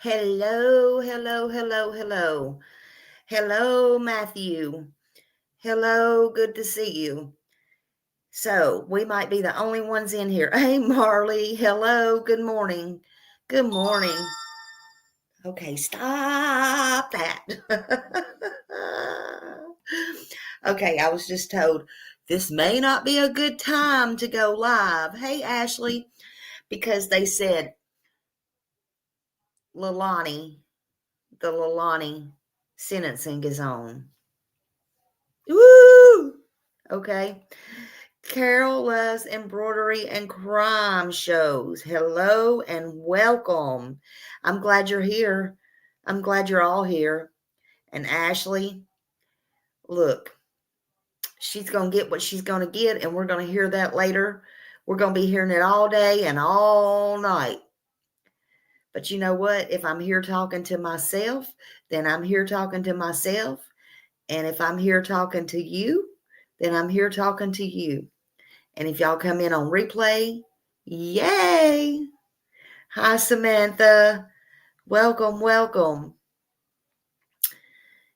Hello, hello, hello, hello. Hello, Matthew. Hello, good to see you. So, we might be the only ones in here. Hey, Marley. Hello, good morning. Good morning. Okay, stop that. Okay, I was just told this may not be a good time to go live. Hey, Ashley, because they said Lalani, the Lalani sentencing is on. Woo! Okay. Carol loves embroidery and crime shows. Hello and welcome. I'm glad you're here. I'm glad you're all here. And Ashley, look, she's going to get what she's going to get, and we're going to hear that later. We're going to be hearing it all day and all night. But you know what? If I'm here talking to myself, then I'm here talking to myself. And if I'm here talking to you, then I'm here talking to you. And if y'all come in on replay, yay! Hi, Samantha. Welcome, welcome.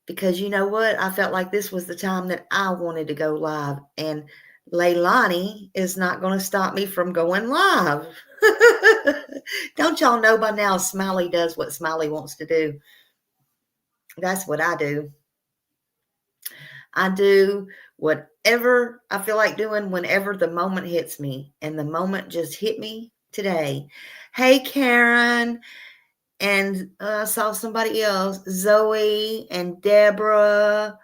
Because you know what? I felt like this was the time that I wanted to go live. And Leilani is not going to stop me from going live. Don't y'all know by now Smiley does what Smiley wants to do? That's what I do. I do whatever I feel like doing whenever the moment hits me. And the moment just hit me today. Hey, Karen. And I saw somebody else, Zoe and Deborah.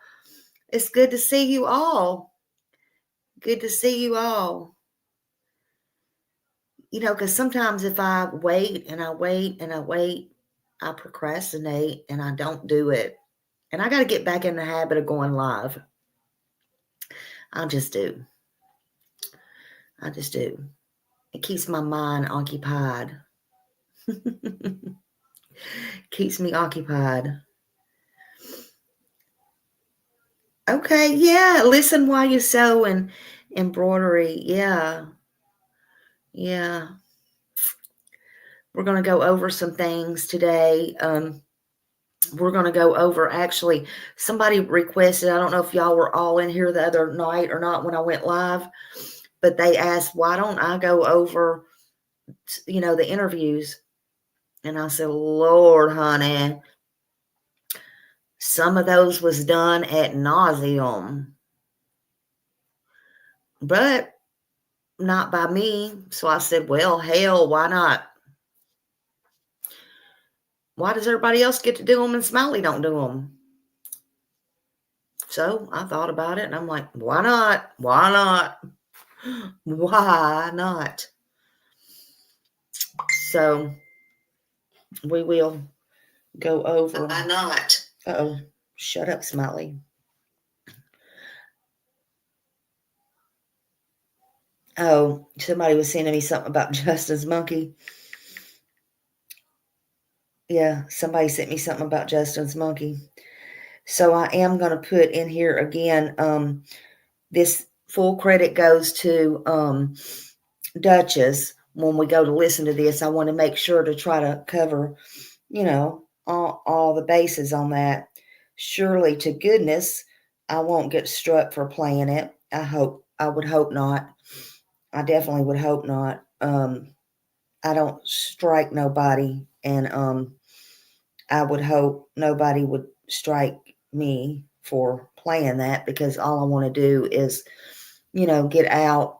It's good to see you all. Good to see you all. You know, because sometimes if I wait and I wait and I wait, I procrastinate and I don't do it. And I got to get back in the habit of going live. I just do. I just do. It keeps my mind occupied. Keeps me occupied. Okay, yeah. Listen while you sew and embroidery. Yeah. Yeah. We're going to go over some things today. We're going to go over, actually, somebody requested, I don't know if y'all were all in here the other night or not when I went live, but they asked, why don't I go over, the interviews? And I said, Lord, honey, some of those was done ad nauseum, but not by me. So I said, well, hell, why not? Why does everybody else get to do them and Smiley don't do them? So I thought about it and I'm like, why not? Why not? Why not? So we will go over. Why not? Uh-oh. Shut up, Smiley. Oh, somebody was sending me something about Justin's monkey. Yeah, somebody sent me something about Justin's monkey. So I am going to put in here again, this full credit goes to Duchess. When we go to listen to this, I want to make sure to try to cover, all the bases on that. Surely to goodness, I won't get struck for playing it. I would hope not. I definitely would hope not. I don't strike nobody, and I would hope nobody would strike me for playing that, because all I want to do is, get out,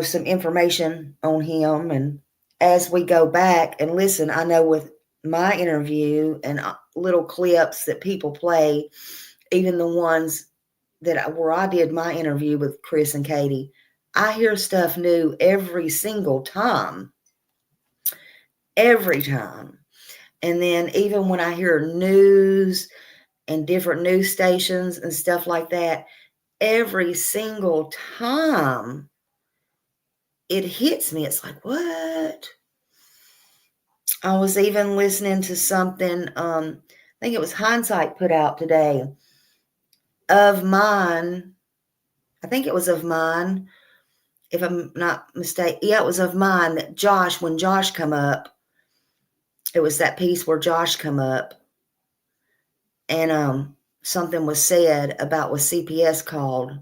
some information on him. And as we go back and listen, I know with my interview and little clips that people play, even the ones where I did my interview with Chris and Katie, I hear stuff new every single time. Every time. And then even when I hear news and different news stations and stuff like that, every single time it hits me. It's like, what? I was even listening to something, I think it was Hindsight put out today, of mine. I think it was of mine, if I'm not mistaken. Yeah, it was of mine that when Josh come up, It was that piece where Josh come up and something was said about what CPS called,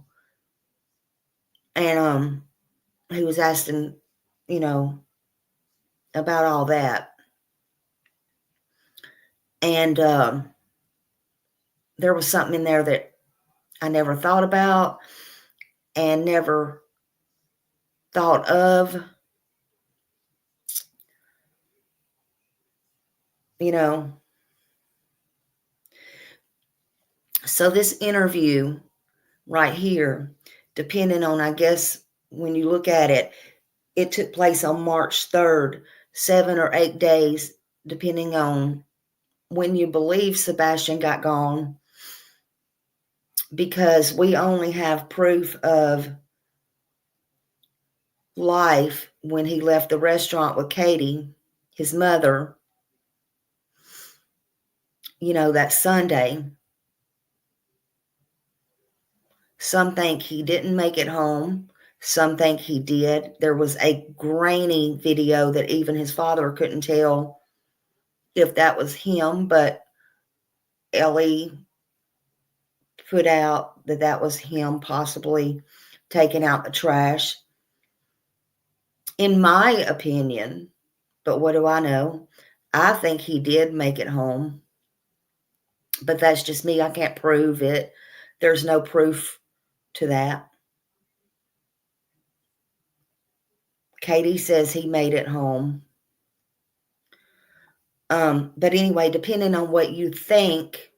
and he was asking, about all that. And there was something in there that I never thought about and never thought of, So this interview right here, depending on, I guess, when you look at it, it took place on March 3rd, 7 or 8 days, depending on when you believe Sebastian got gone, because we only have proof of life when he left the restaurant with Katie, his mother, that Sunday. Some think he didn't make it home. Some think he did. There was a grainy video that even his father couldn't tell if that was him, but Ellie put out that was him possibly taking out the trash. In my opinion, but what do I know? I think he did make it home, but that's just me. I can't prove it. There's no proof to that. Katie says he made it home. But anyway, depending on what you think,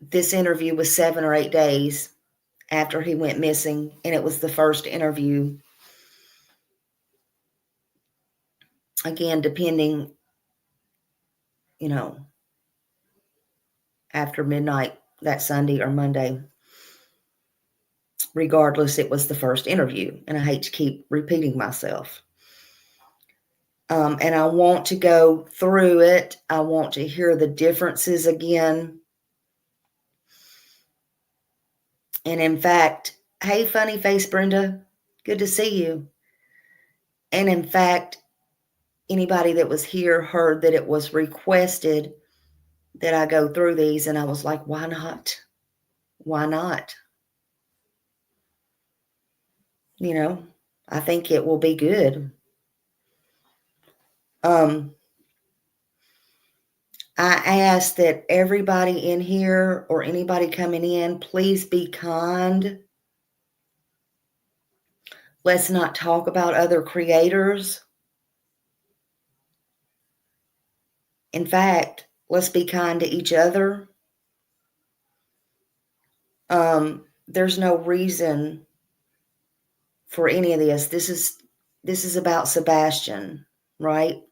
this interview was 7 or 8 days after he went missing, and it was the first interview. Again, depending, after midnight that Sunday or Monday. Regardless, it was the first interview, and I hate to keep repeating myself. And I want to go through it. I want to hear the differences again. And in fact, hey, funny face, Brenda, good to see you. And in fact, anybody that was here heard that it was requested that I go through these, and I was like, why not? Why not? I think it will be good. I ask that everybody in here or anybody coming in, please be kind. Let's not talk about other creators. In fact, let's be kind to each other. There's no reason for any of this. This is about Sebastian, right?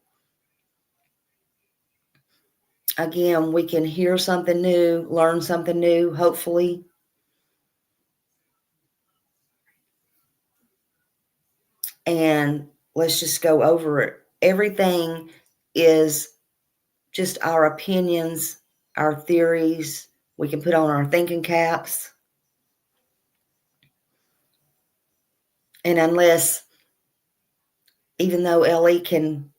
Again, we can hear something new, learn something new, hopefully. And let's just go over it. Everything is just our opinions, our theories. We can put on our thinking caps. And even though Ellie can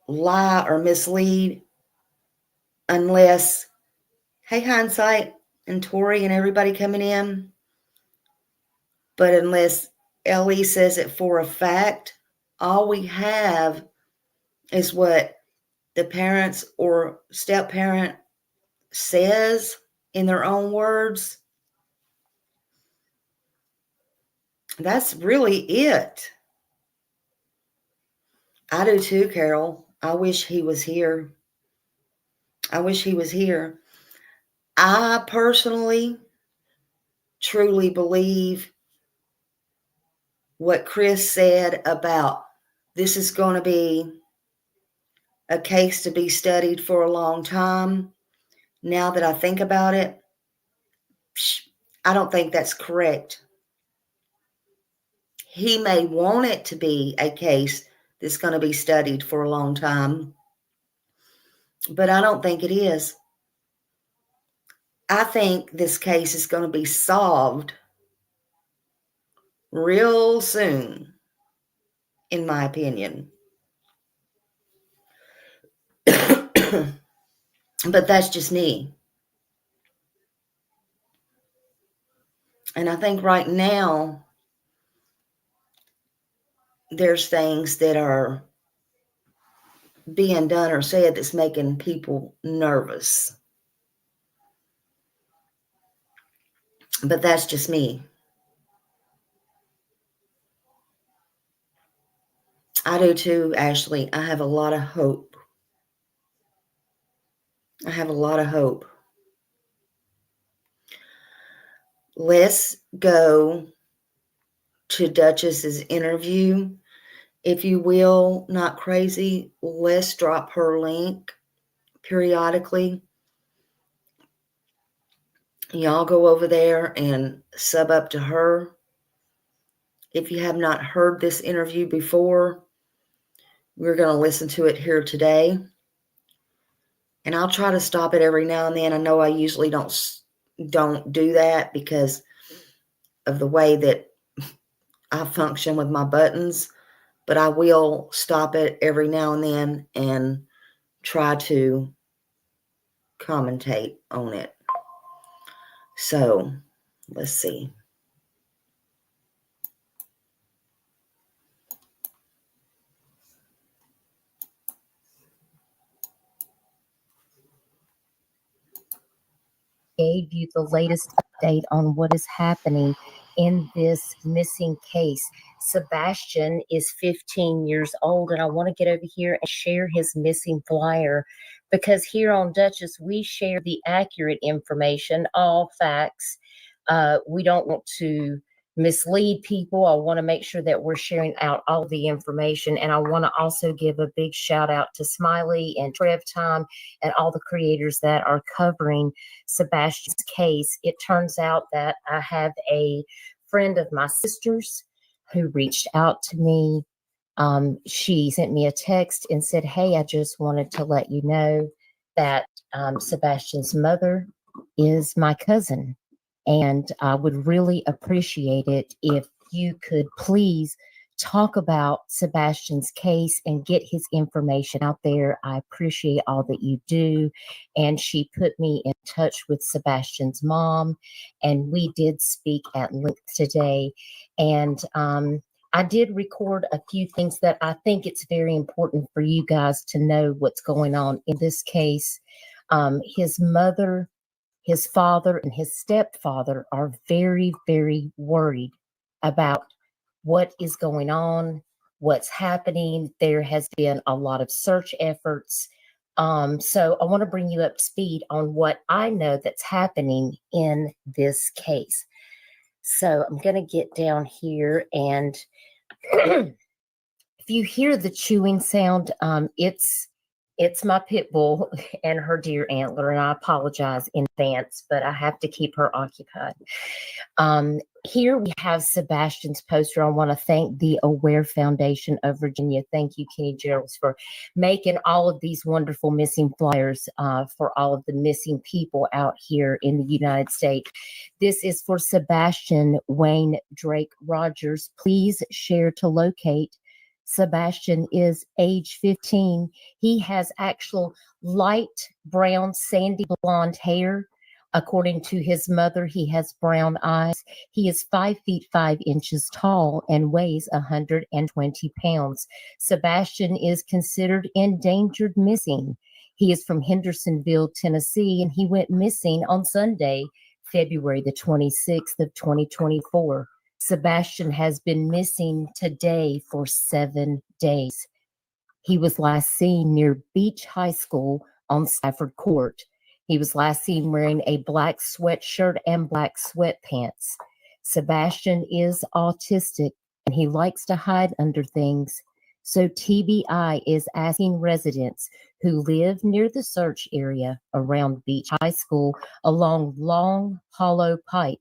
lie or mislead, unless, hey, hindsight, and Tori and everybody coming in, but unless Ellie says it for a fact, all we have is what the parents or step-parent says in their own words. That's really it. I do too, Carol. I wish he was here. I wish he was here. I personally truly believe what Chris said about this is going to be a case to be studied for a long time. Now that I think about it, I don't think that's correct. He may want it to be a case that's going to be studied for a long time, but I don't think it is. I think this case is going to be solved real soon, in my opinion. But that's just me. And I think right now there's things that are being done or said that's making people nervous. But that's just me. I do too, Ashley. I have a lot of hope. I have a lot of hope. Let's go to Duchess's interview. If you will, not crazy, let's drop her link periodically. Y'all go over there and sub up to her. If you have not heard this interview before, we're going to listen to it here today. And I'll try to stop it every now and then. I know I usually don't do that because of the way that I function with my buttons, but I will stop it every now and then and try to commentate on it. So, let's see. Gave you the latest update on what is happening in this missing case. Sebastian is 15 years old, and I want to get over here and share his missing flyer, because here on Duchess, we share the accurate information, all facts. We don't want to mislead people. I want to make sure that we're sharing out all the information. And I want to also give a big shout out to Smiley and Trev Time and all the creators that are covering Sebastian's case. It turns out that I have a friend of my sister's who reached out to me. She sent me a text and said, "Hey, I just wanted to let you know that Sebastian's mother is my cousin. And I would really appreciate it if you could please talk about Sebastian's case and get his information out there. I appreciate all that you do." And she put me in touch with Sebastian's mom, and we did speak at length today. And I did record a few things that I think it's very important for you guys to know what's going on in this case. His mother, his father, and his stepfather are very, very worried about what is going on, what's happening. There has been a lot of search efforts. So I want to bring you up to speed on what I know that's happening in this case. So I'm going to get down here, and if you hear the chewing sound, it's my pit bull and her deer antler, and I apologize in advance, but I have to keep her occupied. Here we have Sebastian's poster. I want to thank the Aware Foundation of Virginia. Thank you, Kenny Geralds, for making all of these wonderful missing flyers for all of the missing people out here in the United States. This is for Sebastian Wayne Drake Rogers. Please share to locate. Sebastian is age 15. He has actual light brown, sandy blonde hair. According to his mother, he has brown eyes. He is 5 feet 5 inches tall and weighs 120 pounds. Sebastian is considered endangered missing. He is from Hendersonville, Tennessee, and he went missing on Sunday, February the 26th of 2024. Sebastian has been missing today for 7 days. He was last seen near Beach High School on Stafford Court. He was last seen wearing a black sweatshirt and black sweatpants. Sebastian is autistic and he likes to hide under things. So TBI is asking residents who live near the search area around Beach High School along Long Hollow Pike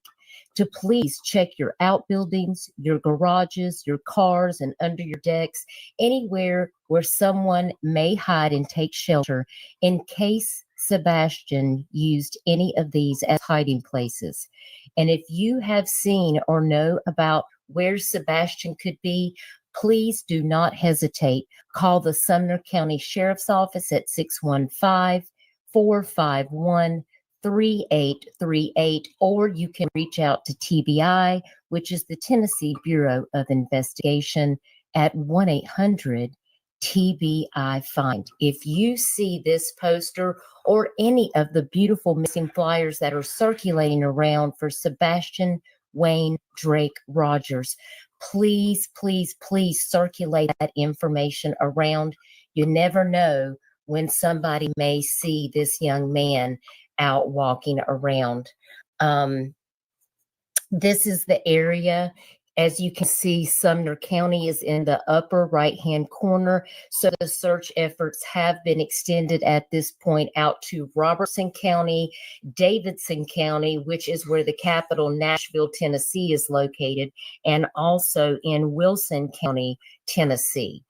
to please check your outbuildings, your garages, your cars, and under your decks, anywhere where someone may hide and take shelter in case Sebastian used any of these as hiding places. And if you have seen or know about where Sebastian could be, please do not hesitate. Call the Sumner County Sheriff's Office at 615-451-3838, or you can reach out to TBI, which is the Tennessee Bureau of Investigation, at 1-800-TBI Find. If you see this poster or any of the beautiful missing flyers that are circulating around for Sebastian Wayne Drake Rogers, please, please, please circulate that information around. You never know when somebody may see this young man out walking around. This is the area. As you can see, Sumner County is in the upper right-hand corner. So the search efforts have been extended at this point out to Robertson County, Davidson County, which is where the capital, Nashville, Tennessee, is located, and also in Wilson County, Tennessee.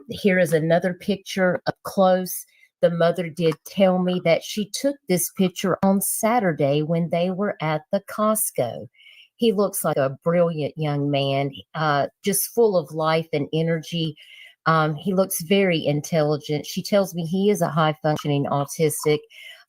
Here is another picture up close. The mother did tell me that she took this picture on Saturday when they were at the Costco. He looks like a brilliant young man, just full of life and energy. He looks very intelligent. She tells me he is a high-functioning autistic.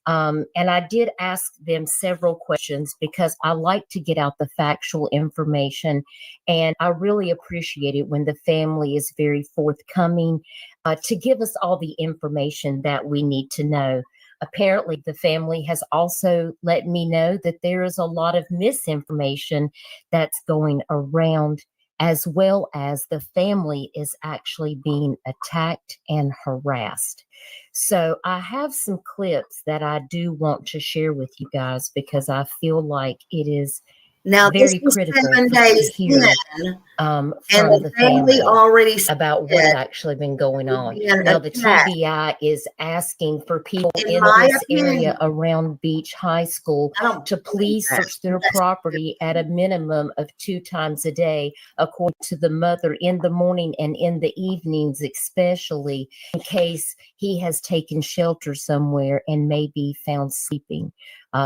And I did ask them several questions because I like to get out the factual information. And I really appreciate it when the family is very forthcoming to give us all the information that we need to know. Apparently, the family has also let me know that there is a lot of misinformation that's going around, as well as the family is actually being attacked and harassed. So I have some clips that I do want to share with you guys because I feel like it is Now, this very was critical 7 days to hear in, and from the the family family already said about what's actually been going we're on. being Now, the attacked. TBI is asking for people In in my this area opinion, around Beach High School I don't to believe please that. search their That's property at a minimum of 2 times a day, according to the mother, in the morning and in the evenings, especially in case he has taken shelter somewhere and may be found sleeping.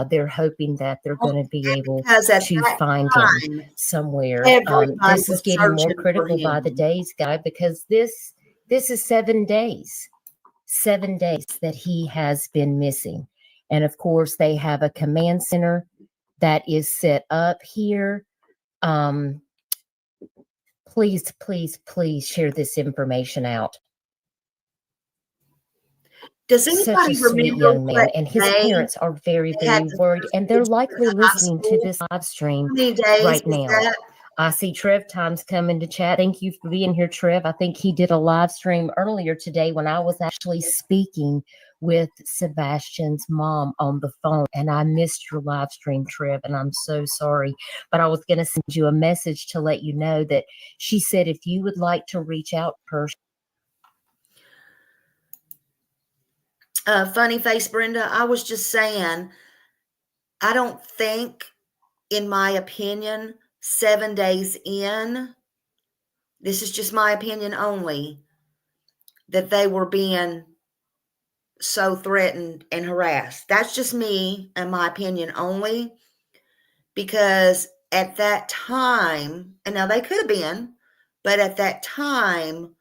They're hoping that they're going to be able because at to that find him time, somewhere. everybody This is was getting more searching for critical by the him. days, guy, because this is 7 days, 7 days that he has been missing. And of course, they have a command center that is set up here. Please, please, please share this information out. Does Such a anybody sweet remember young man, what and his day parents are very, they had very the worried, first and they're vigil likely at high listening to school? this live stream How many days right was now. that? I see Trev Times coming to chat. Thank you for being here, Trev. I think he did a live stream earlier today when I was actually speaking with Sebastian's mom on the phone, and I missed your live stream, Trev, and I'm so sorry. But I was going to send you a message to let you know that she said if you would like to reach out to her. Funny face, Brenda. I was just saying, I don't think, in my opinion, 7 days in, this is just my opinion only, that they were being so threatened and harassed. That's just me and my opinion only, because at that time, and now they could have been, but at that time,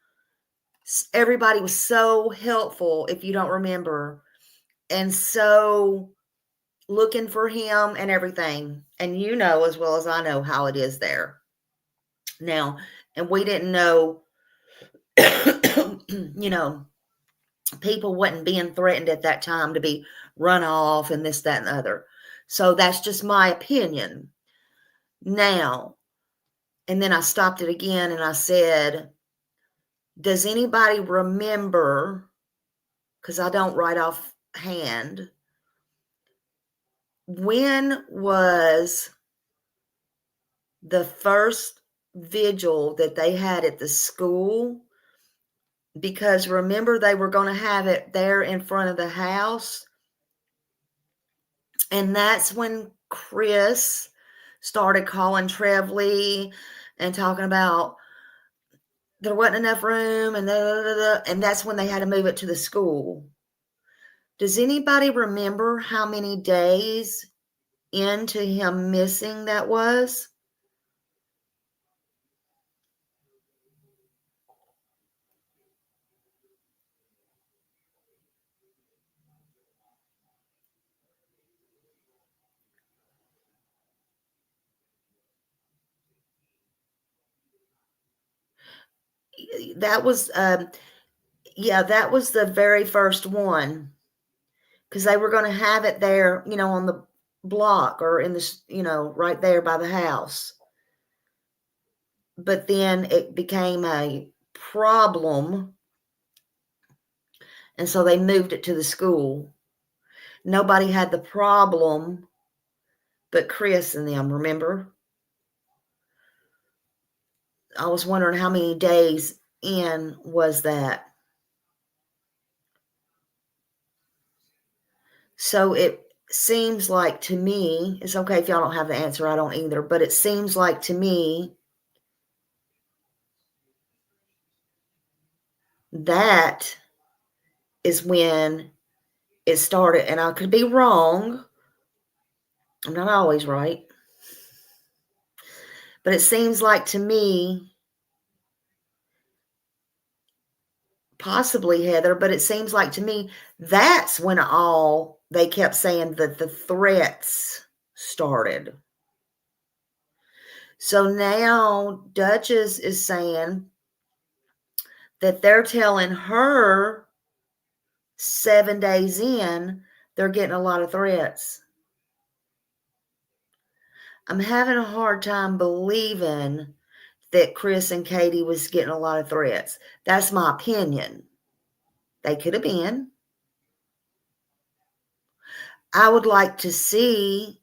everybody was so helpful, if you don't remember, and so looking for him and everything. And you know as well as I know how it is there now. And we didn't know, you know, people wasn't being threatened at that time to be run off and this, that, and the other. So that's just my opinion. Now, and then I stopped it again and I said, does anybody remember, because I don't write off hand, when was the first vigil that they had at the school? Because remember, they were going to have it there in front of the house. And that's when Chris started calling Trevley and talking about there wasn't enough room and and that's when they had to move it to the school. Does anybody remember how many days into him missing that was? That was, yeah, that was the very first one, because they were going to have it there, on the block or in the, right there by the house. But then it became a problem, and so they moved it to the school. Nobody had the problem but Chris and them, remember? I was wondering how many days in was that. So it seems like to me, it's okay if y'all don't have the answer, I don't either, but it seems like to me that is when it started. And I could be wrong. I'm not always right. But it seems like to me, possibly Heather, but it seems like to me that's when they kept saying that the threats started. So now Duchess is saying that they're telling her 7 days in, they're getting a lot of threats. I'm having a hard time believing that Chris and Katie was getting a lot of threats. That's my opinion. They could have been. I would like to see,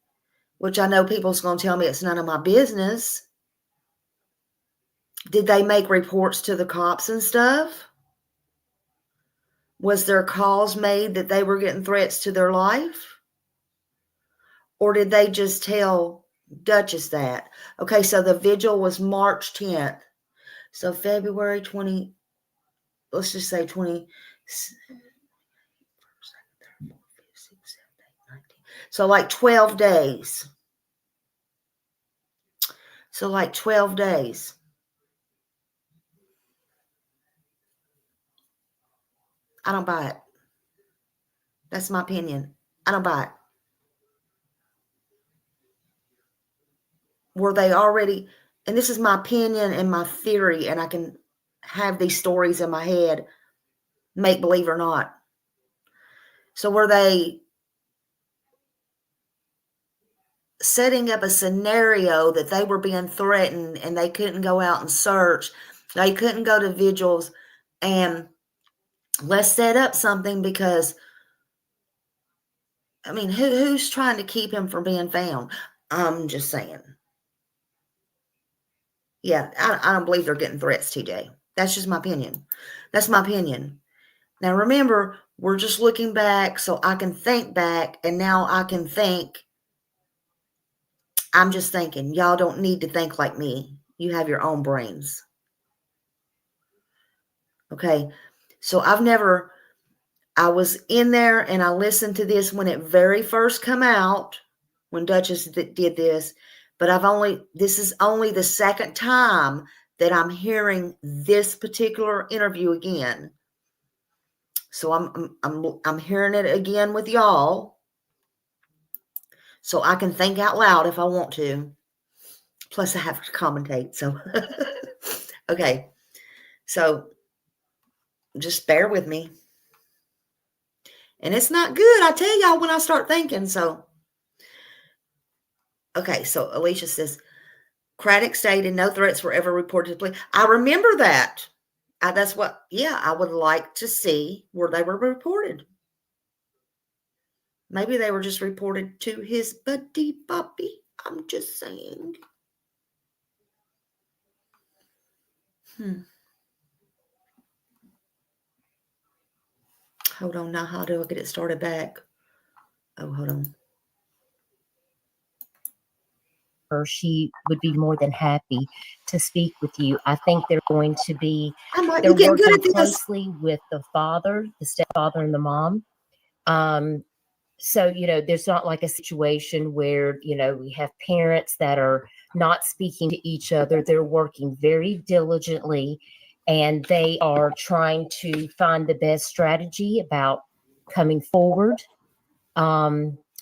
which I know people's going to tell me it's none of my business. Did they make reports to the cops and stuff? Was there calls made that they were getting threats to their life? Or did they just tell Duchess that? Okay, so the vigil was March 10th. So February 20, let's just say 20. So like 12 days. So like 12 days. I don't buy it. That's my opinion. I don't buy it. Were they already, and this is my opinion and my theory, and I can have these stories in my head, make believe or not. So were they setting up a scenario that they were being threatened and they couldn't go out and search? They couldn't go to vigils, and let's set up something because, I mean, who's trying to keep him from being found? I'm just saying. Yeah, I don't believe they're getting threats, TJ. That's just my opinion. That's my opinion. Now, remember, we're just looking back so I can think back, and now I can think. I'm just thinking. Y'all don't need to think like me. You have your own brains. Okay? So I was in there and I listened to this when it very first come out, when Duchess did this, but this is only the second time that I'm hearing this particular interview again. So I'm hearing it again with y'all, so I can think out loud if I want to. Plus, I have to commentate. So, okay. So, just bear with me. And it's not good, I tell y'all, when I start thinking. So, okay. So, Alicia says, Craddock stated no threats were ever reported to police. I remember that. That's what, yeah, I would like to see where they were reported. Maybe they were just reported to his buddy Bobby. I'm just saying. Hold on now. How do I get it started back? Oh, hold on. She would be more than happy to speak with you. I think they're going to be, They're working closely with the father, the stepfather, and the mom. So, there's not like a situation where, we have parents that are not speaking to each other. They're working very diligently and they are trying to find the best strategy about coming forward,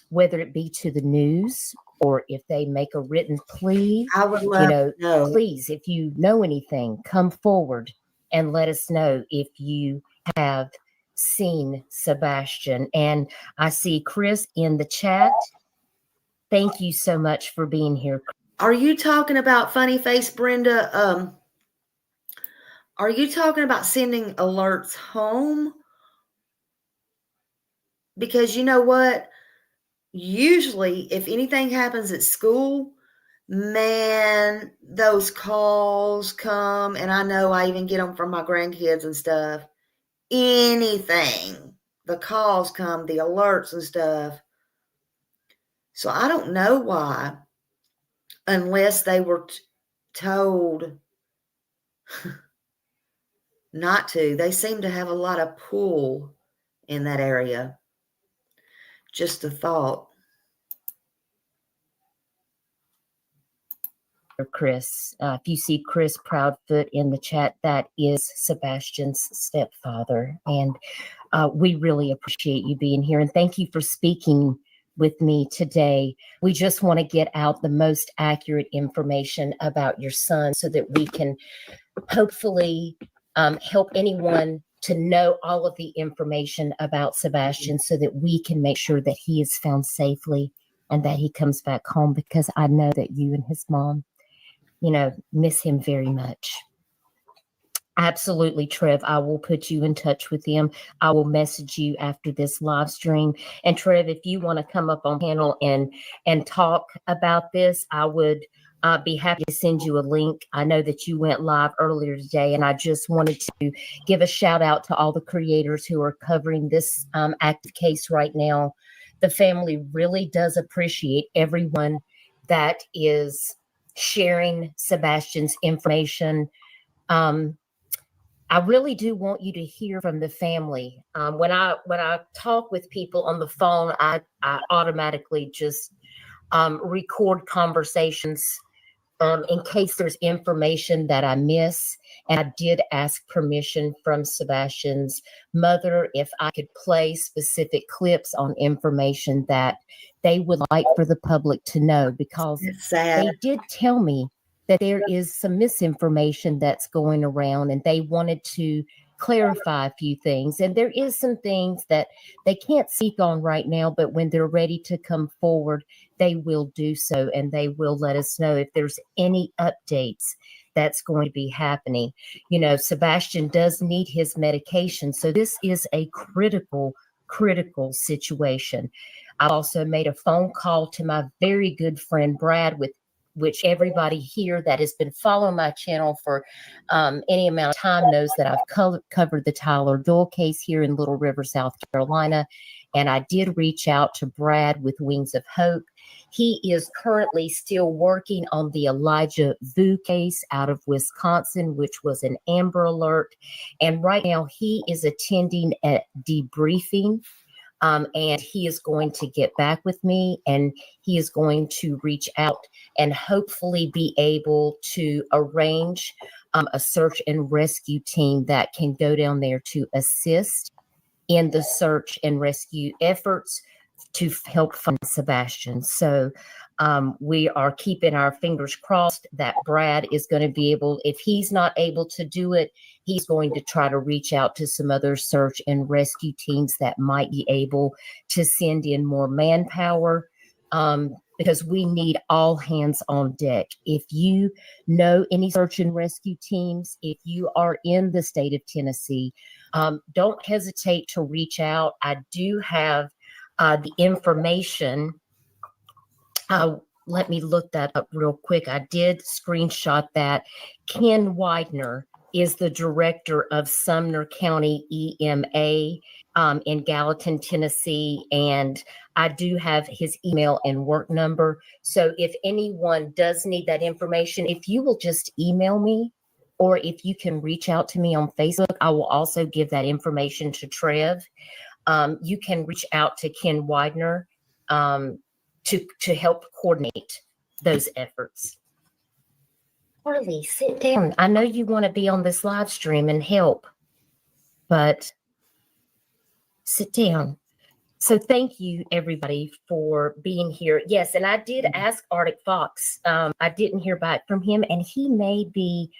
whether it be to the news or if they make a written plea. I would love to know. Please, if you know anything, come forward. and let us know if you have seen Sebastian. And I see Chris in the chat. Thank you so much for being here. Are you talking about Funny Face Brenda? Are you talking about sending alerts home? Because you know what? Usually, if anything happens at school, man, those calls come, and I know I even get them from my grandkids and stuff. Anything. The calls come, the alerts and stuff. So I don't know why, unless they were told not to. They seem to have a lot of pull in that area. Just a thought. Chris. If you see Chris Proudfoot in the chat, that is Sebastian's stepfather. And we really appreciate you being here. And thank you for speaking with me today. We just want to get out the most accurate information about your son so that we can hopefully help anyone to know all of the information about Sebastian so that we can make sure that he is found safely and that he comes back home, because I know that you and his mom, miss him very much. Absolutely, Trev. I will put you in touch with him. I will message you after this live stream. And Trev, if you want to come up on panel and talk about this, I would be happy to send you a link. I know that you went live earlier today, and I just wanted to give a shout out to all the creators who are covering this active case right now. The family really does appreciate everyone that is sharing Sebastian's information. I really do want you to hear from the family. When I talk with people on the phone, I automatically just record conversations in case there's information that I miss. And I did ask permission from Sebastian's mother if I could play specific clips on information that they would like for the public to know, because they did tell me that there is some misinformation that's going around, and they wanted to clarify a few things. And there is some things that they can't speak on right now, but when they're ready to come forward, they will do so, and they will let us know if there's any updates that's going to be happening. Sebastian does need his medication, so this is a critical situation. I also made a phone call to my very good friend Brad, with which everybody here that has been following my channel for any amount of time knows that I've covered the Tyler Doyle case here in Little River, South Carolina. And I did reach out to Brad with Wings of Hope. He is currently still working on the Elijah Vu case out of Wisconsin, which was an Amber Alert. And right now he is attending a debriefing. And he is going to get back with me, and he is going to reach out and hopefully be able to arrange a search and rescue team that can go down there to assist in the search and rescue efforts to help find Sebastian. So we are keeping our fingers crossed that Brad is going to be able, if he's not able to do it, he's going to try to reach out to some other search and rescue teams that might be able to send in more manpower, because we need all hands on deck. If you know any search and rescue teams, if you are in the state of Tennessee, don't hesitate to reach out. I do have the information. Let me look that up real quick. I did screenshot that. Ken Widener is the director of Sumner County EMA in Gallatin, Tennessee, and I do have his email and work number. So if anyone does need that information, if you will just email me, or if you can reach out to me on Facebook, I will also give that information to Trev. You can reach out to Ken Widener to help coordinate those efforts. Harley, sit down. I know you want to be on this live stream and help, but sit down. So thank you, everybody, for being here. Yes, and I did ask Arctic Fox. I didn't hear back from him, and he may be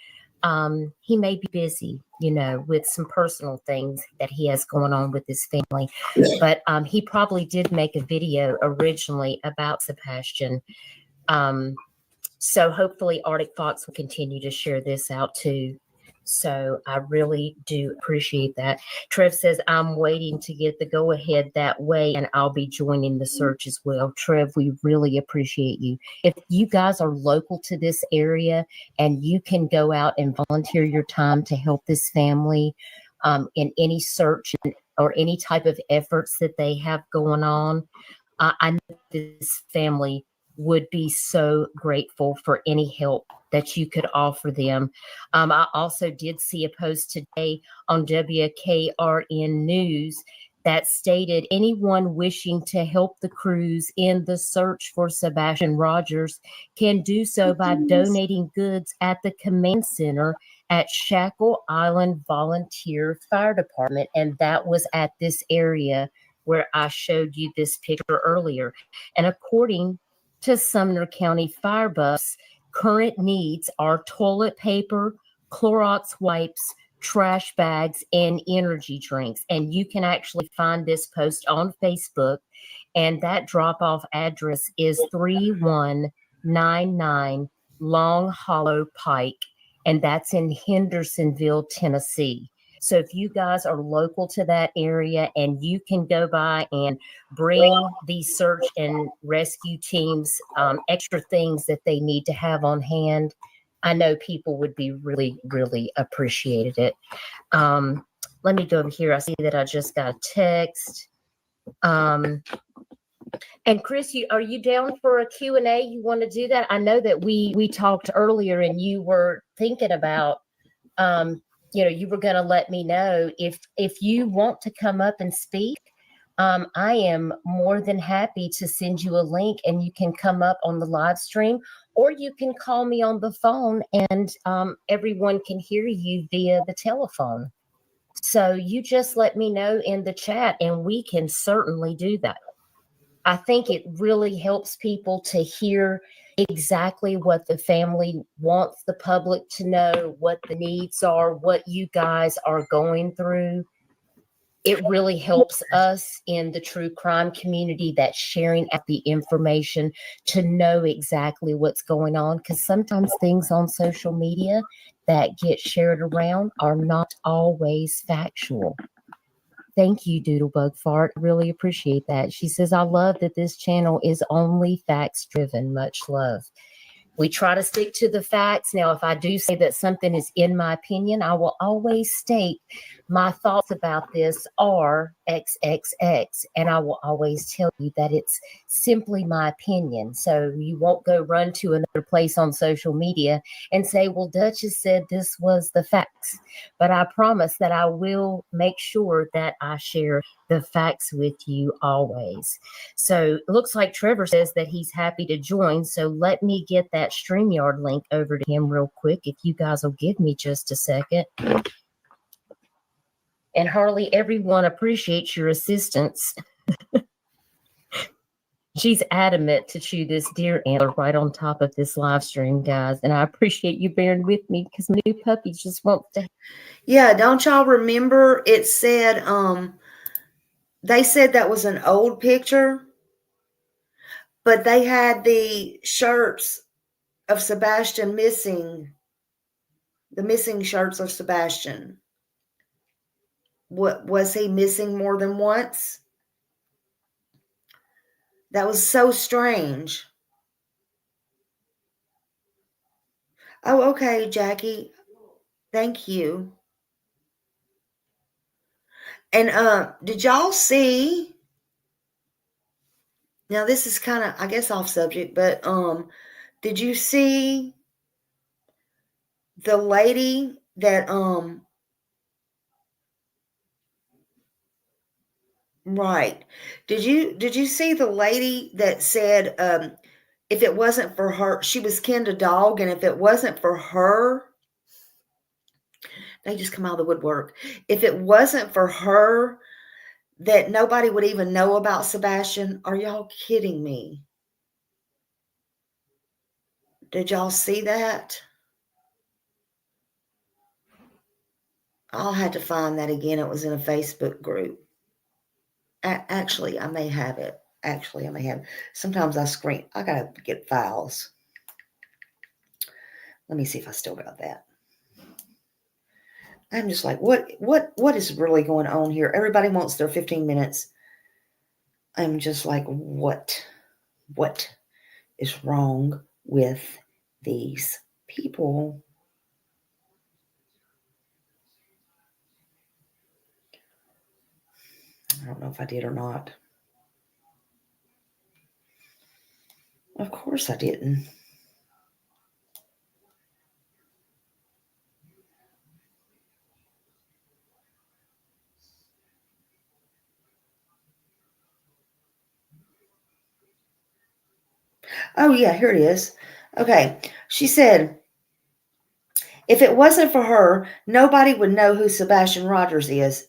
He may be busy, with some personal things that he has going on with his family. But he probably did make a video originally about Sebastian. So hopefully Arctic Fox will continue to share this out too. So I really do appreciate that. Trev says, I'm waiting to get the go ahead that way, and I'll be joining the search as well. Trev, we really appreciate you. If you guys are local to this area and you can go out and volunteer your time to help this family in any search or any type of efforts that they have going on, I know this family would be so grateful for any help that you could offer them. I also did see a post today on WKRN News that stated anyone wishing to help the crews in the search for Sebastian Rogers can do so by donating goods at the command center at Shackle Island Volunteer Fire Department. And that was at this area where I showed you this picture earlier. And according to Sumner County Fire Buffs, current needs are toilet paper, Clorox wipes, trash bags, and energy drinks. And you can actually find this post on Facebook. And that drop off address is 3199 Long Hollow Pike. And that's in Hendersonville, Tennessee. So if you guys are local to that area and you can go by and bring these search and rescue teams extra things that they need to have on hand, I know people would be really, really appreciated it. Let me go over here. I see that I just got a text. And Chris, are you down for a Q&A? You want to do that? I know that we talked earlier and you were thinking about you were going to let me know if you want to come up and speak. I am more than happy to send you a link and you can come up on the live stream, or you can call me on the phone and everyone can hear you via the telephone. So you just let me know in the chat and we can certainly do that. I think it really helps people to hear exactly what the family wants the public to know, what the needs are, what you guys are going through. It really helps us in the true crime community that's sharing out the information to know exactly what's going on, because sometimes things on social media that get shared around are not always factual. Thank you, Doodlebug Fart. Really appreciate that. She says, I love that this channel is only facts driven. Much love. We try to stick to the facts. Now, if I do say that something is in my opinion, I will always state my thoughts about this are XXX, and I will always tell you that it's simply my opinion. So you won't go run to another place on social media and say, well, Duchess said this was the facts. But I promise that I will make sure that I share the facts with you always. So it looks like Trevor says that he's happy to join. So let me get that StreamYard link over to him real quick, if you guys will give me just a second. And Harley, everyone appreciates your assistance. She's adamant to chew this deer antler right on top of this live stream, guys. And I appreciate you bearing with me because my new puppy just wants to. Yeah, don't y'all remember it said, they said that was an old picture, but they had the shirts of Sebastian missing, the missing shirts of Sebastian. What was he missing more than once? That was so strange. Oh, okay, Jackie. Thank you. And did y'all see? Now this is kind of, I guess, off subject, but did you see the lady that right? Did you see the lady that said if it wasn't for her, she was kin to dog, and if it wasn't for her, they just come out of the woodwork. If it wasn't for her, that nobody would even know about Sebastian. Are y'all kidding me? Did y'all see that? I'll have to find that again. It was in a Facebook group. Actually, I may have it. Actually, I may have. Sometimes I gotta get files. Let me see if I still got that. I'm just like, what is really going on here? Everybody wants their 15 minutes. I'm just like, what is wrong with these people? I don't know if I did or not. Of course I didn't. Oh, yeah, here it is. Okay. She said, if it wasn't for her, nobody would know who Sebastian Rogers is.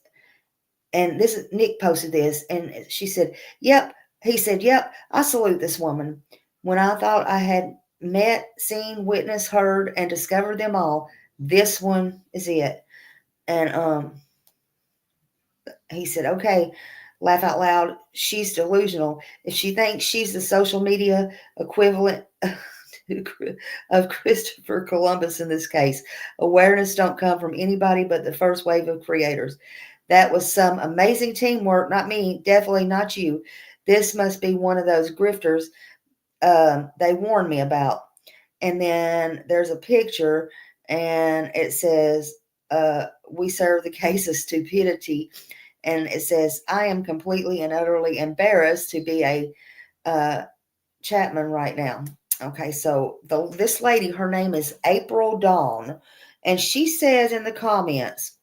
And this is Nick posted this, and she said, "Yep." He said, "Yep. I salute this woman. When I thought I had met, seen, witnessed, heard, and discovered them all, this one is it." And he said, "Okay." Laugh out loud. She's delusional. If she thinks she's the social media equivalent of Christopher Columbus in this case, awareness don't come from anybody but the first wave of creators. That was some amazing teamwork. Not me, definitely not you. This must be one of those grifters they warned me about. And then there's a picture, and it says, "We serve the case of stupidity." And it says, "I am completely and utterly embarrassed to be a Chapman right now." Okay, so this lady, her name is April Dawn, and she says in the comments,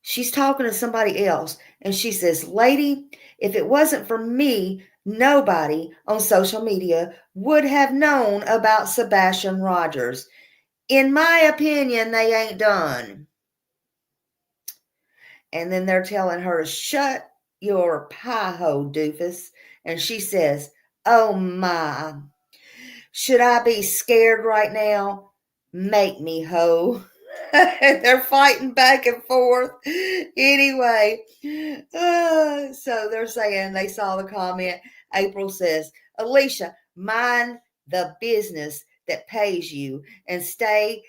she's talking to somebody else, and she says, "Lady, if it wasn't for me, nobody on social media would have known about Sebastian Rogers. In my opinion, they ain't done." And then they're telling her to shut your pie hole, doofus. And she says, "Oh my, should I be scared right now? Make me ho." And they're fighting back and forth. Anyway, so they're saying they saw the comment. April says, "Alicia, mind the business that pays you and stay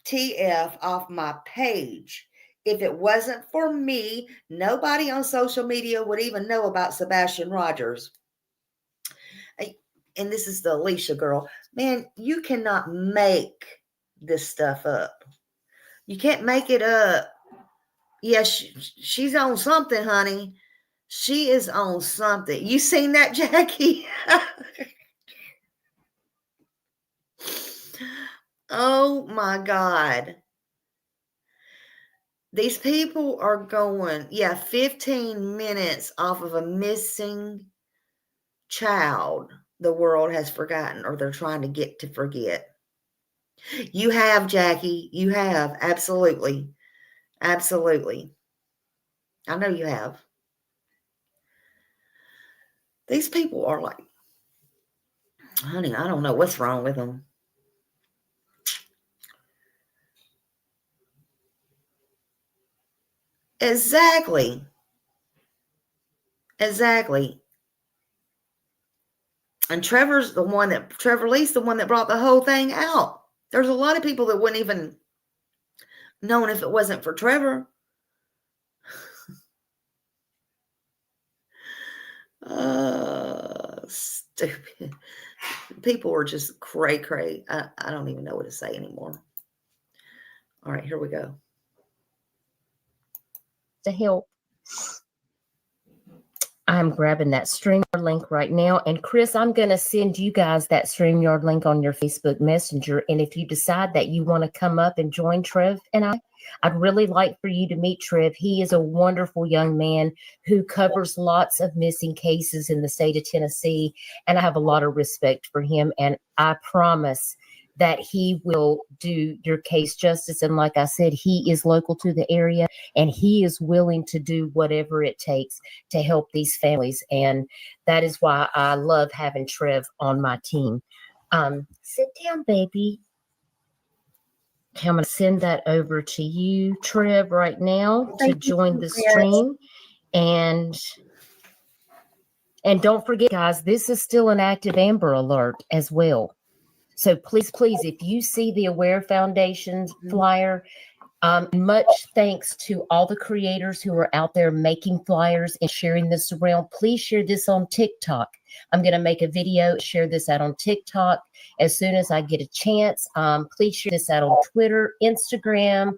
TF off my page. If it wasn't for me, nobody on social media would even know about Sebastian Rogers." And this is the Alicia girl. Man, you cannot make this stuff up. You can't make it up. Yeah, she's on something, honey. She is on something. You seen that, Jackie? Oh my God. These people are going, 15 minutes off of a missing child the world has forgotten, or they're trying to get to forget. You have, Jackie. You have. Absolutely. Absolutely. I know you have. These people are like, honey, I don't know what's wrong with them. Exactly. Exactly. And Trevor Lee's the one that brought the whole thing out. There's a lot of people that wouldn't even known if it wasn't for Trevor. Stupid. People are just cray. I don't even know what to say anymore. All right, here we go. To help, I'm grabbing that StreamYard link right now. And Chris, I'm going to send you guys that StreamYard link on your Facebook Messenger. And if you decide that you want to come up and join Trev and I'd really like for you to meet Trev. He is a wonderful young man who covers lots of missing cases in the state of Tennessee. And I have a lot of respect for him. And I promise that he will do your case justice. And like I said, he is local to the area and he is willing to do whatever it takes to help these families. And that is why I love having Trev on my team. Sit down, baby. I'm going to send that over to you, Trev, right now to join the stream. And don't forget, guys, this is still an active Amber Alert as well. So please, if you see the Aware Foundation's flyer, much thanks to all the creators who are out there making flyers and sharing this around. Please share this on TikTok. I'm going to make a video, share this out on TikTok as soon as I get a chance. Please share this out on Twitter, Instagram,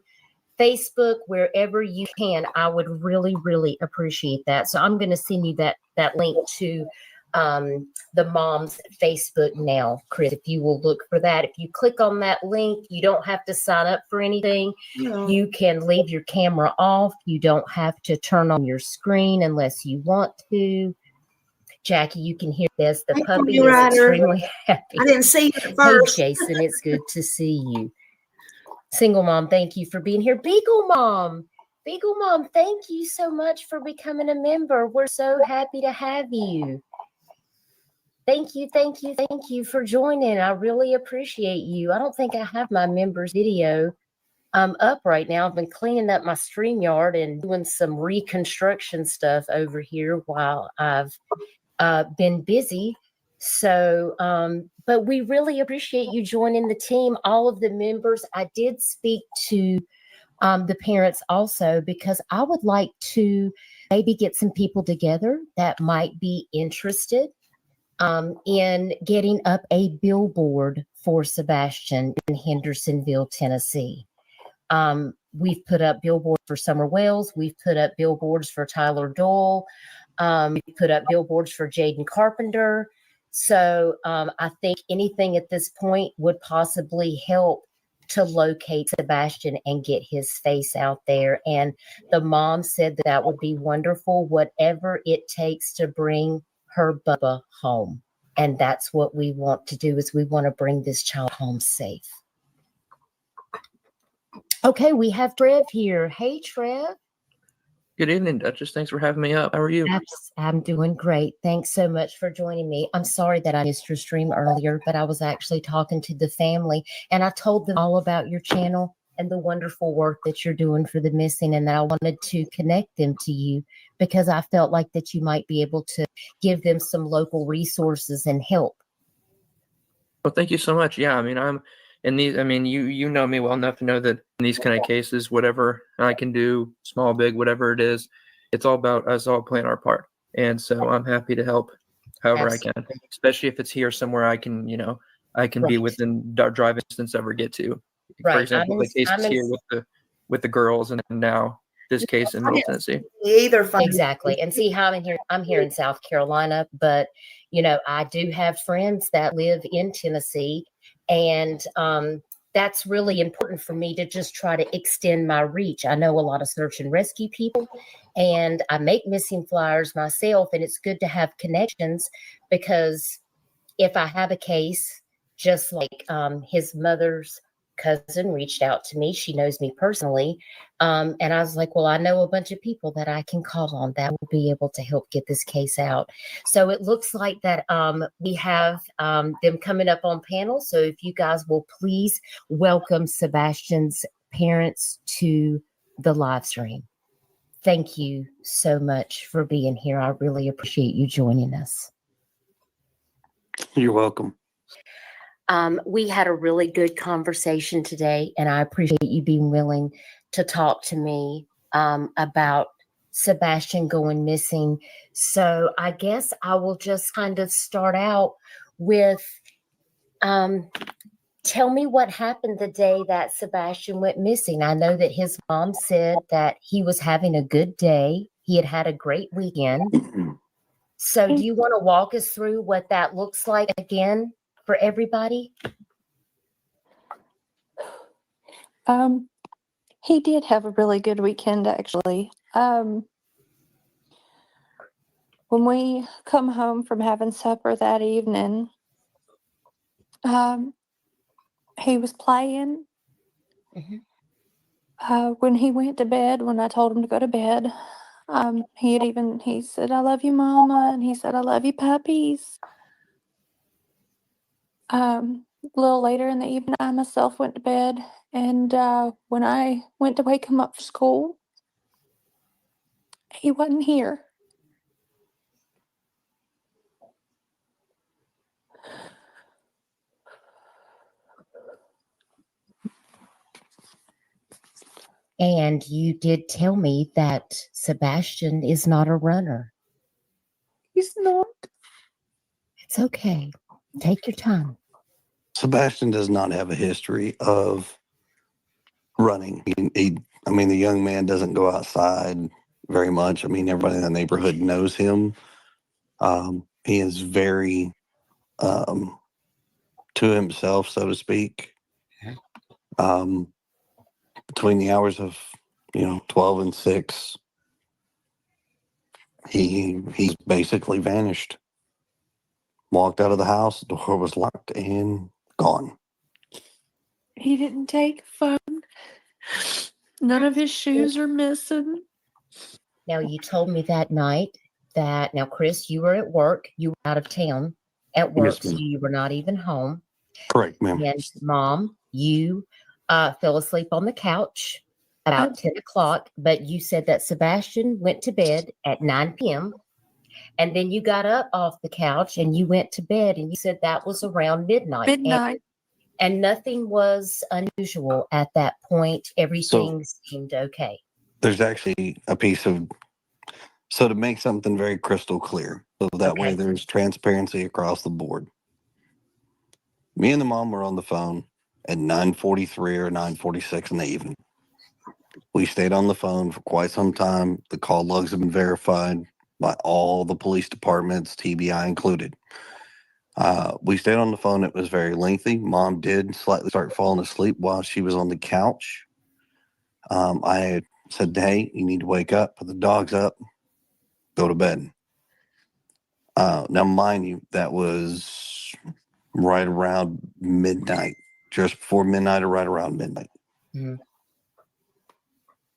Facebook, wherever you can. I would really, really appreciate that. So I'm going to send you that link to the mom's Facebook now, Chris, if you will look for that. If you click on that link, you don't have to sign up for anything. No. You can leave your camera off. You don't have to turn on your screen unless you want to. Jackie, you can hear this. The puppy is extremely happy. I didn't see you at first. Hey, Jason, it's good to see you. Single Mom, thank you for being here. Beagle Mom, thank you so much for becoming a member. We're so happy to have you. Thank you for joining. I really appreciate you. I don't think I have my members video up right now. I've been cleaning up my StreamYard and doing some reconstruction stuff over here while I've been busy. So, but we really appreciate you joining the team, all of the members. I did speak to the parents also, because I would like to maybe get some people together that might be interested in getting up a billboard for Sebastian in Hendersonville, Tennessee. We've put up billboards for Summer Wells. We've put up billboards for Tyler Doyle. We put up billboards for Jaden Carpenter. So I think anything at this point would possibly help to locate Sebastian and get his face out there. And the mom said that would be wonderful, whatever it takes to bring her Bubba home. And that's what we want to do, is we want to bring this child home safe. Okay, we have Trev here. Hey, Trev. Good evening, Duchess. Thanks for having me up. How are you? I'm doing great. Thanks so much for joining me. I'm sorry that I missed your stream earlier, but I was actually talking to the family and I told them all about your channel and the wonderful work that you're doing for the missing, and that I wanted to connect them to you because I felt like that you might be able to give them some local resources and help. Well, thank you so much. Yeah, I mean, I'm in these. I mean, you know me well enough to know that in these kind of cases, whatever I can do, small, big, whatever it is, it's all about us all playing our part. And so I'm happy to help however I can, especially if it's here somewhere I can, I can be within driving distance ever get to. For example, the cases here with the girls, and now this case in Middle Tennessee. Exactly. And see how I'm here in South Carolina, but I do have friends that live in Tennessee, and that's really important for me to just try to extend my reach. I know a lot of search and rescue people, and I make missing flyers myself, and it's good to have connections, because if I have a case, just like his mother's cousin reached out to me. She knows me personally. And I was like, well, I know a bunch of people that I can call on that will be able to help get this case out. So it looks like that we have them coming up on panel. So if you guys will please welcome Sebastian's parents to the live stream. Thank you so much for being here. I really appreciate you joining us. You're welcome. We had a really good conversation today, and I appreciate you being willing to talk to me about Sebastian going missing. So I guess I will just kind of start out with, tell me what happened the day that Sebastian went missing. I know that his mom said that he was having a good day. He had had a great weekend. So do you want to walk us through what that looks like again for everybody? He did have a really good weekend, actually. When we come home from having supper that evening, he was playing. Mm-hmm. When he went to bed, when I told him to go to bed, he said, "I love you, Mama," and he said, "I love you, puppies." A little later in the evening, I myself went to bed, and when I went to wake him up for school, he wasn't here. And you did tell me that Sebastian is not a runner. He's not. It's okay. Take your time. Sebastian does not have a history of running. I mean, the young man doesn't go outside very much. I mean, everybody in the neighborhood knows him. He is very to himself, so to speak. Um, between the hours of 12 and 6, he's basically vanished. Walked out of the house, the door was locked, and gone. He didn't take a phone. None of his shoes are missing. Now, you told me that night that, now, Chris, you were at work. You were out of town at work, Yes, so ma'am. you were not even home. Correct, ma'am. And Mom, you fell asleep on the couch about 10 o'clock, but you said that Sebastian went to bed at 9 p.m. And then you got up off the couch and you went to bed, and you said that was around midnight. Midnight. And nothing was unusual at that point. Everything seemed okay. There's actually a piece of, so to make something very crystal clear, so that way there's transparency across the board. Me and the mom were on the phone at 9:43 or 9:46 in the evening. We stayed on the phone for quite some time. The call logs have been verified by all the police departments, TBI included. We stayed on the phone. It was very lengthy. Mom did slightly start falling asleep while she was on the couch. I had said, hey, you need to wake up, put the dogs up, go to bed. Now, mind you, that was right around midnight, just before midnight or right around midnight. Mhm.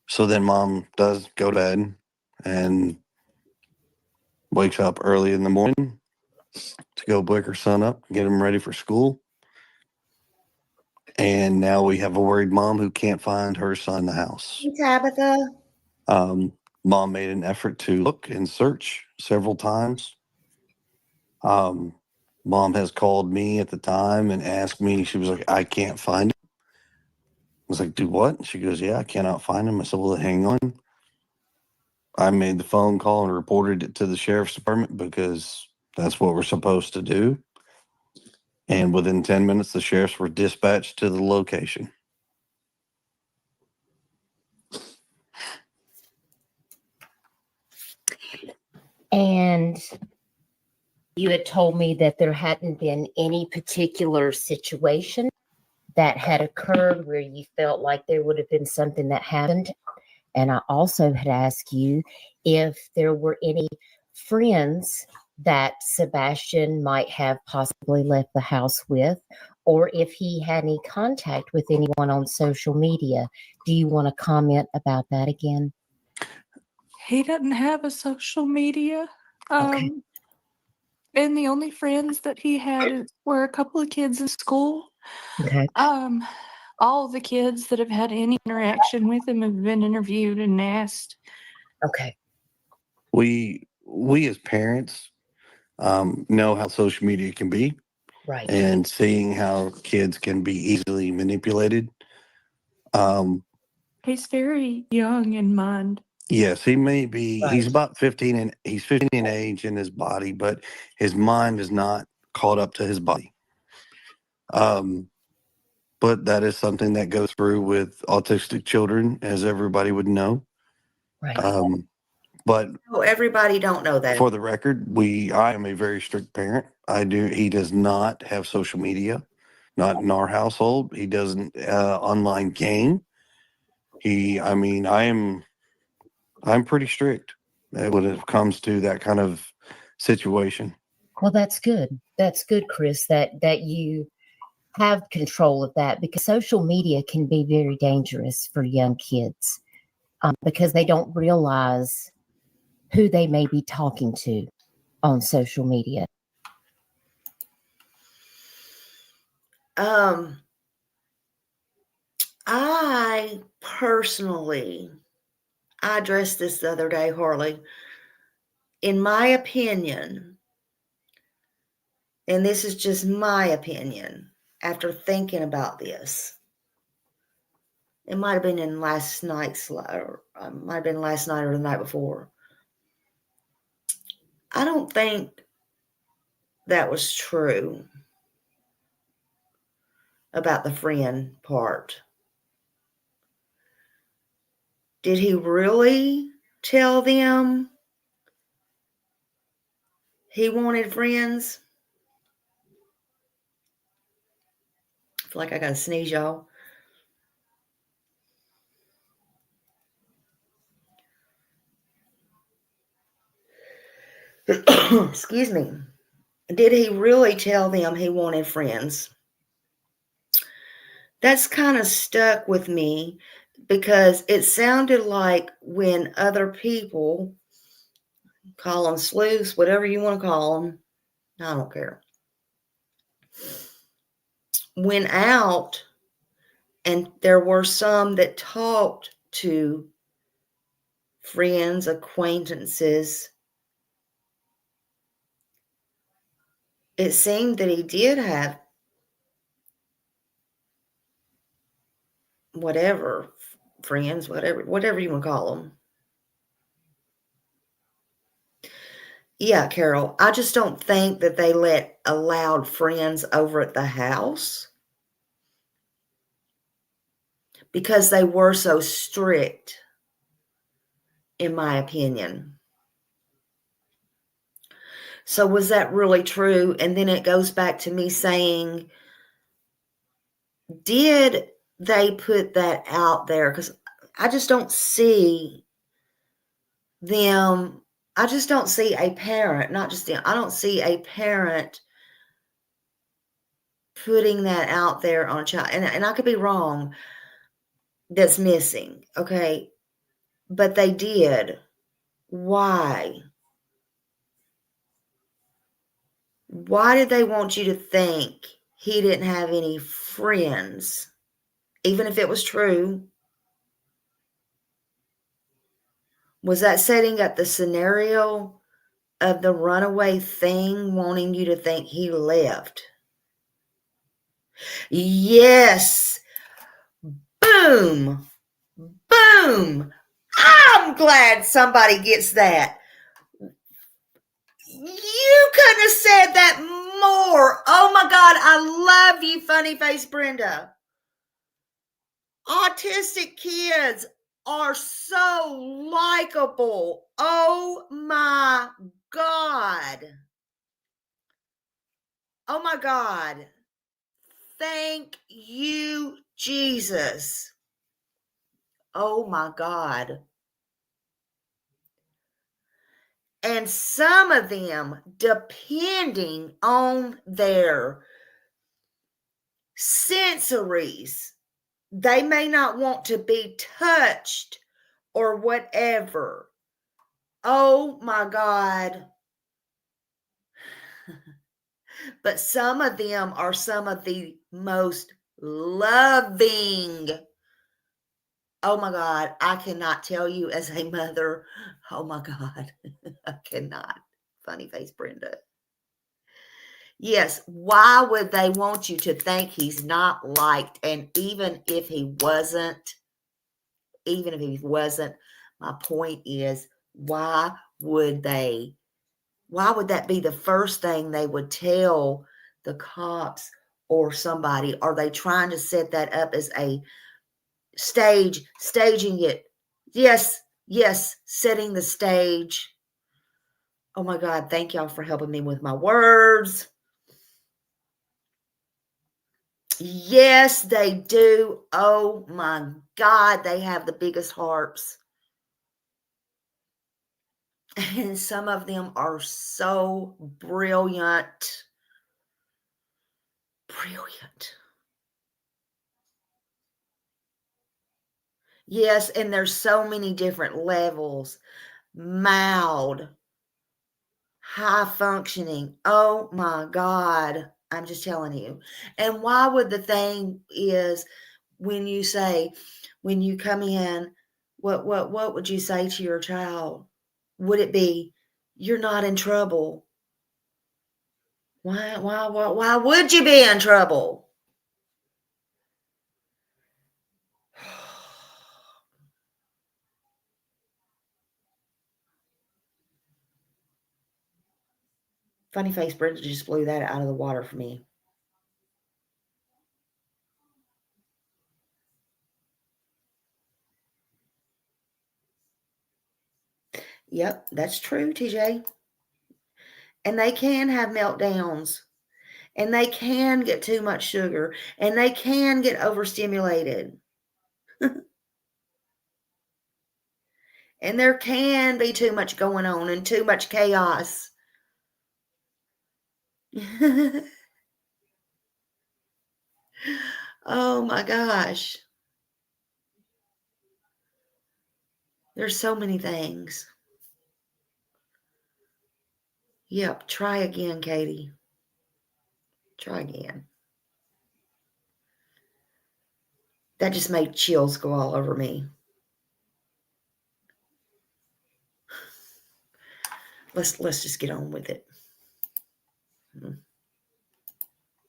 So then Mom does go to bed and wakes up early in the morning to go wake her son up, get him ready for school. And now we have a worried mom who can't find her son in the house. Hey, Tabitha. Mom made an effort to look and search several times. Mom has called me at the time and asked me, she was like, I can't find him. I was like, do what? She goes, yeah, I cannot find him. I said, well, hang on. I made the phone call and reported it to the sheriff's department because that's what we're supposed to do. And within 10 minutes, the sheriffs were dispatched to the location. And you had told me that there hadn't been any particular situation that had occurred where you felt like there would have been something that happened. And I also had asked you if there were any friends that Sebastian might have possibly left the house with, or if he had any contact with anyone on social media. Do you want to comment about that again? He doesn't have a social media. Okay. And the only friends that he had were a couple of kids in school. Okay. All the kids that have had any interaction with him have been interviewed and asked. Okay. We as parents know how social media can be, Right. and seeing how kids can be easily manipulated. He's very young in mind. Yes, he may be. Right. He's about 15, and he's 15 in age in his body, but his mind is not caught up to his body. But that is something that goes through with autistic children, as everybody would know. Right. But Oh, everybody don't know that. for the record, I am a very strict parent. He does not have social media, not in our household. He doesn't online game. I'm pretty strict when it comes to that kind of situation. Well, that's good. That's good, Chris, that you have control of that, because social media can be very dangerous for young kids because they don't realize who they may be talking to on social media. I personally, I addressed this the other day, Harley. In my opinion, and this is just my opinion after thinking about this, it might have been in last night's, or might have been last night or the night before. I don't think that was true about the friend part. Did he really tell them he wanted friends? I feel like I gotta sneeze, y'all. Excuse me. Did he really tell them he wanted friends? That's kind of stuck with me because it sounded like when other people, call them sleuths, whatever you want to call them, I don't care, went out and there were some that talked to friends, acquaintances, it seemed that he did have whatever friends, whatever you want to call them. Yeah, Carol, I just don't think that they allowed friends over at the house because they were so strict, in my opinion. So was that really true? And then it goes back to me saying, did they put that out there? Because I just don't see them. I just don't see a parent, not just them. I don't see a parent putting that out there on a child. And I could be wrong, that's missing. Okay. But they did. Why? Why did they want you to think he didn't have any friends? Even if it was true. Was that setting up the scenario of the runaway thing, wanting you to think he left? Yes. Boom. Boom. I'm glad somebody gets that. You couldn't have said that more. Oh my God, I love you, funny face Brenda. Autistic kids are so likable. Oh my God. Oh my God. Thank you, Jesus. Oh my God. And some of them, depending on their sensories, they may not want to be touched or whatever. Oh my God. But some of them are some of the most loving. Oh my God. I cannot tell you as a mother. Oh my God. I cannot. Funny face Brenda. Yes. Why would they want you to think he's not liked? And even if he wasn't, my point is, why would that be the first thing they would tell the cops or somebody? Are they trying to set that up as a staging it? Yes, setting the stage. Oh my God, thank y'all for helping me with my words. Yes, they do. Oh my God, they have the biggest hearts. And some of them are so brilliant. Brilliant. Yes, and there's so many different levels. Mild, high functioning. Oh my God. I'm just telling you. And why would the thing is when you say, when you come in, what would you say to your child? Would it be, you're not in trouble? Why would you be in trouble? Funny face Brenda just blew that out of the water for me. Yep, that's true, TJ. And they can have meltdowns. And they can get too much sugar. And they can get overstimulated. And there can be too much going on and too much chaos. Oh my gosh. There's so many things. Yep, try again, Katie. Try again. That just made chills go all over me. Let's just get on with it.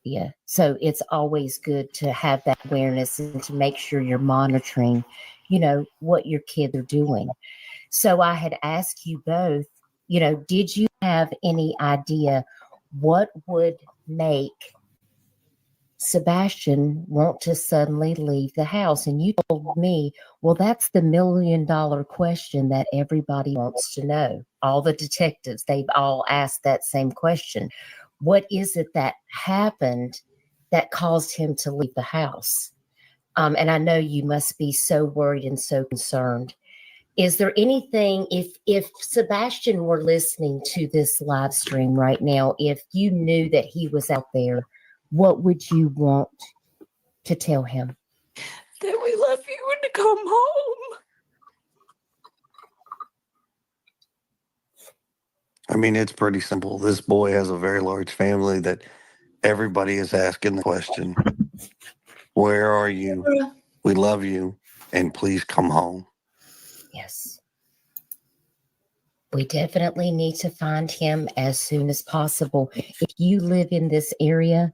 Yeah. So it's always good to have that awareness and to make sure you're monitoring, what your kids are doing. So I had asked you both, did you have any idea what would make Sebastian want to suddenly leave the house? And you told me, well, that's the $1 million question that everybody wants to know. All the detectives, they've all asked that same question. What is it that happened that caused him to leave the house? And I know you must be so worried and so concerned. Is there anything, if Sebastian were listening to this live stream right now, if you knew that he was out there, what would you want to tell him? That we love you and to come home. I mean, it's pretty simple. This boy has a very large family that everybody is asking the question, where are you? We love you, and please come home. Yes. We definitely need to find him as soon as possible. If you live in this area,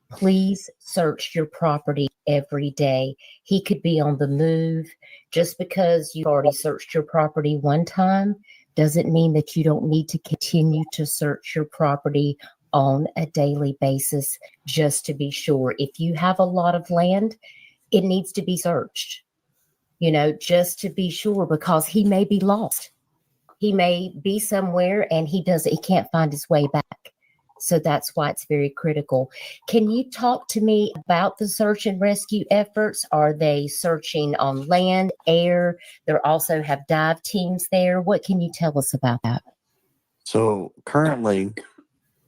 please search your property every day. He could be on the move. Just because you've already searched your property one time doesn't mean that you don't need to continue to search your property on a daily basis just to be sure. If you have a lot of land, it needs to be searched, just to be sure, because he may be lost. He may be somewhere and he can't find his way back. So that's why it's very critical. Can you talk to me about the search and rescue efforts? Are they searching on land, air? They also have dive teams there. What can you tell us about that? So currently,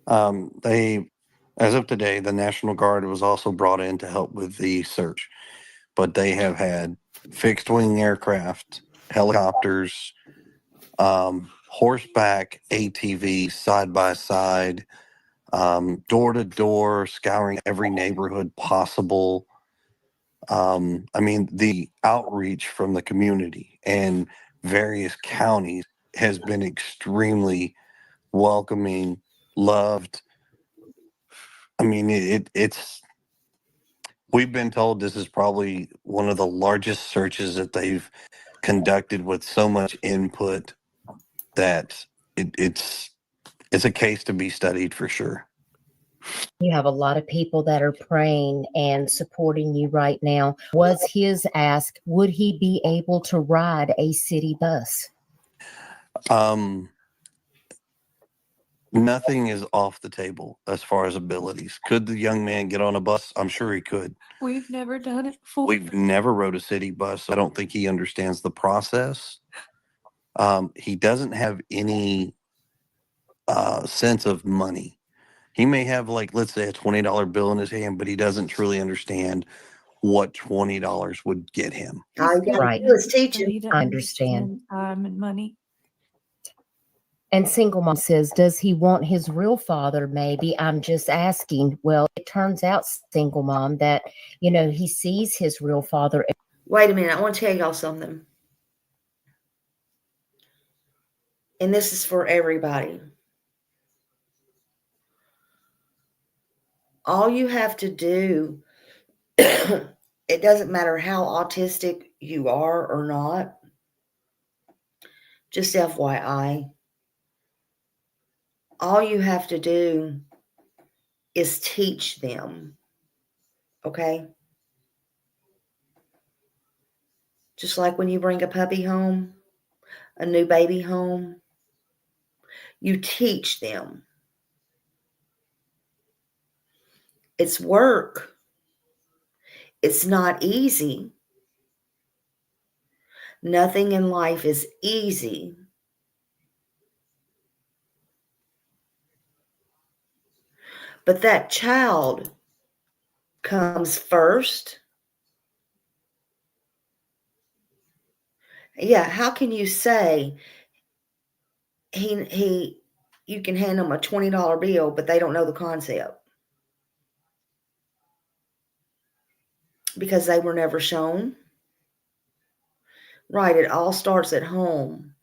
as of today, the National Guard was also brought in to help with the search, but they have had fixed wing aircraft, helicopters, horseback ATVs, side by side, door to door, scouring every neighborhood possible. I mean, the outreach from the community and various counties has been extremely welcoming, loved. I mean, it's we've been told this is probably one of the largest searches that they've conducted with so much input that it's a case to be studied for sure. You have a lot of people that are praying and supporting you right now. Was his ask, would he be able to ride a city bus? Nothing is off the table as far as abilities. Could the young man get on a bus? I'm sure he could. We've never done it before. We've never rode a city bus. So I don't think he understands the process. He doesn't have any sense of money. He may have, like, let's say, a $20 bill in his hand, but he doesn't truly understand what $20 would get him. All you gotta do is teach him. He doesn't I understand. Time and money. And single mom says, does he want his real father? Maybe. I'm just asking. Well, it turns out, single mom, that, he sees his real father. Wait a minute. I want to tell y'all something. And this is for everybody. All you have to do, it doesn't matter how autistic you are or not, just FYI, all you have to do is teach them, okay? Just like when you bring a puppy home, a new baby home, you teach them. It's work. It's not easy. Nothing in life is easy. But that child comes first. Yeah, how can you say you can hand them a $20 bill, but they don't know the concept? Because they were never shown. Right, it all starts at home.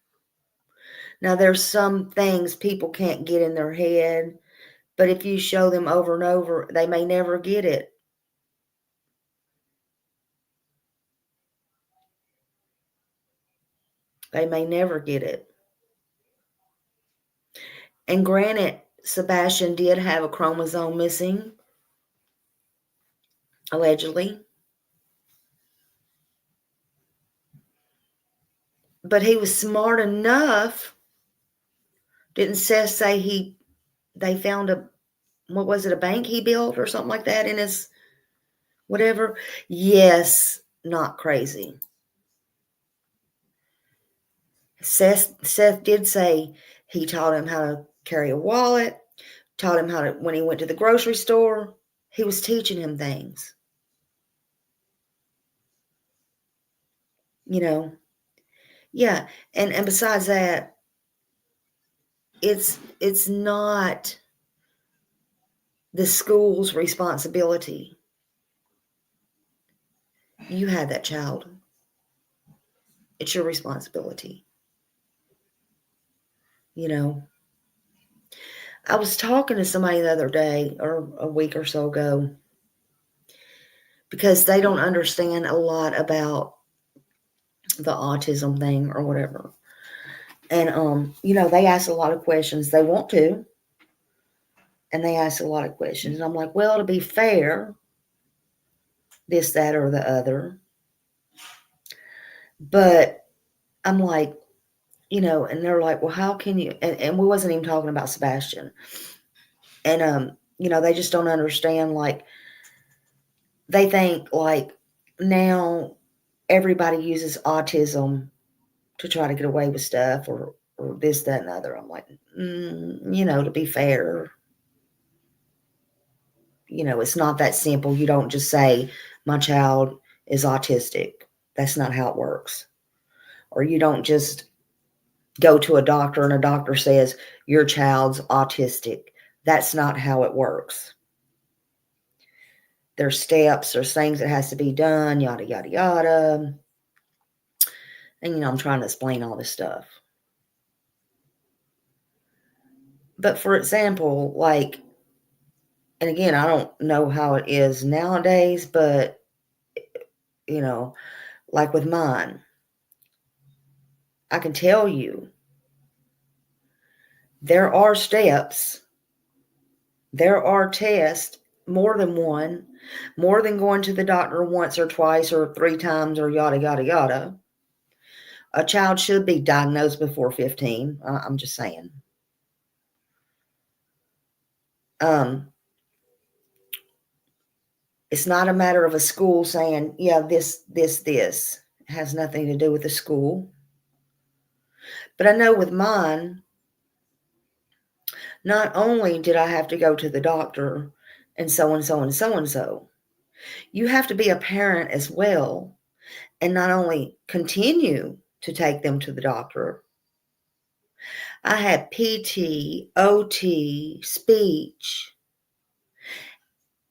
Now, there's some things people can't get in their head, but if you show them over and over, they may never get it. They may never get it. And granted, Sebastian did have a chromosome missing, allegedly. But he was smart enough. Didn't Seth say they found a bank he built or something like that in his whatever? Yes, not crazy. Seth did say he taught him how to carry a wallet, taught him how to, when he went to the grocery store, he was teaching him things. Yeah. And besides that, it's not the school's responsibility. You had that child. It's your responsibility. I was talking to somebody the other day or a week or so ago because they don't understand a lot about the autism thing or whatever. And, they ask a lot of questions. They want to. And they ask a lot of questions. And I'm like, well, to be fair, this, that, or the other. But I'm like, and they're like, well, how can you, and we wasn't even talking about Sebastian. And, they just don't understand, like, they think, like, now everybody uses autism to try to get away with stuff or this, that, and the other. I'm like, to be fair, it's not that simple. You don't just say, my child is autistic. That's not how it works. Or you don't just go to a doctor and a doctor says, your child's autistic. That's not how it works. There's steps, there's things that has to be done, yada, yada, yada. And, I'm trying to explain all this stuff. But for example, like, and again, I don't know how it is nowadays, but, like with mine, I can tell you there are steps, there are tests, more than one, more than going to the doctor once or twice or 3 times or yada, yada, yada. A child should be diagnosed before 15. I'm just saying. It's not a matter of a school saying, yeah, this. It has nothing to do with the school. But I know with mine, not only did I have to go to the doctor and so and so and so and so, you have to be a parent as well and not only continue to take them to the doctor, I had PT, OT, speech,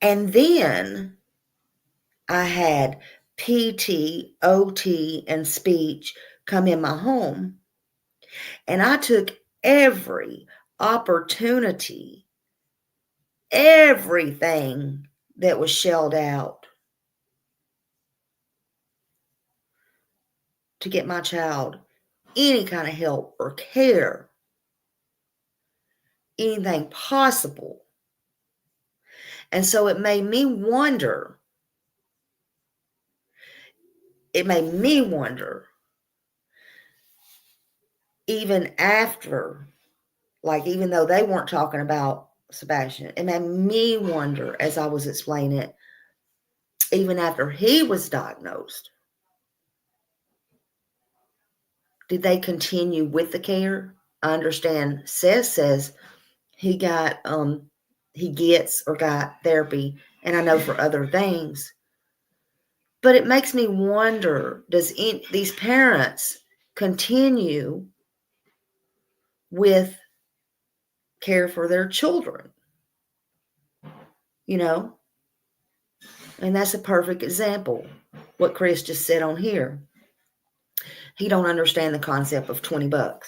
and then I had PT, OT, and speech come in my home. And I took every opportunity, everything that was shelled out to get my child any kind of help or care, anything possible. And so it made me wonder, even after, like, even though they weren't talking about Sebastian, it made me wonder as I was explaining it, even after he was diagnosed, did they continue with the care? I understand says he got therapy, and I know for other things. But it makes me wonder, does these parents continue with care for their children? You know? And that's a perfect example, what Chris just said on here. He don't understand the concept of $20.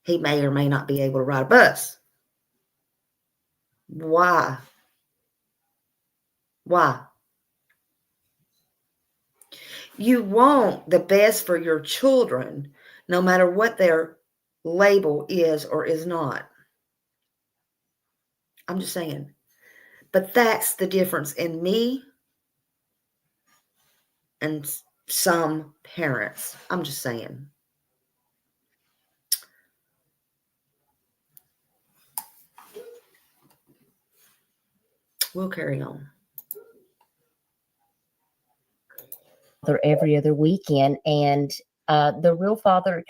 He may or may not be able to ride a bus. Why? Why? You want the best for your children, no matter what their label is or is not. I'm just saying. But that's the difference in me and some parents. I'm just saying. We'll carry on. Every other weekend, and the real father,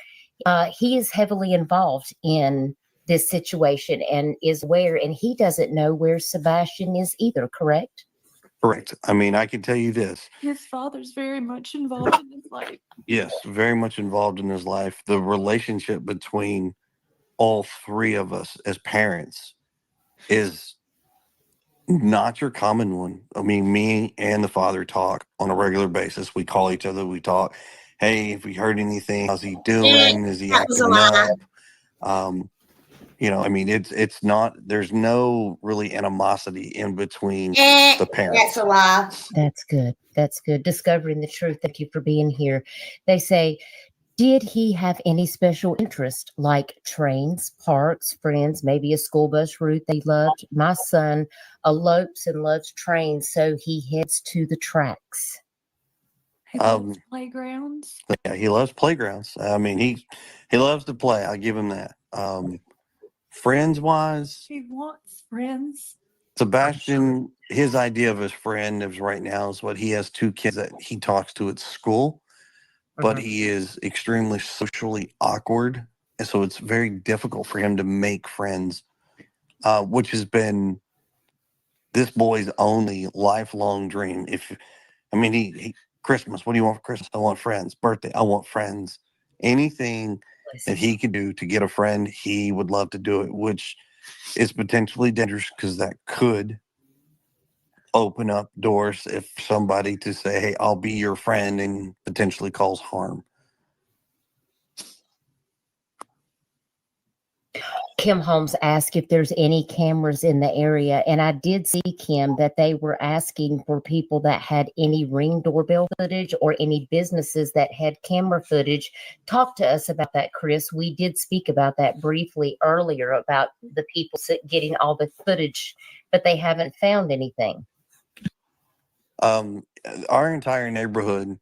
he is heavily involved in this situation and is aware, and he doesn't know where Sebastian is either, correct? Correct. I mean, I can tell you this. His father's very much involved in his life. Yes, very much involved in his life. The relationship between all three of us as parents is not your common one. I mean, me and the father talk on a regular basis. We call each other, we talk. Hey, if we heard anything, how's he doing? Is he acting up? I mean, it's not, there's no really animosity in between the parents. That's a lie. That's good. That's good. Discovering the truth. Thank you for being here. They say, did he have any special interest, like trains, parks, friends, maybe a school bus route they loved? My son elopes and loves trains, so he heads to the tracks. He loves playgrounds. Yeah, he loves playgrounds. I mean, he loves to play. I give him that. Friends wise, He wants friends. Sebastian, his idea of his friend is right now is what he has 2 kids that he talks to at school, but he is extremely socially awkward. And so it's very difficult for him to make friends, which has been this boy's only lifelong dream. He Christmas, what do you want for Christmas? I want friends. Birthday, I want friends. Anything that he could do to get a friend, he would love to do it, which is potentially dangerous because that could open up doors if somebody to say, hey, I'll be your friend, and potentially cause harm. Kim Holmes asked if there's any cameras in the area, and I did see, Kim, that they were asking for people that had any Ring doorbell footage or any businesses that had camera footage. Talk to us about that, Chris. We did speak about that briefly earlier, about the people getting all the footage, but they haven't found anything. Our entire neighborhood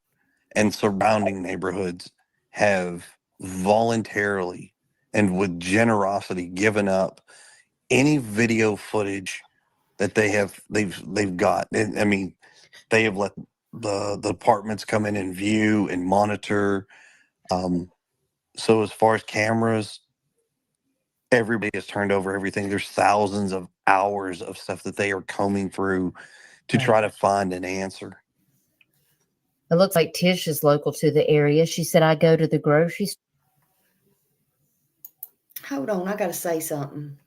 and surrounding neighborhoods have voluntarily and with generosity given up any video footage that they've got. And, I mean, they have let the departments come in and view and monitor. So as far as cameras, everybody has turned over everything. There's thousands of hours of stuff that they are combing through to try to find an answer. It looks like Tish is local to the area. She said, I go to the grocery store Hold on, I gotta say something.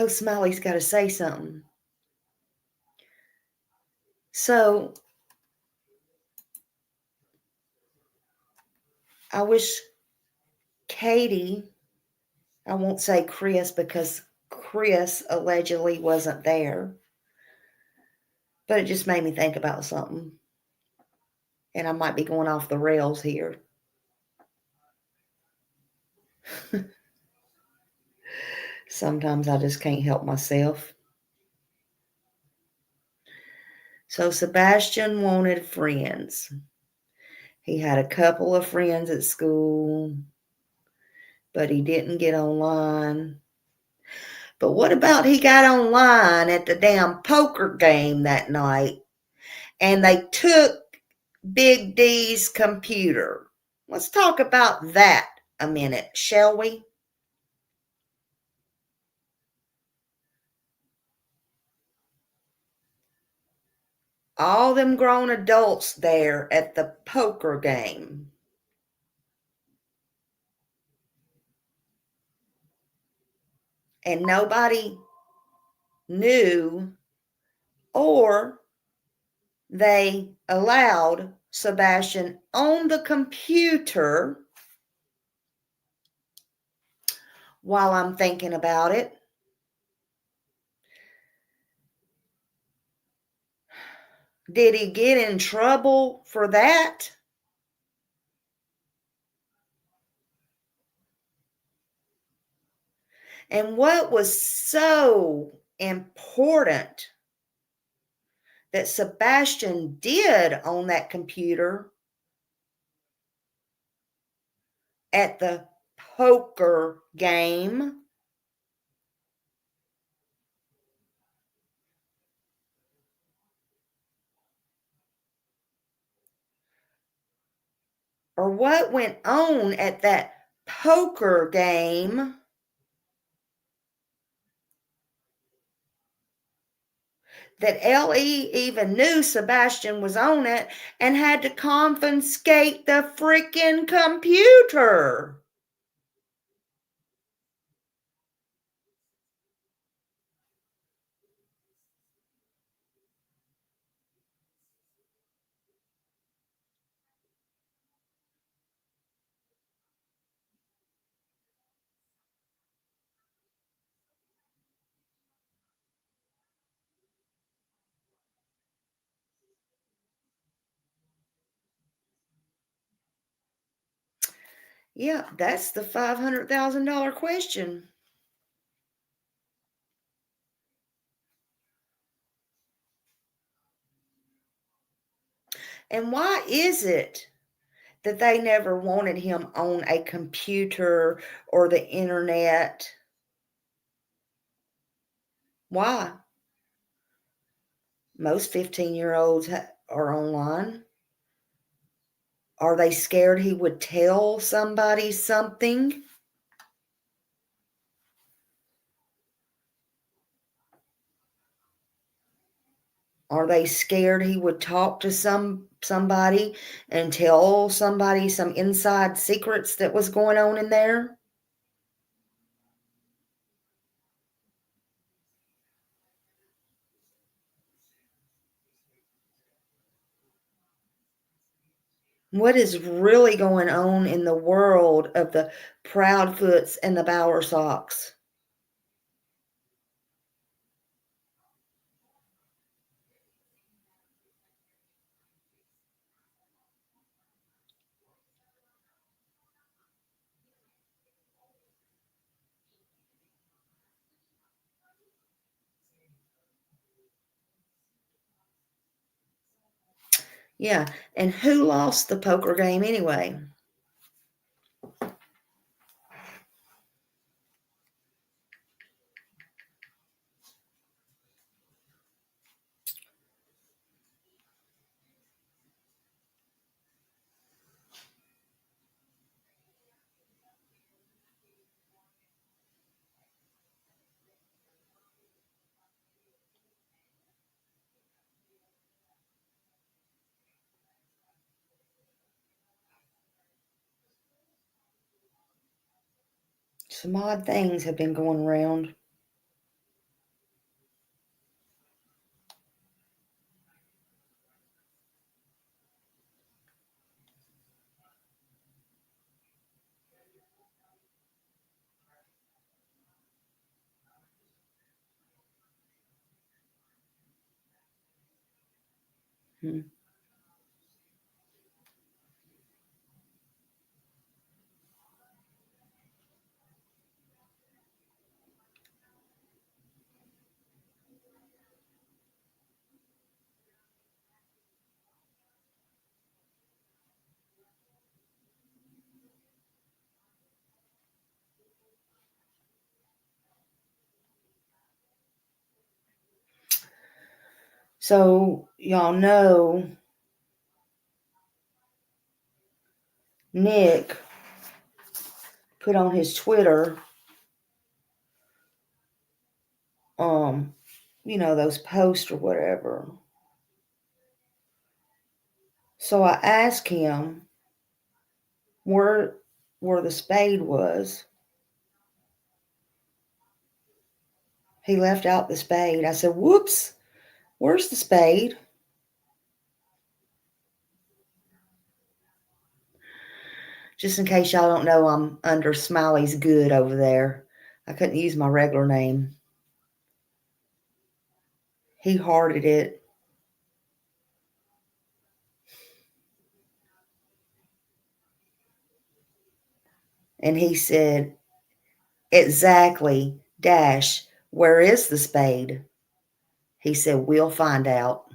Smiley's gotta say something. So, I wish Katie, I won't say Chris because Chris allegedly wasn't there, but it just made me think about something. And I might be going off the rails here. Sometimes I just can't help myself. So Sebastian wanted friends. He had a couple of friends at school, but he didn't get online. But what about he got online at the damn poker game that night and they took Big D's computer? Let's talk about that a minute, shall we? All them grown adults there at the poker game. And nobody knew, or they allowed Sebastian on the computer while I'm thinking about it. Did he get in trouble for that? And what was so important that Sebastian did on that computer at the poker game or what went on at that poker game that LE even knew Sebastian was on it and had to confiscate the freaking computer. Yeah, that's the $500,000 question. And why is it that they never wanted him on a computer or the internet? Why? Most 15-year-olds are online. Are they scared he would tell somebody something? Are they scared he would talk to somebody and tell somebody some inside secrets that was going on in there? What is really going on in the world of the Proudfoots and the Bowersocks? Yeah, and who lost the poker game anyway? Some odd things have been going around. Hmm. So, y'all know Nick put on his Twitter, those posts or whatever. So I asked him where the spade was. He left out the spade. I said, whoops, where's the spade? Just in case y'all don't know, I'm under Smiley's Good over there. I couldn't use my regular name. He hearted it. And he said, exactly, dash, where is the spade? He said, we'll find out.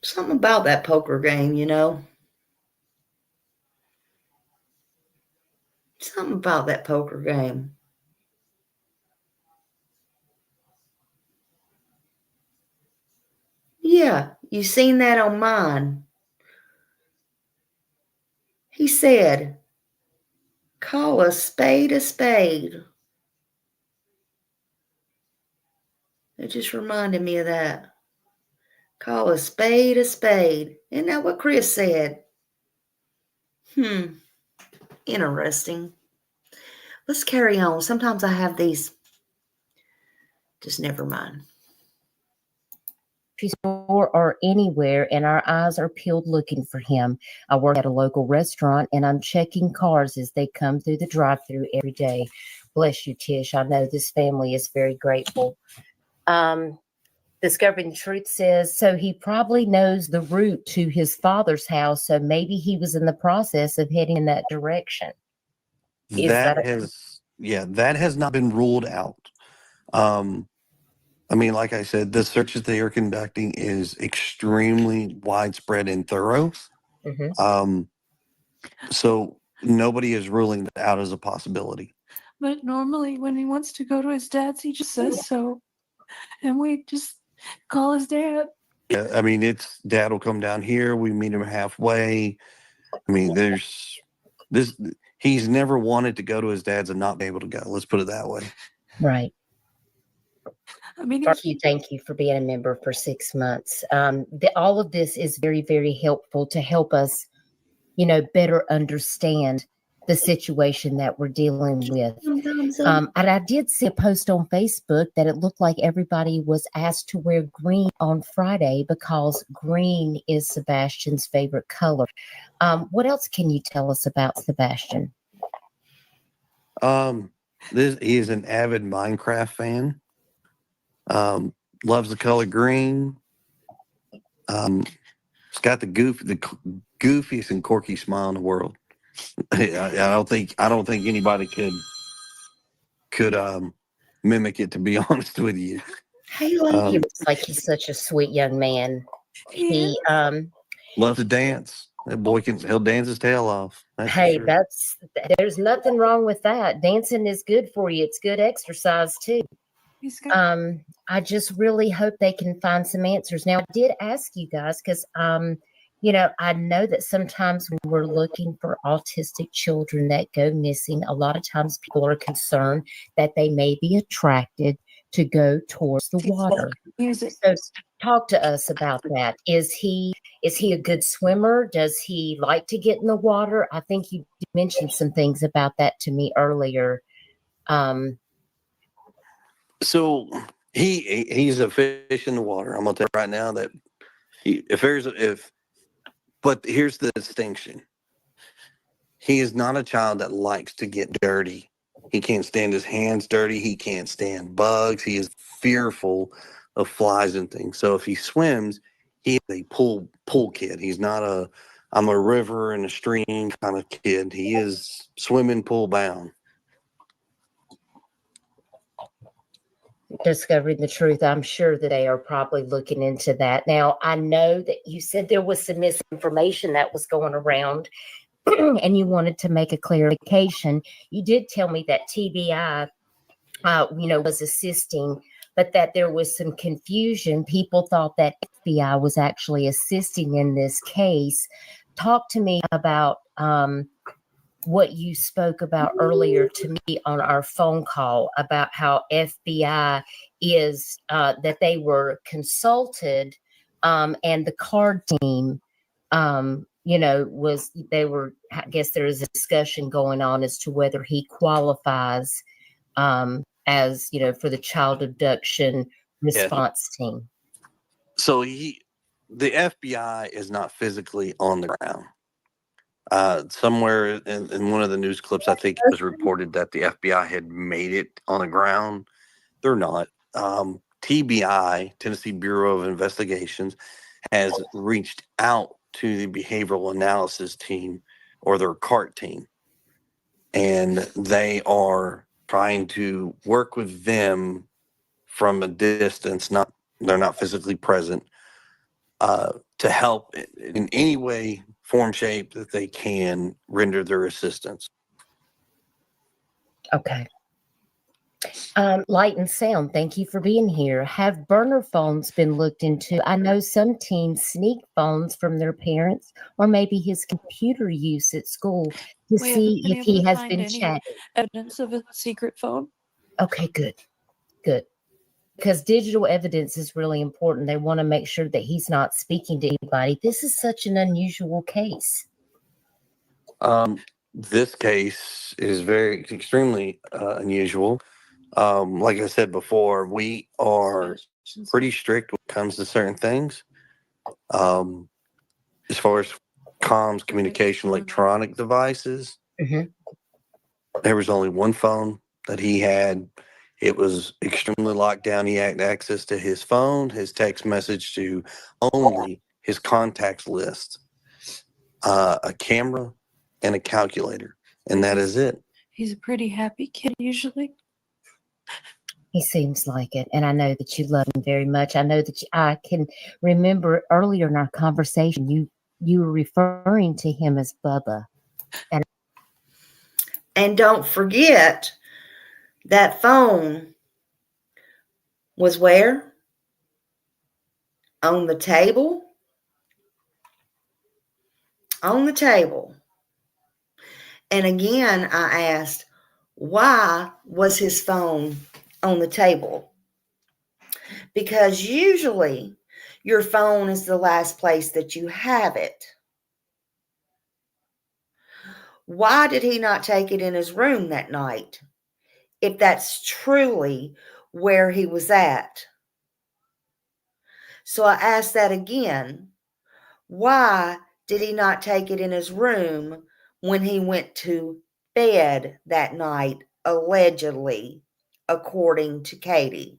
Something about that poker game, Something about that poker game. Yeah, you seen that on mine. He said, call a spade a spade. It just reminded me of that. Call a spade a spade. Isn't that what Chris said? Interesting. Let's carry on. Sometimes I have these. Just never mind. Store or anywhere, and our eyes are peeled looking for him. I work at a local restaurant, and I'm checking cars as they come through the drive-thru every day. Bless you, Tish. I know this family is very grateful. Discovering the Truth says, so he probably knows the route to his father's house, so maybe he was in the process of heading in that direction. That has not been ruled out. I mean, like I said, the search that they are conducting is extremely widespread and thorough. Mm-hmm. So nobody is ruling that out as a possibility. But normally when he wants to go to his dad's, he just says so. And we just call his dad. Yeah, I mean, it's dad will come down here. We meet him halfway. I mean, there's this. He's never wanted to go to his dad's and not be able to go. Let's put it that way. Right. I mean, Thank you for being a member for 6 months. All of this is very, very helpful to help us, better understand the situation that we're dealing with. And I did see a post on Facebook that it looked like everybody was asked to wear green on Friday because green is Sebastian's favorite color. What else can you tell us about Sebastian? He is an avid Minecraft fan. Loves the color green. It's got the goofiest and quirky smile in the world. I don't think anybody could mimic it. To be honest with you, He looks like he's such a sweet young man. He loves to dance. That boy he'll dance his tail off. Hey, there's nothing wrong with that. Dancing is good for you. It's good exercise too. I just really hope they can find some answers. Now, I did ask you guys because, I know that sometimes when we're looking for autistic children that go missing, a lot of times people are concerned that they may be attracted to go towards the water. Music. So talk to us about that. Is he a good swimmer? Does he like to get in the water? I think you mentioned some things about that to me earlier. So he's a fish in the water. I'm gonna tell you right now that but here's the distinction. He is not a child that likes to get dirty. He can't stand his hands dirty. He can't stand bugs. He is fearful of flies and things. So if he swims, he is a pool kid. He's not I'm a river and a stream kind of kid. He is swimming pool bound. Discovering the truth. I'm sure that they are probably looking into that. Now, I know that you said there was some misinformation that was going around and you wanted to make a clarification. You did tell me that TBI, was assisting, but that there was some confusion. People thought that FBI was actually assisting in this case. Talk to me about what you spoke about earlier to me on our phone call about how FBI is that they were consulted, and the card team, I guess there is a discussion going on as to whether he qualifies, as for the child abduction response team. So the FBI is not physically on the ground. Somewhere in one of the news clips, I think it was reported that the FBI had made it on the ground. They're not. TBI, Tennessee Bureau of Investigations, has reached out to the behavioral analysis team or their CART team, and they are trying to work with them from a distance. They're not physically present, to help in any way, form, shape that they can render their assistance. Okay. Light and sound, thank you for being here. Have burner phones been looked into? I know some teens sneak phones from their parents or maybe his computer use at school to We see haven't been if able he to has find been any chatting. evidence of a secret phone. Okay, good. Because digital evidence is really important. They want to make sure that he's not speaking to anybody. This is such an unusual case. This case is extremely unusual. Like I said before, we are pretty strict when it comes to certain things. As far as comms, communication, electronic devices, there was only one phone that he had. It was extremely locked down. He had access to his phone, his text message to only his contacts list, a camera, and a calculator, and that is it. He's a pretty happy kid usually. He seems like it, and I know that you love him very much. I know that I can remember earlier in our conversation, you were referring to him as Bubba. And don't forget that phone was where? On the table. On the table. And again, I asked, why was his phone on the table? Because usually your phone is the last place that you have it. Why did he not take it in his room that night, if that's truly where he was at? So I asked that again. Why did he not take it in his room when he went to bed that night, allegedly, according to Katie?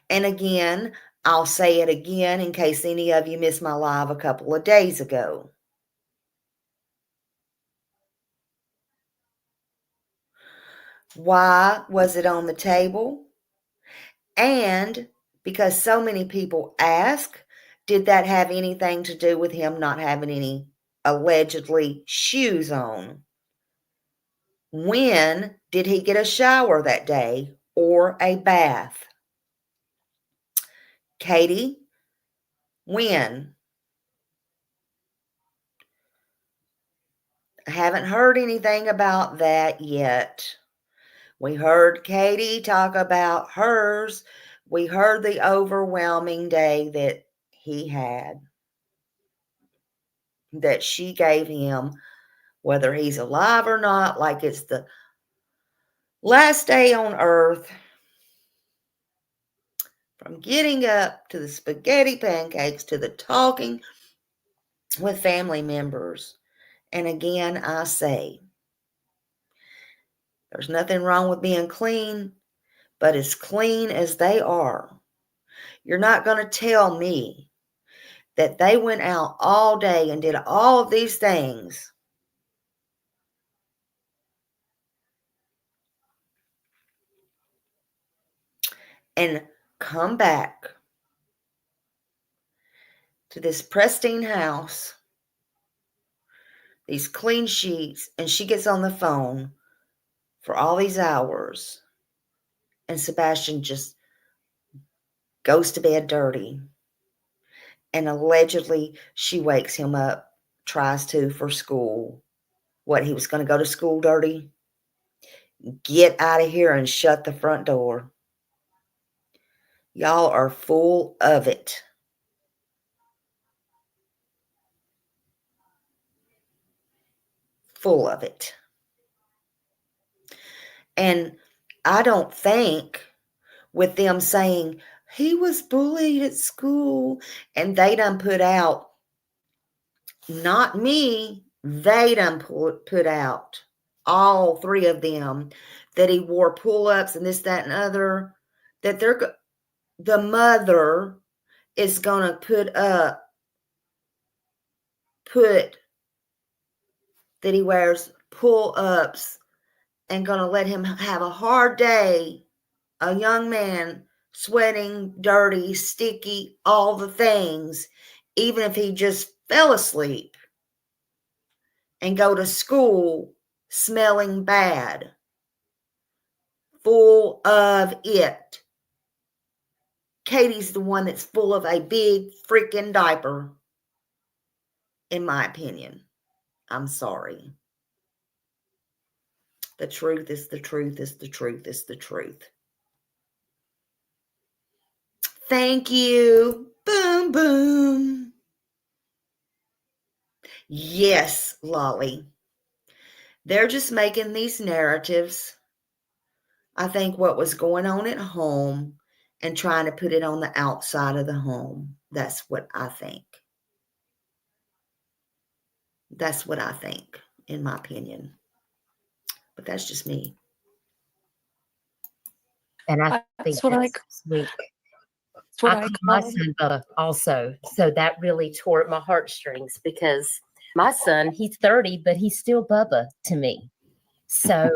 And again, I'll say it again in case any of you missed my live a couple of days ago. Why was it on the table? And because so many people ask, did that have anything to do with him not having any allegedly shoes on? When did he get a shower that day or a bath? Katie, when? I haven't heard anything about that yet. We heard Katie talk about hers. We heard the overwhelming day that he had, that she gave him, whether he's alive or not, like it's the last day on earth. From getting up to the spaghetti pancakes to the talking with family members. And again, I say, there's nothing wrong with being clean, but as clean as they are, you're not going to tell me that they went out all day and did all of these things and come back to this pristine house, these clean sheets, and she gets on the phone for all these hours, and Sebastian just goes to bed dirty. And allegedly, she wakes him up, tries to, for school. What, he was going to go to school dirty? Get out of here and shut the front door. Y'all are full of it. Full of it. And I don't think with them saying, he was bullied at school, and they done put out, not me, they done put out, all three of them, that he wore pull-ups and this, that, and other, that the mother is going to put that he wears pull-ups and going to let him have a hard day, a young man, sweating, dirty, sticky, all the things, even if he just fell asleep, and go to school smelling bad. Full of it. Katie's the one that's full of a big freaking diaper, in my opinion. I'm sorry. The truth is the truth is the truth is the truth. Thank you. Boom, boom. Yes, Lolly. They're just making these narratives. I think what was going on at home and trying to put it on the outside of the home. That's what I think. That's what I think, in my opinion. But that's just me. And I think that's sweet. I call my son Bubba also. So that really tore at my heartstrings because my son, he's 30, but he's still Bubba to me. So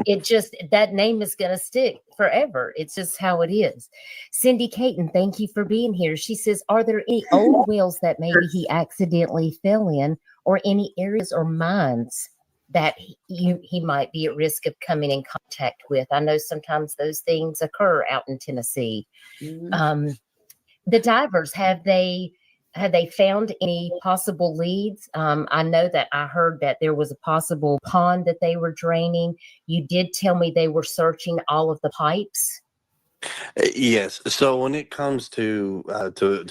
it just, that name is going to stick forever. It's just how it is. Cindy Caton, thank you for being here. She says, are there any old wells that maybe he accidentally fell in, or any areas or mines that he might be at risk of coming in contact with? I know sometimes those things occur out in Tennessee. Mm-hmm. The divers, have they found any possible leads? I know that I heard that there was a possible pond that they were draining. You did tell me they were searching all of the pipes. Yes. So when it comes to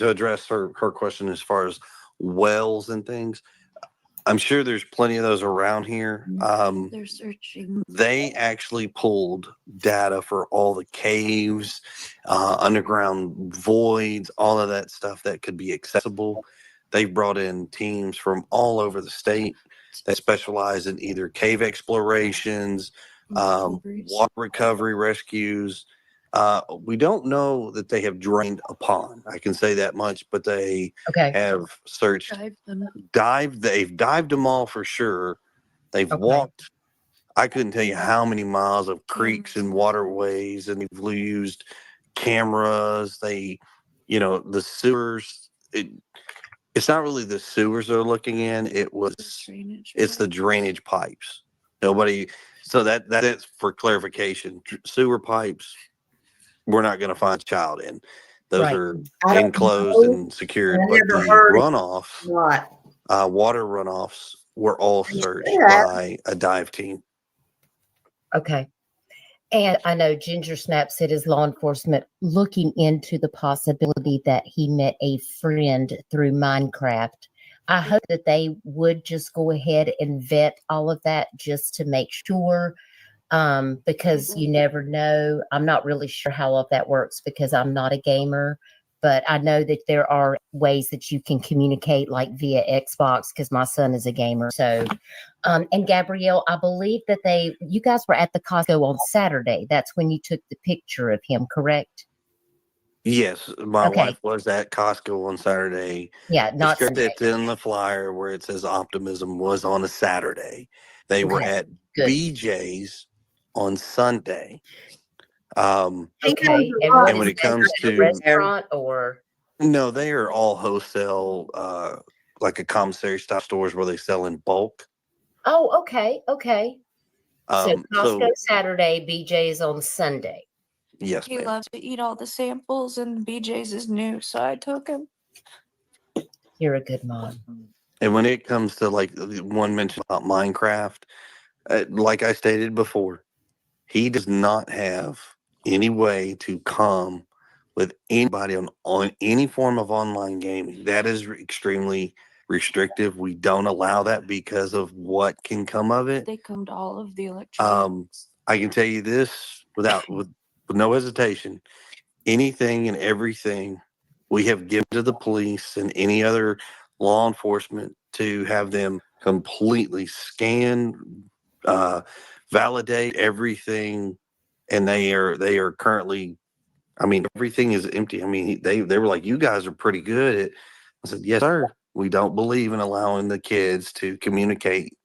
address her question as far as wells and things, I'm sure there's plenty of those around here. They're searching. They actually pulled data for all the caves, underground voids, all of that stuff that could be accessible. They've brought in teams from all over the state that specialize in either cave explorations, water recovery rescues. We don't know that they have drained a pond. I can say that much, but they have searched, they've dived them all for sure. They've walked, I couldn't tell you how many miles of creeks and waterways, and they've used cameras. The sewers, it's not really the sewers they're looking in. It's the drainage pipes. So that's for clarification. Sewer pipes, we're not going to find a child in. Those are enclosed and secured, but the runoff, water runoffs were all searched by a dive team. Okay. And I know Ginger Snap said is law enforcement looking into the possibility that he met a friend through Minecraft. I hope that they would just go ahead and vet all of that just to make sure, because you never know. I'm not really sure how all of that works because I'm not a gamer, but I know that there are ways that you can communicate like via Xbox because my son is a gamer. So, and Gabrielle, I believe that you guys were at the Costco on Saturday. That's when you took the picture of him, correct? Yes, my Okay. wife was at Costco on Saturday. Yeah, The not shirt Sunday. that's in the flyer where it says Optimism was on a Saturday. They were Okay, at good. BJ's on Sunday. Um, Okay. And Right. what and is when it that? comes A to restaurant or? no, they are all wholesale, like a commissary style stores where they sell in bulk. Oh, okay. Okay. So Costco So Saturday, BJ's on Sunday. yes, He ma'am. loves to eat all the samples, and BJ's is new, so I took him. You're a good mom. And when it comes to like the one mention about Minecraft, like I stated before, he does not have any way to come with anybody on any form of online gaming. That is extremely restrictive. We don't allow that because of what can come of it. They come to all of the electronics. I can tell you this with no hesitation. Anything and everything we have given to the police and any other law enforcement to have them completely scan, uh, validate everything, and they are currently. I mean, everything is empty. I mean, they were like, "You guys are pretty good at." I said, "Yes, sir. We don't believe in allowing the kids to communicate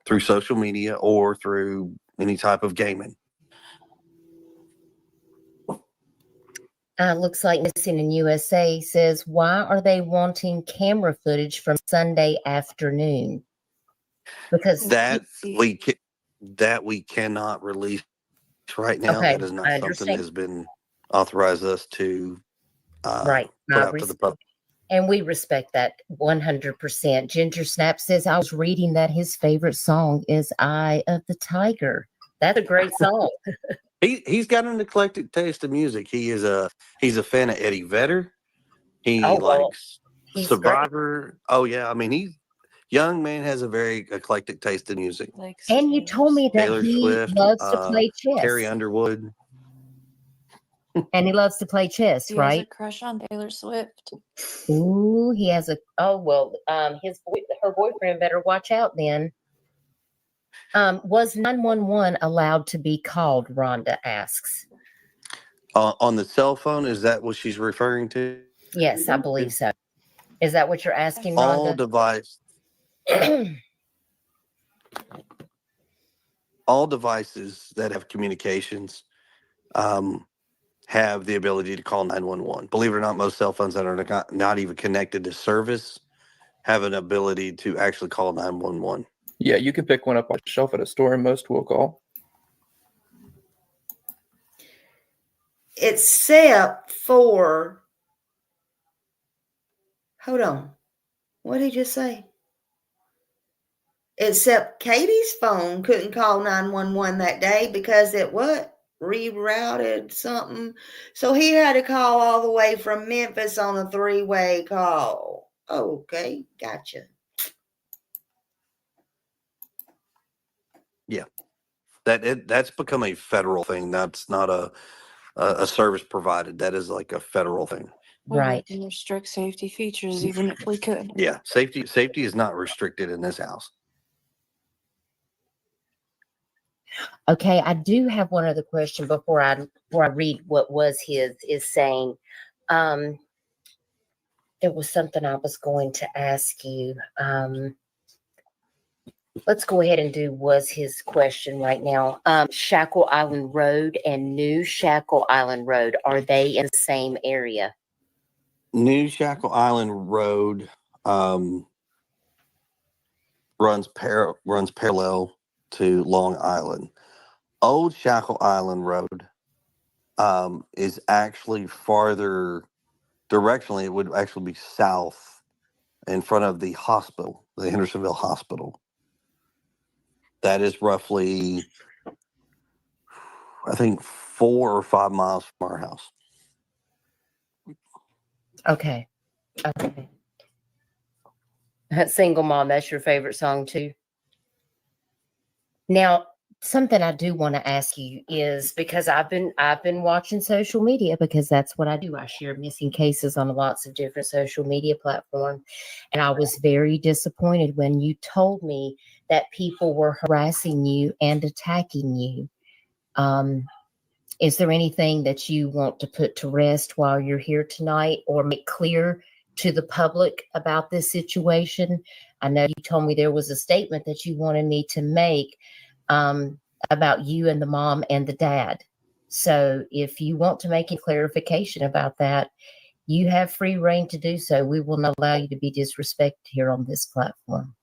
through social media or through any type of gaming." Looks like Missing in USA says, why are they wanting camera footage from Sunday afternoon? Because, That we cannot release right now. okay, That is not I something that understand. has been authorized us to Right. put out to the public. And we respect that 100%. Ginger Snap says, I was reading that his favorite song is Eye of the Tiger. That's a great song. He's got an eclectic taste of music. He's a fan of Eddie Vedder. He Oh, well, likes he's great. Survivor. Oh yeah, I mean he's young man has a very eclectic taste in music. Like And you told me that Taylor he Swift, loves to play Carrie chess. Underwood. And he loves to play chess, he has a right? crush on Taylor Swift. Ooh, he has her boyfriend better watch out then. Was 911 allowed to be called? Rhonda asks. On the cell phone, is that what she's referring to? Yes, I believe so. Is that what you're asking, All Rhonda? all devices that have communications um, have the ability to call 911. Believe it or not, most cell phones that are not even connected to service have an ability to actually call 911. Yeah, you can pick one up off the shelf at a store and most will call. Except for, hold on, what did he just say? Except Katie's phone couldn't call 911 that day because it what? Rerouted something. So he had to call all the way from Memphis on a three-way call. Okay, gotcha. Yeah, that's become a federal thing. That's not a service provided. That is like a federal thing. Right. We wouldn't restrict safety features even if we could. Yeah, safety is not restricted in this house. Okay, I do have one other question before I read what was his is saying. There was something I was going to ask you. Let's go ahead and do was his question right now. Shackle Island Road and New Shackle Island Road, are they in the same area? New Shackle Island Road runs parallel to Long Island. Old Shackle Island Road is actually farther directionally. It would actually be south in front of the hospital, the Hendersonville Hospital. That is roughly I think 4 or 5 miles from our house. Okay. Okay. Single Mom, that's your favorite song too. Now, something I do want to ask you is, because I've been watching social media, because that's what I do. I share missing cases on lots of different social media platforms. And I was very disappointed when you told me that people were harassing you and attacking you. Is there anything that you want to put to rest while you're here tonight, or make clear to the public about this situation? I know you told me there was a statement that you wanted me to make about you and the mom and the dad. So if you want to make a clarification about that, you have free reign to do so. We will not allow you to be disrespected here on this platform.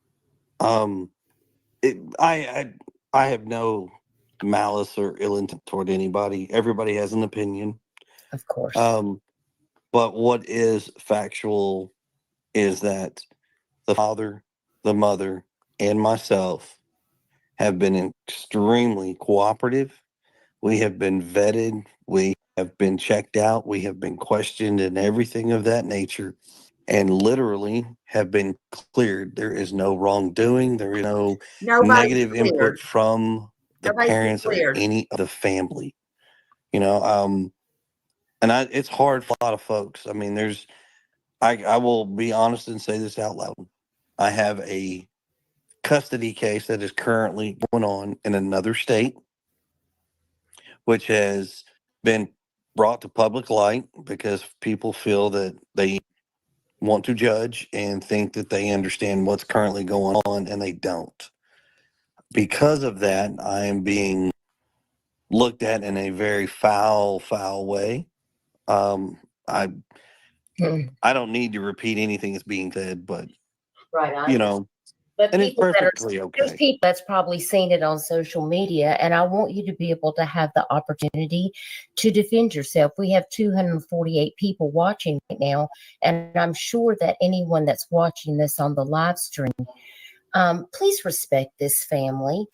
I have no malice or ill intent toward anybody. Everybody has an opinion. Of course. But what is factual is that the father, the mother, and myself have been extremely cooperative. We have been vetted. We have been checked out. We have been questioned and everything of that nature, and literally have been cleared. There is no wrongdoing. There is no negative input from the parents or any of the family. You know, it's hard for a lot of folks. I mean, I will be honest and say this out loud. I have a custody case that is currently going on in another state, which has been brought to public light because people feel that they want to judge and think that they understand what's currently going on, and they don't. Because of that, I am being looked at in a very foul way. I don't need to repeat anything that's being said, but Right. you know, But and it's people that are, perfectly there's okay. people that's probably seen it on social media, and I want you to be able to have the opportunity to defend yourself. We have 248 people watching right now, and I'm sure that anyone that's watching this on the live stream, please respect this family.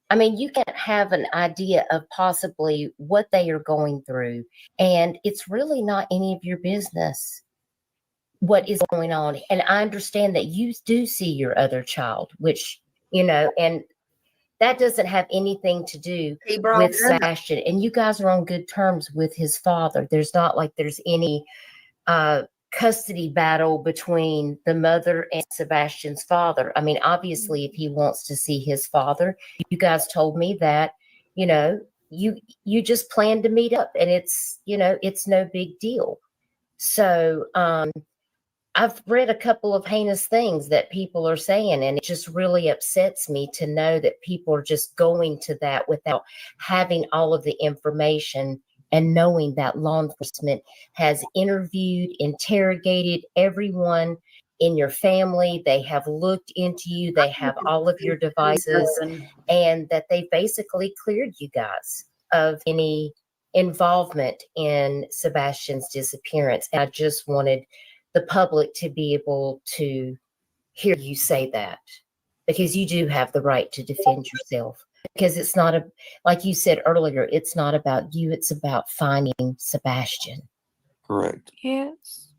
I mean, you can't have an idea of possibly what they are going through, and it's really not any of your business what is going on. And I understand that you do see your other child, which, and that doesn't have anything to do with Sebastian. And you guys are on good terms with his father. There's not like there's any custody battle between the mother and Sebastian's father. I mean, obviously, if he wants to see his father, you guys told me that, you just plan to meet up, and it's no big deal. So, I've read a couple of heinous things that people are saying, and it just really upsets me to know that people are just going to that without having all of the information and knowing that law enforcement has interviewed, interrogated everyone in your family. They have looked into you. They have all of your devices, and that they basically cleared you guys of any involvement in Sebastian's disappearance. And I just wanted the public to be able to hear you say that, because you do have the right to defend yourself, because it's not like you said earlier, it's not about you, it's about finding Sebastian. Correct. Yes.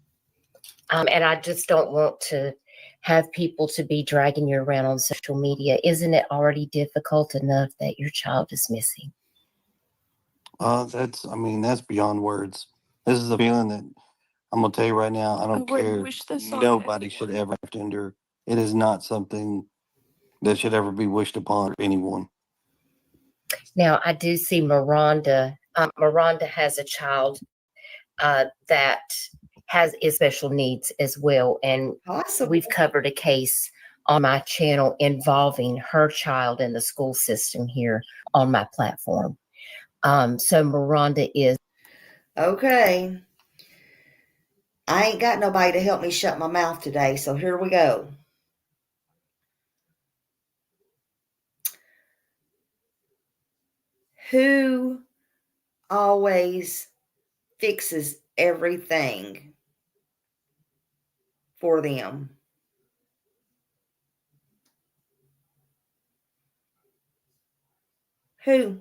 And I just don't want to have people to be dragging you around on social media. Isn't it already difficult enough that your child is missing? That's beyond words. This is a feeling that I'm gonna tell you right now. I don't care. Wish this on Nobody should ever have to endure. It is not something that should ever be wished upon anyone. Now, I do see Miranda. Miranda has a child that is special needs as well, and we've covered a case on my channel involving her child in the school system here on my platform. So Miranda is okay. I ain't got nobody to help me shut my mouth today, so here we go. Who always fixes everything for them? Who?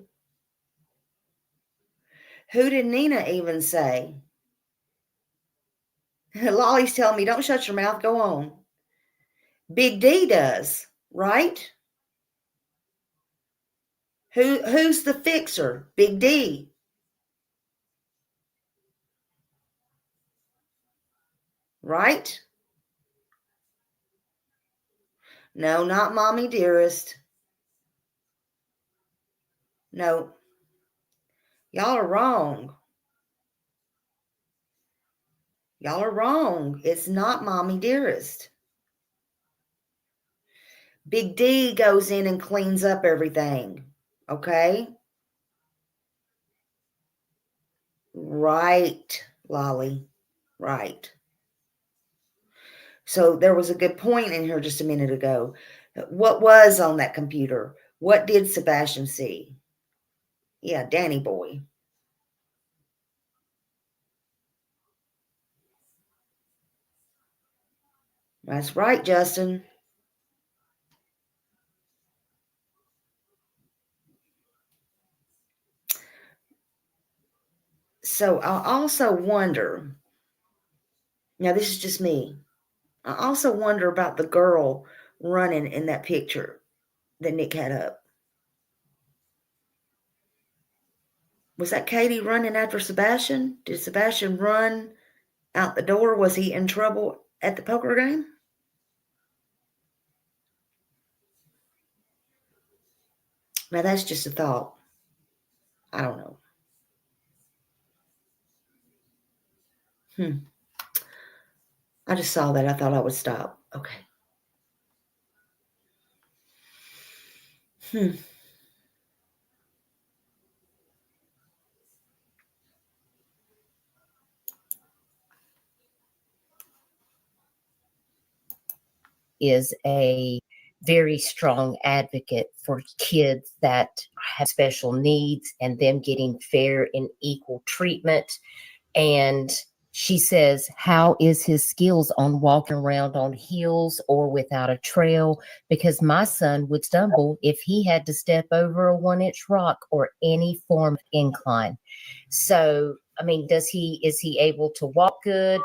Who did Nina even say? Lolly's telling me, don't shut your mouth, go on. Big D does, right? Who's the fixer? Big D. Right? No, not Mommy Dearest. No. Y'all are wrong. Y'all are wrong. It's not Mommy Dearest. Big D goes in and cleans up everything. Okay? Right, Lolly. Right. So there was a good point in here just a minute ago. What was on that computer? What did Sebastian see? Yeah, Danny boy. That's right, Justin. So I also wonder, now this is just me, I also wonder about the girl running in that picture that Nick had up. Was that Katie running after Sebastian? Did Sebastian run out the door? Was he in trouble at the poker game? Now that's just a thought. I don't know. I just saw that. I thought I would stop. Okay. Is a very strong advocate for kids that have special needs and them getting fair and equal treatment. And she says, how is his skills on walking around on heels or without a trail? Because my son would stumble if he had to step over a 1-inch rock or any form of incline. So, I mean, is he able to walk good?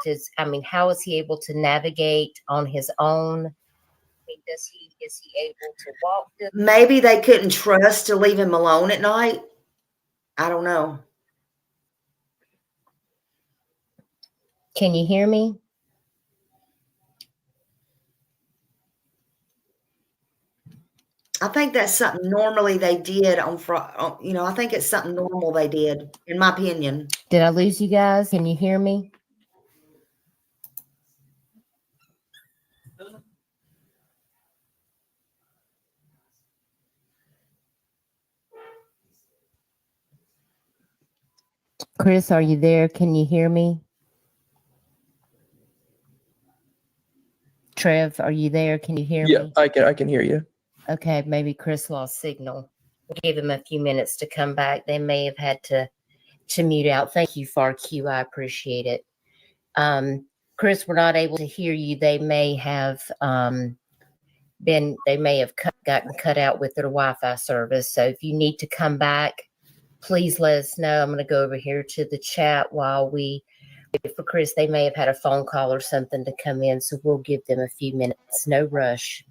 How is he able to navigate on his own? Is he able to walk good? Maybe they couldn't trust to leave him alone at night. I don't know. Can you hear me? I think that's something normally they did on Friday. I think it's something normal they did, in my opinion. Did I lose you guys? Can you hear me? Chris, are you there? Can you hear me? Trev, are you there? Can you hear me? Yeah, I can hear you. Okay, maybe Chris lost signal. We'll give him a few minutes to come back. They may have had to mute out. Thank you, FARQ. I appreciate it. Chris, we're not able to hear you. They may have gotten cut out with their Wi-Fi service. So if you need to come back, please let us know. I'm going to go over here to the chat while we wait for Chris. They may have had a phone call or something to come in, so we'll give them a few minutes. No rush.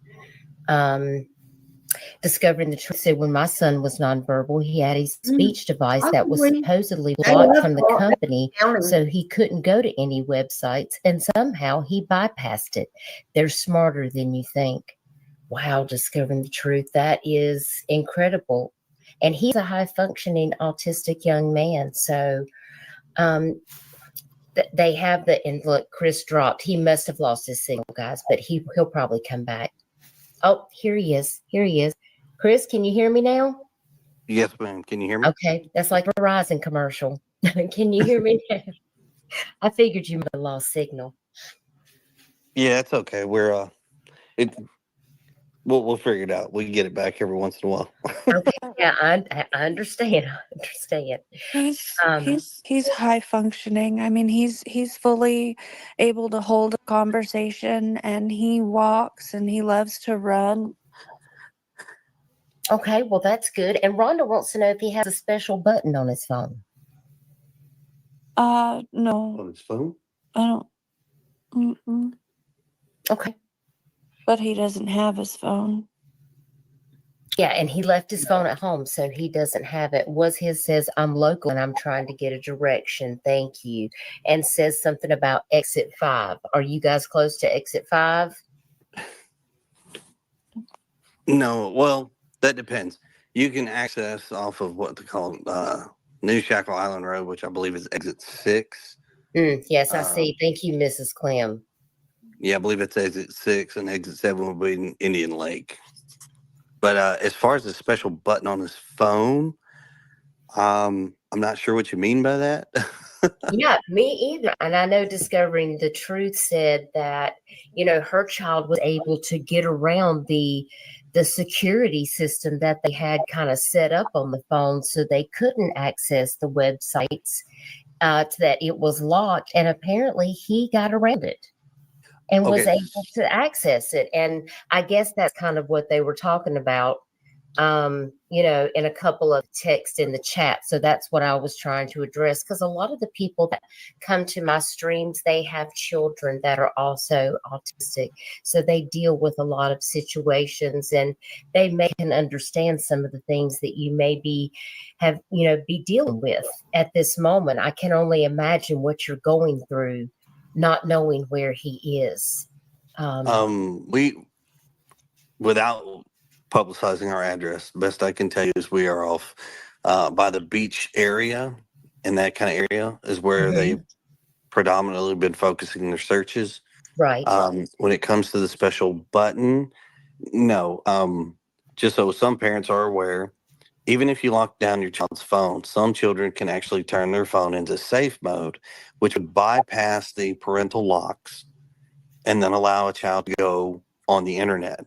Discovering the truth said when my son was nonverbal, he had a speech device that was supposedly blocked from the company, so he couldn't go to any websites, and somehow he bypassed it. They're smarter than you think. Wow, discovering the truth. That is incredible. And he's a high-functioning autistic young man, so they have and look, Chris dropped. He must have lost his signal, guys, but he'll probably come back. Oh, here he is. Chris, can you hear me now? Yes, ma'am. Can you hear me? Okay, that's like a Verizon commercial. Can you hear me now? I figured you might have lost signal. Yeah, it's okay. We'll figure it out. We get it back every once in a while. Okay, yeah, I understand. He's high functioning. I mean, he's fully able to hold a conversation, and he walks and he loves to run. Okay, well, that's good. And Rhonda wants to know if he has a special button on his phone. No, On his phone? I don't. Mm-mm. Okay. But he doesn't have his phone. Yeah, and he left his phone at home, so he doesn't have it. Was his says, I'm local and I'm trying to get a direction. Thank you. And says something about exit 5. Are you guys close to exit 5? No, well, that depends. You can access off of what they call New Shackle Island Road, which I believe is exit 6. Yes, I see. Thank you, Mrs. Clem. Yeah, I believe it's exit 6, and exit 7 will be in Indian Lake. But as far as the special button on his phone, I'm not sure what you mean by that. Yeah, me either. And I know Discovering the Truth said that, her child was able to get around the security system that they had kind of set up on the phone so they couldn't access the websites, that it was locked. And apparently he got around it and was Okay. able to access it. And I guess that's kind of what they were talking about, in a couple of texts in the chat. So that's what I was trying to address, because a lot of the people that come to my streams, they have children that are also autistic. So they deal with a lot of situations, and they can understand some of the things that you may be dealing with at this moment. I can only imagine what you're going through, not knowing where he is. We, without publicizing our address, best I can tell you is we are off by the beach area, and that kind of area is where they've predominantly been focusing their searches. Right. When it comes to the special button, no. Just so some parents are aware, even if you lock down your child's phone, some children can actually turn their phone into safe mode, which would bypass the parental locks and then allow a child to go on the internet.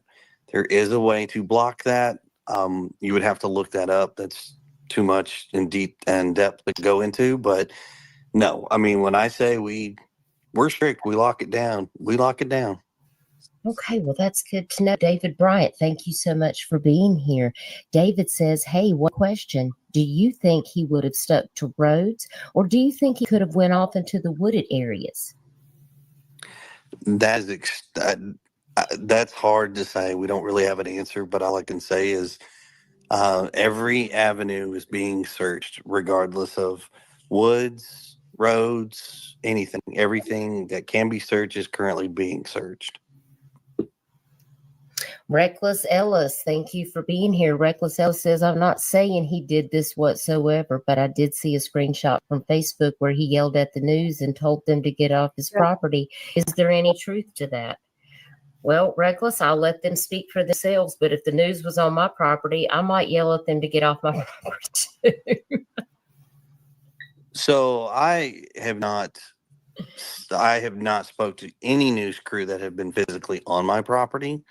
There is a way to block that. You would have to look that up. That's too much in deep and depth to go into. But no, I mean, when I say we're strict, we lock it down. We lock it down. Okay, well, that's good to know. David Bryant, thank you so much for being here. David says, hey, one question. Do you think he would have stuck to roads, or do you think he could have went off into the wooded areas? That's hard to say. We don't really have an answer, but all I can say is every avenue is being searched, regardless of woods, roads, anything. Everything that can be searched is currently being searched. Reckless Ellis, thank you for being here. Reckless Ellis says, I'm not saying he did this whatsoever, but I did see a screenshot from Facebook where he yelled at the news and told them to get off his property. Is there any truth to that? Well, Reckless, I'll let them speak for themselves, but if the news was on my property, I might yell at them to get off my property too. So I have not spoke to any news crew that have been physically on my property.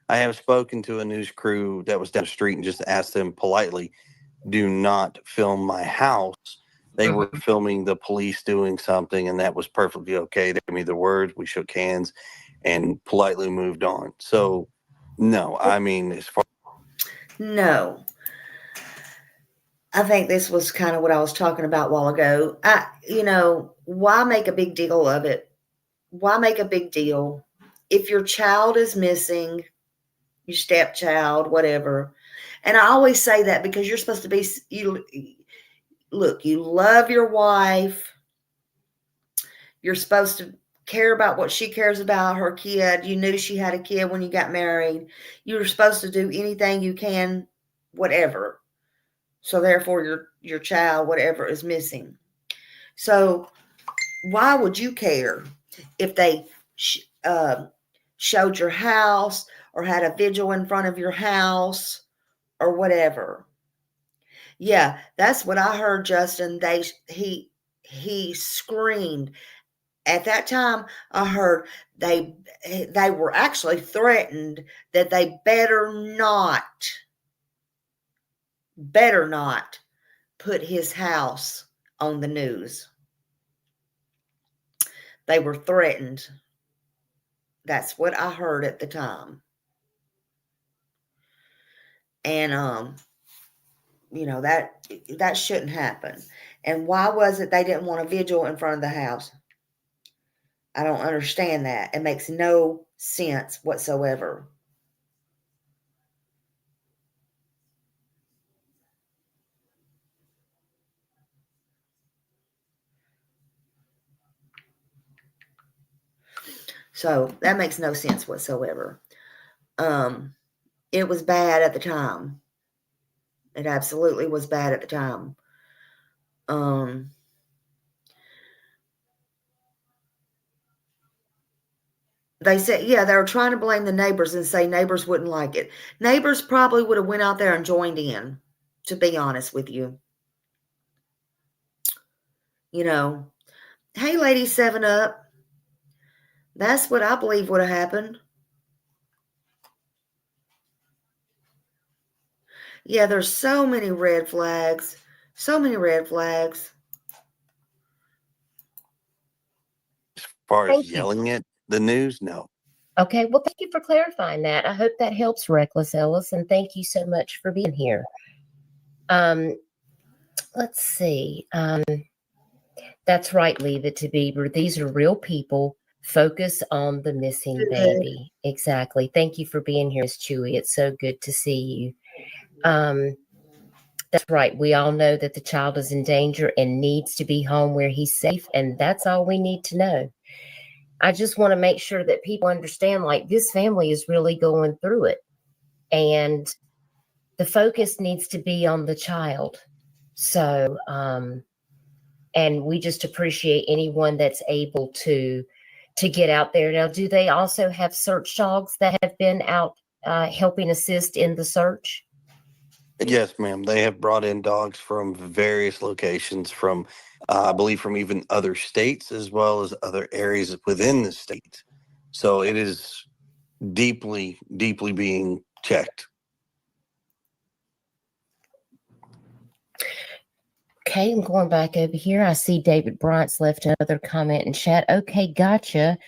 I have spoken to a news crew that was down the street and just asked them politely, do not film my house. They were filming the police doing something, and that was perfectly okay. They gave me the words, we shook hands, and politely moved on. So, no, I mean, as far No. I think this was kind of what I was talking about a while ago. Why make a big deal of it? Why make a big deal? If your child is missing, your stepchild, whatever. And I always say that because you're supposed to be, you love your wife. You're supposed to care about what she cares about, her kid. You knew she had a kid when you got married. You were supposed to do anything you can, whatever. So therefore your child, whatever, is missing. So why would you care if they showed your house or had a vigil in front of your house or whatever? Yeah, that's what I heard, Justin. He screamed. At that time, I heard they were actually threatened that they better not put his house on the news. They were threatened. That's what I heard at the time. And that shouldn't happen. And why was it they didn't want a vigil in front of the house? I don't understand that. It makes no sense whatsoever. So that makes no sense whatsoever. It was bad at the time. It absolutely was bad at the time. They said, yeah, they were trying to blame the neighbors and say neighbors wouldn't like it. Neighbors probably would have went out there and joined in, to be honest with you. Hey, Lady 7 Up. That's what I believe would have happened. Yeah, there's so many red flags. So many red flags. As far as Thank you. yelling at the news, no. Okay, well, thank you for clarifying that. I hope that helps, Reckless Ellis, and thank you so much for being here. Let's see. That's right, Leave It to Beaver. These are real people. Focus on the missing baby. Exactly. Thank you for being here, Miss Chewy. It's so good to see you. That's right. We all know that the child is in danger and needs to be home where he's safe, and that's all we need to know. I just want to make sure that people understand, like, this family is really going through it, and the focus needs to be on the child. So, and we just appreciate anyone that's able to get out there. Now, do they also have search dogs that have been out helping assist in the search? Yes, ma'am. They have brought in dogs from various locations, from I believe from even other states as well as other areas within the state. So it is deeply, deeply being checked. Okay, I'm going back over here. I see David Bryant's left another comment in chat. Okay, gotcha.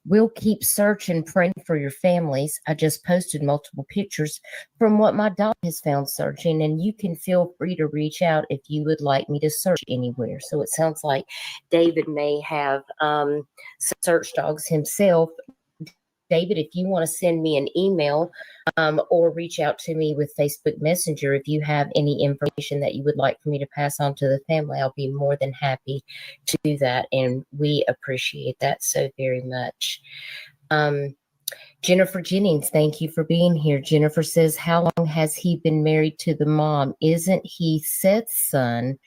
We'll keep searching, praying for your families. I just posted multiple pictures from what my dog has found searching, and you can feel free to reach out if you would like me to search anywhere. So it sounds like David may have some search dogs himself. David, if you want to send me an email or reach out to me with Facebook Messenger, if you have any information that you would like for me to pass on to the family, I'll be more than happy to do that. And we appreciate that so very much. Jennifer Jennings, thank you for being here. Jennifer says, how long has he been married to the mom? Isn't he Seth's son?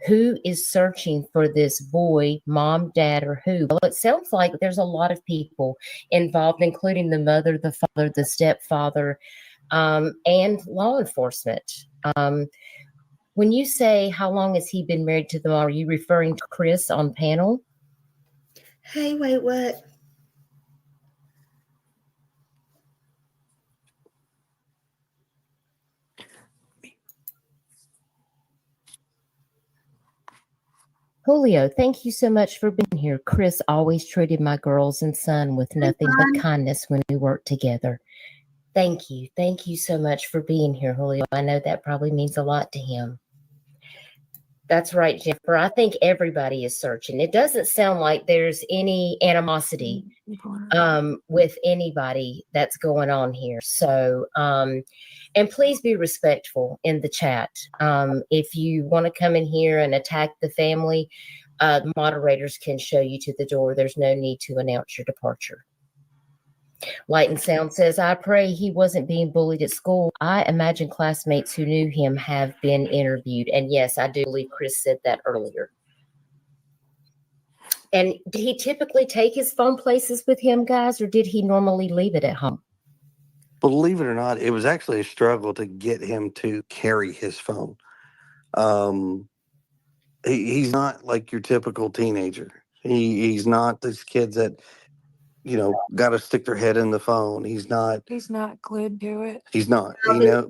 Who is searching for this boy, mom, dad, or who? Well, it sounds like there's a lot of people involved, including the mother, the father, the stepfather, and law enforcement. When you say how long has he been married to the mom, are you referring to Chris on panel? Hey, wait, what? Julio, thank you so much for being here. Chris always treated my girls and son with nothing but kindness when we worked together. Thank you. Thank you so much for being here, Julio. I know that probably means a lot to him. That's right, Jennifer. I think everybody is searching. It doesn't sound like there's any animosity with anybody that's going on here. So, and please be respectful in the chat. If you want to come in here and attack the family, the moderators can show you to the door. There's no need to announce your departure. Light and Sound says, I pray he wasn't being bullied at school. I imagine classmates who knew him have been interviewed. And yes, I do believe Chris said that earlier. And did he typically take his phone places with him, guys, or did he normally leave it at home? Believe it or not, it was actually a struggle to get him to carry his phone. He's not like your typical teenager. He's not these kids that, got to stick their head in the phone. He's not glued to it. He's not.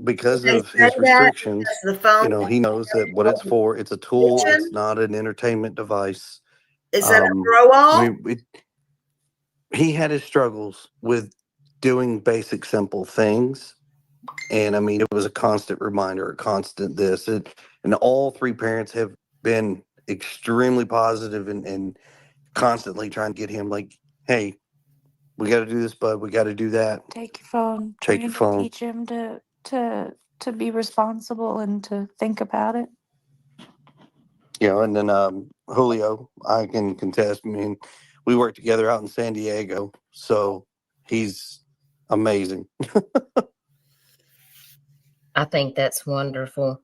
Because They of say his that restrictions, because the phone he knows that what it's for. It's a tool. It's not an entertainment device. is that a throw off? I mean, he had his struggles with doing basic, simple things. And I mean, it was a constant reminder, a constant this. And all three parents have been extremely positive and constantly trying to get him like, hey, we got to do this, bud. We got to do that. Take your phone. Take your phone. Teach him to be responsible and to think about it. And then Julio, I can contest. I mean, we work together out in San Diego, so he's amazing. I think that's wonderful.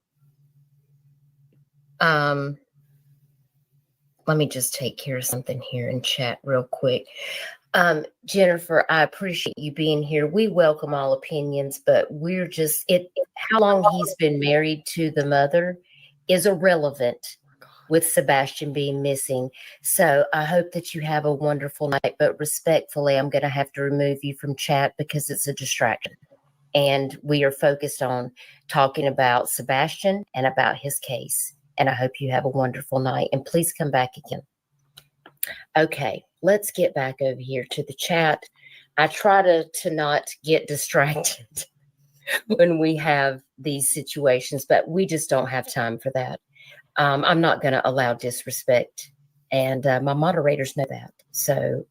Let me just take care of something here in chat real quick. Jennifer, I appreciate you being here. We welcome all opinions, but we're just how long he's been married to the mother is irrelevant with Sebastian being missing. So I hope that you have a wonderful night, but respectfully, I'm going to have to remove you from chat because it's a distraction. And we are focused on talking about Sebastian and about his case. And I hope you have a wonderful night. And please come back again. Okay, let's get back over here to the chat. I try to not get distracted when we have these situations, but we just don't have time for that. I'm not going to allow disrespect. And my moderators know that. So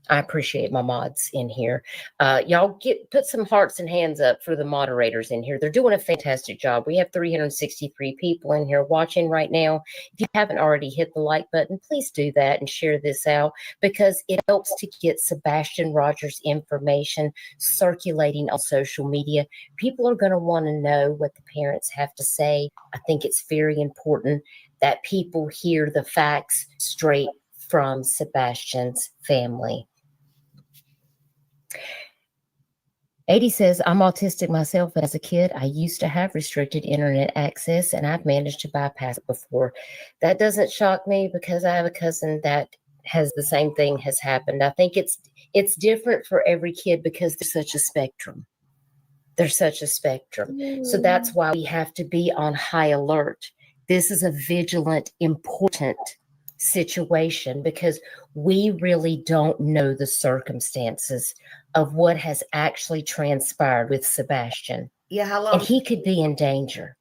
I appreciate my mods in here. Y'all put some hearts and hands up for the moderators in here. They're doing a fantastic job. We have 363 people in here watching right now. If you haven't already hit the like button, please do that and share this out because it helps to get Sebastian Rogers information circulating on social media. People are going to want to know what the parents have to say. I think it's very important that people hear the facts straight from Sebastian's family. 80 says, I'm autistic myself, and as a kid, I used to have restricted internet access, and I've managed to bypass it before. That doesn't shock me because I have a cousin that has the same thing has happened. I think it's different for every kid because there's such a spectrum. There's such a spectrum. So that's why we have to be on high alert. This is a vigilant, important situation because we really don't know the circumstances of what has actually transpired with Sebastian. Yeah, how long? And he could be in danger.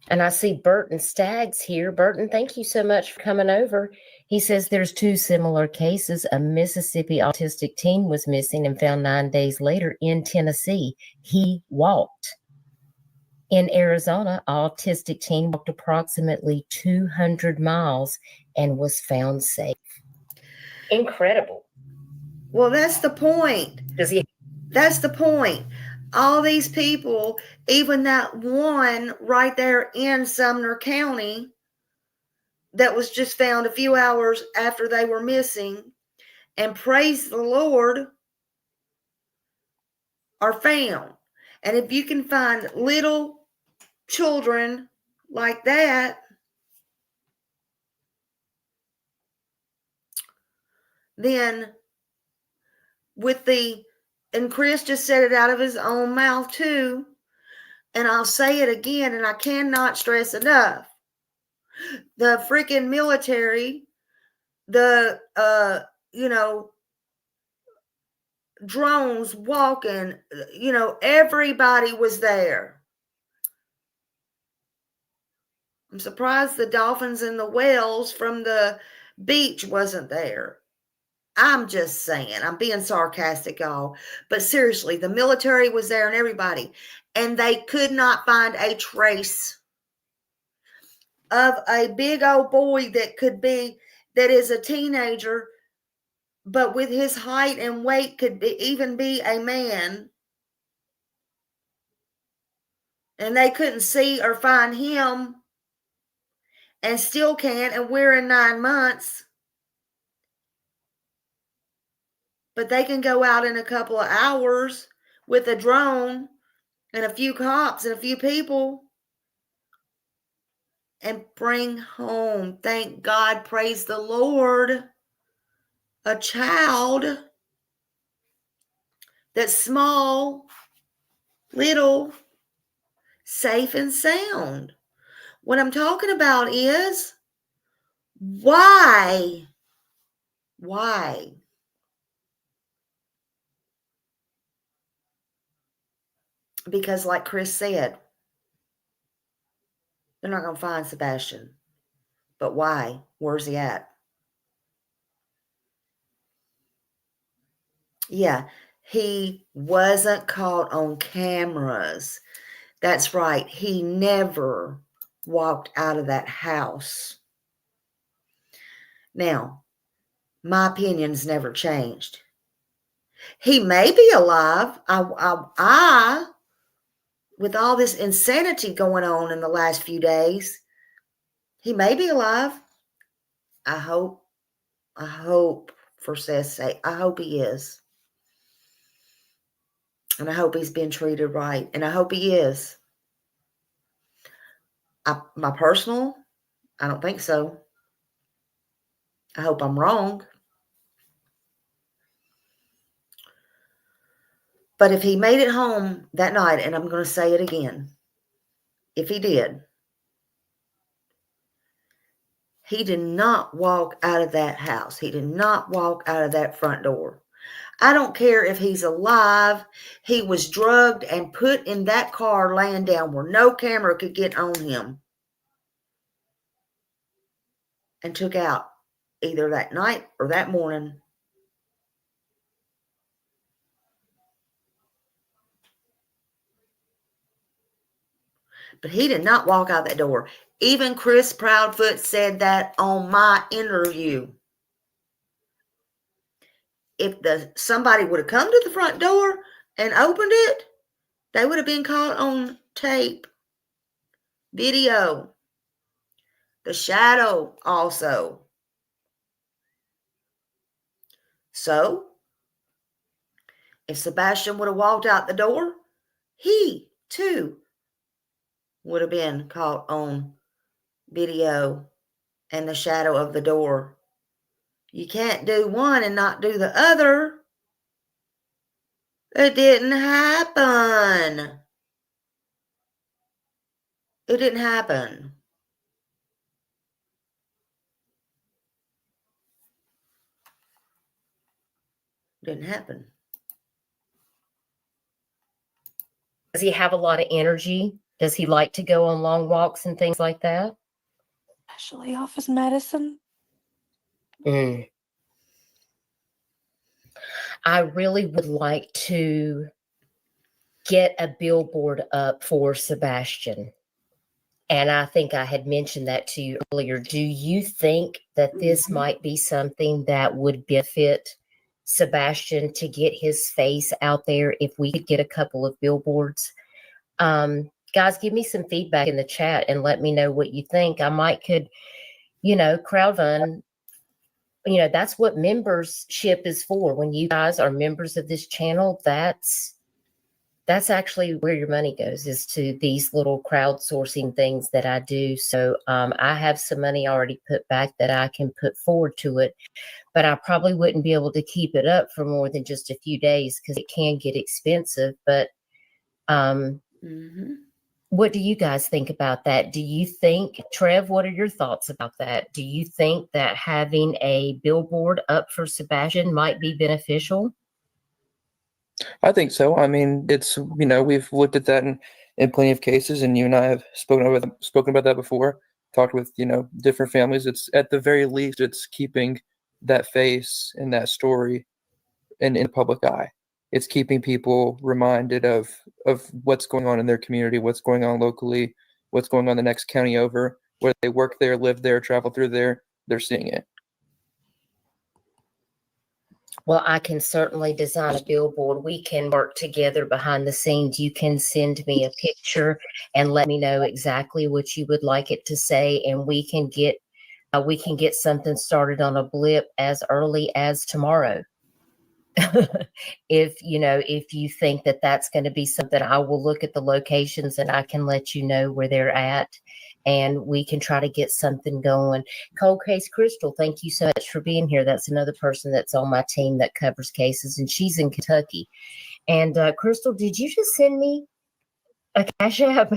And I see Burton Staggs here. Burton, thank you so much for coming over. He says there's two similar cases. A Mississippi autistic teen was missing and found 9 days later in Tennessee. He walked. In Arizona, autistic teen walked approximately 200 miles and was found safe. Incredible. Well, that's the point. That's the point. All these people, even that one right there in Sumner County that was just found a few hours after they were missing, and praise the Lord, are found. And if you can find little children like that, then and Chris just said it out of his own mouth too, and I'll say it again, and I cannot stress enough, the freaking military, the drones walking, everybody was there. I'm surprised the dolphins and the whales from the beach wasn't there. I'm just saying, I'm being sarcastic, y'all. But seriously, the military was there and everybody. And they could not find a trace of a big old boy that is a teenager, but with his height and weight could even be a man. And they couldn't see or find him and still can't. And we're in 9 months. But they can go out in a couple of hours with a drone and a few cops and a few people and bring home, thank God, praise the Lord, a child that's small, little, safe and sound. What I'm talking about is why Why? Because like Chris said, they're not going to find Sebastian. But why? Where's he at? Yeah, he wasn't caught on cameras. That's right. He never walked out of that house. Now, my opinion's never changed. He may be alive. I with all this insanity going on in the last few days, he may be alive. I hope for Seth's sake, I hope he is. And I hope he's been treated right. And I hope he is. My personal, I don't think so. I hope I'm wrong. But if he made it home that night, and I'm going to say it again, if he did not walk out of that house. He did not walk out of that front door. I don't care if he's alive. He was drugged and put in that car laying down where no camera could get on him and took out either that night or that morning. But he did not walk out that door. Even Chris Proudfoot said that on my interview. If somebody would have come to the front door and opened it, they would have been caught on tape, video, the shadow also. So, if Sebastian would have walked out the door, he too would have been caught on video and the shadow of the door. You can't do one and not do the other. It didn't happen. It didn't happen. It didn't happen. Does he have a lot of energy? Does he like to go on long walks and things like that? Especially off his medicine. I really would like to get a billboard up for Sebastian. And I think I had mentioned that to you earlier. Do you think that this might be something that would benefit Sebastian to get his face out there if we could get a couple of billboards? Guys, give me some feedback in the chat and let me know what you think. I might could, crowdfund. That's what membership is for. When you guys are members of this channel, that's actually where your money goes, is to these little crowdsourcing things that I do. So I have some money already put back that I can put forward to it, but I probably wouldn't be able to keep it up for more than just a few days because it can get expensive. But what do you guys think about that? Do you think, Trev, what are your thoughts about that? Do you think that having a billboard up for Sebastian might be beneficial? I think so. I mean, it's, we've looked at that in plenty of cases, and you and I have spoken about that before, talked with, different families. It's, at the very least, it's keeping that face and that story in the public eye. It's keeping people reminded of what's going on in their community, what's going on locally, what's going on the next county over, whether they work there, live there, travel through there, they're seeing it. Well, I can certainly design a billboard. We can work together behind the scenes. You can send me a picture and let me know exactly what you would like it to say, and we can get something started on a blip as early as tomorrow. If you think that that's going to be something, I will look at the locations and I can let you know where they're at, and we can try to get something going. Cold Case Crystal, thank you so much for being here. That's another person that's on my team that covers cases, and she's in Kentucky. And Crystal, did you just send me a Cash App?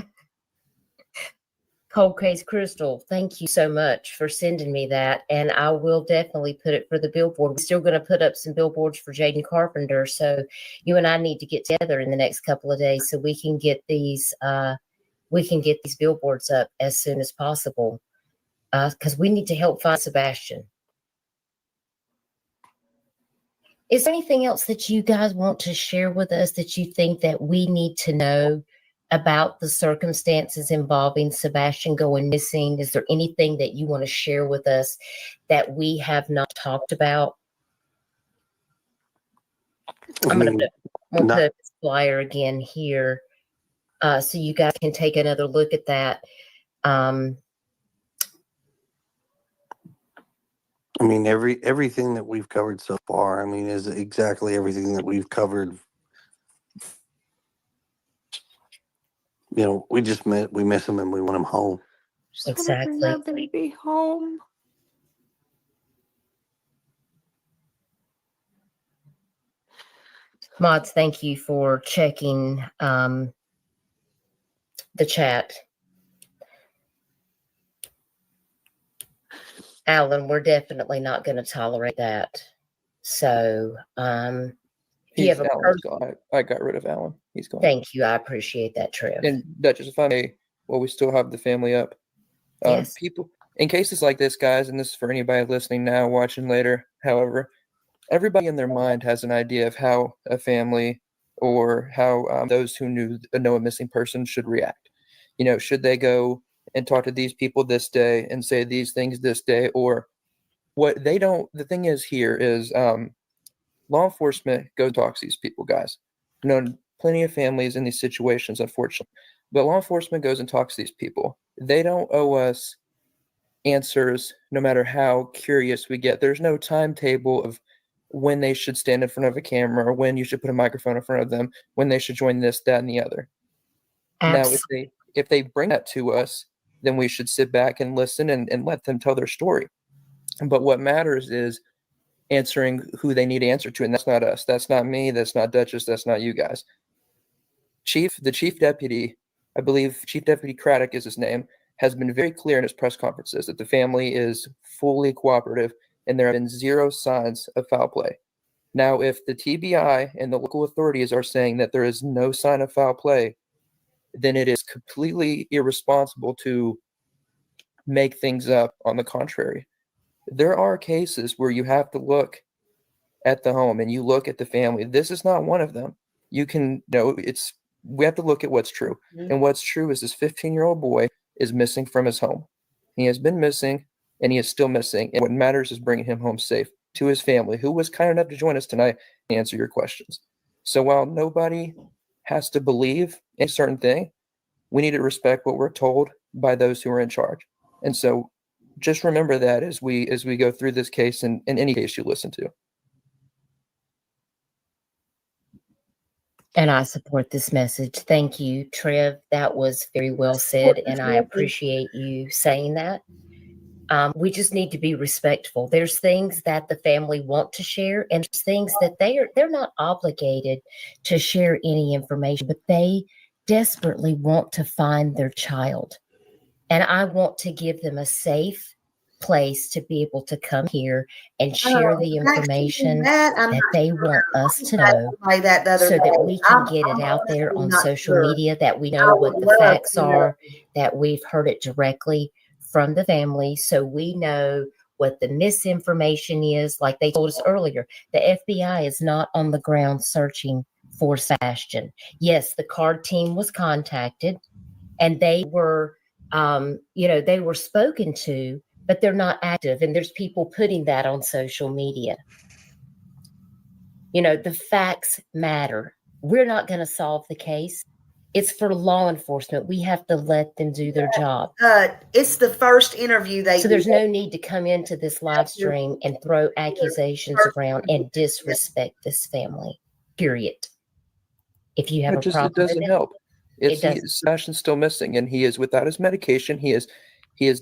Cold Case Crystal, thank you so much for sending me that. And I will definitely put it for the billboard. We're still going to put up some billboards for Jaden Carpenter. So you and I need to get together in the next couple of days so we can get these billboards up as soon as possible. Because we need to help find Sebastian. Is there anything else that you guys want to share with us that you think that we need to know about the circumstances involving Sebastian going missing? Is there anything that you want to share with us that we have not talked about? I'm going to put this flyer again here so you guys can take another look at that. I mean, everything that we've covered so far, I mean, is exactly everything that we've covered. You know, we miss him and we want him home. Exactly. Love to be home. Mods, thank you for checking the chat. Alan, we're definitely not going to tolerate that. So, you have Alan's gone. I got rid of Alan. He's gone. Thank you. I appreciate that, Trev. And Duchess, if I may, while we still have the family up, Yes. people in cases like this, guys, and this is for anybody listening now, watching later. However, everybody in their mind has an idea of how a family or how those who know a missing person should react. You know, should they go and talk to these people this day and say these things this day, or what they don't? The thing is here is law enforcement go talk to these people, guys. You know, plenty of families in these situations, unfortunately, but law enforcement goes and talks to these people. They don't owe us answers, no matter how curious we get. There's no timetable of when they should stand in front of a camera or when you should put a microphone in front of them, when they should join this, that, and the other. Absolutely. Now, if they bring that to us, then we should sit back and listen and let them tell their story. But what matters is answering who they need to answer to, and that's not us. That's not me. That's not Duchess. That's not you guys. The chief deputy, I believe Chief Deputy Craddock is his name, has been very clear in his press conferences that the family is fully cooperative and there have been zero signs of foul play. Now, if the TBI and the local authorities are saying that there is no sign of foul play, then it is completely irresponsible to make things up. On the contrary, there are cases where you have to look at the home and you look at the family. This is not one of them. We have to look at what's true. Mm-hmm. And what's true is this 15-year-old boy is missing from his home. He has been missing and he is still missing. And what matters is bringing him home safe to his family, who was kind enough to join us tonight and answer your questions. So while nobody has to believe a certain thing, we need to respect what we're told by those who are in charge. And so just remember that as we go through this case and in any case you listen to. And I support this message. Thank you, Trev. That was very well said, and I appreciate you saying that. We just need to be respectful. There's things that the family want to share, and there's things that they're not obligated to share any information, but they desperately want to find their child. And I want to give them a safe place to be able to come here and share the information that they want us to know so that we can get it out there on social media, that we know what the facts are, that we've heard it directly from the family, so we know what the misinformation is. Like they told us earlier, the FBI is not on the ground searching for Sebastian. Yes, the card team was contacted and they were they were spoken to, but they're not active. And there's people putting that on social media. The facts matter. We're not going to solve the case. It's for law enforcement. We have to let them do their job. It's the first interview they So there's no need to come into this live stream and throw accusations around and disrespect this family, period. If you have a problem, it doesn't help. Sebastian's still missing, and he is without his medication. He is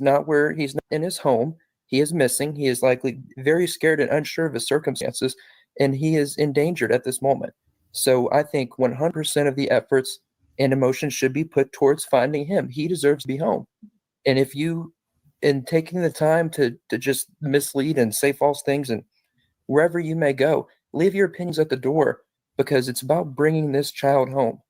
not he's not in his home. He is missing. He is likely very scared and unsure of his circumstances, and he is endangered at this moment. So I think 100% of the efforts and emotions should be put towards finding him. He deserves to be home. And if you, in taking the time to just mislead and say false things, and wherever you may go, leave your opinions at the door, because it's about bringing this child home.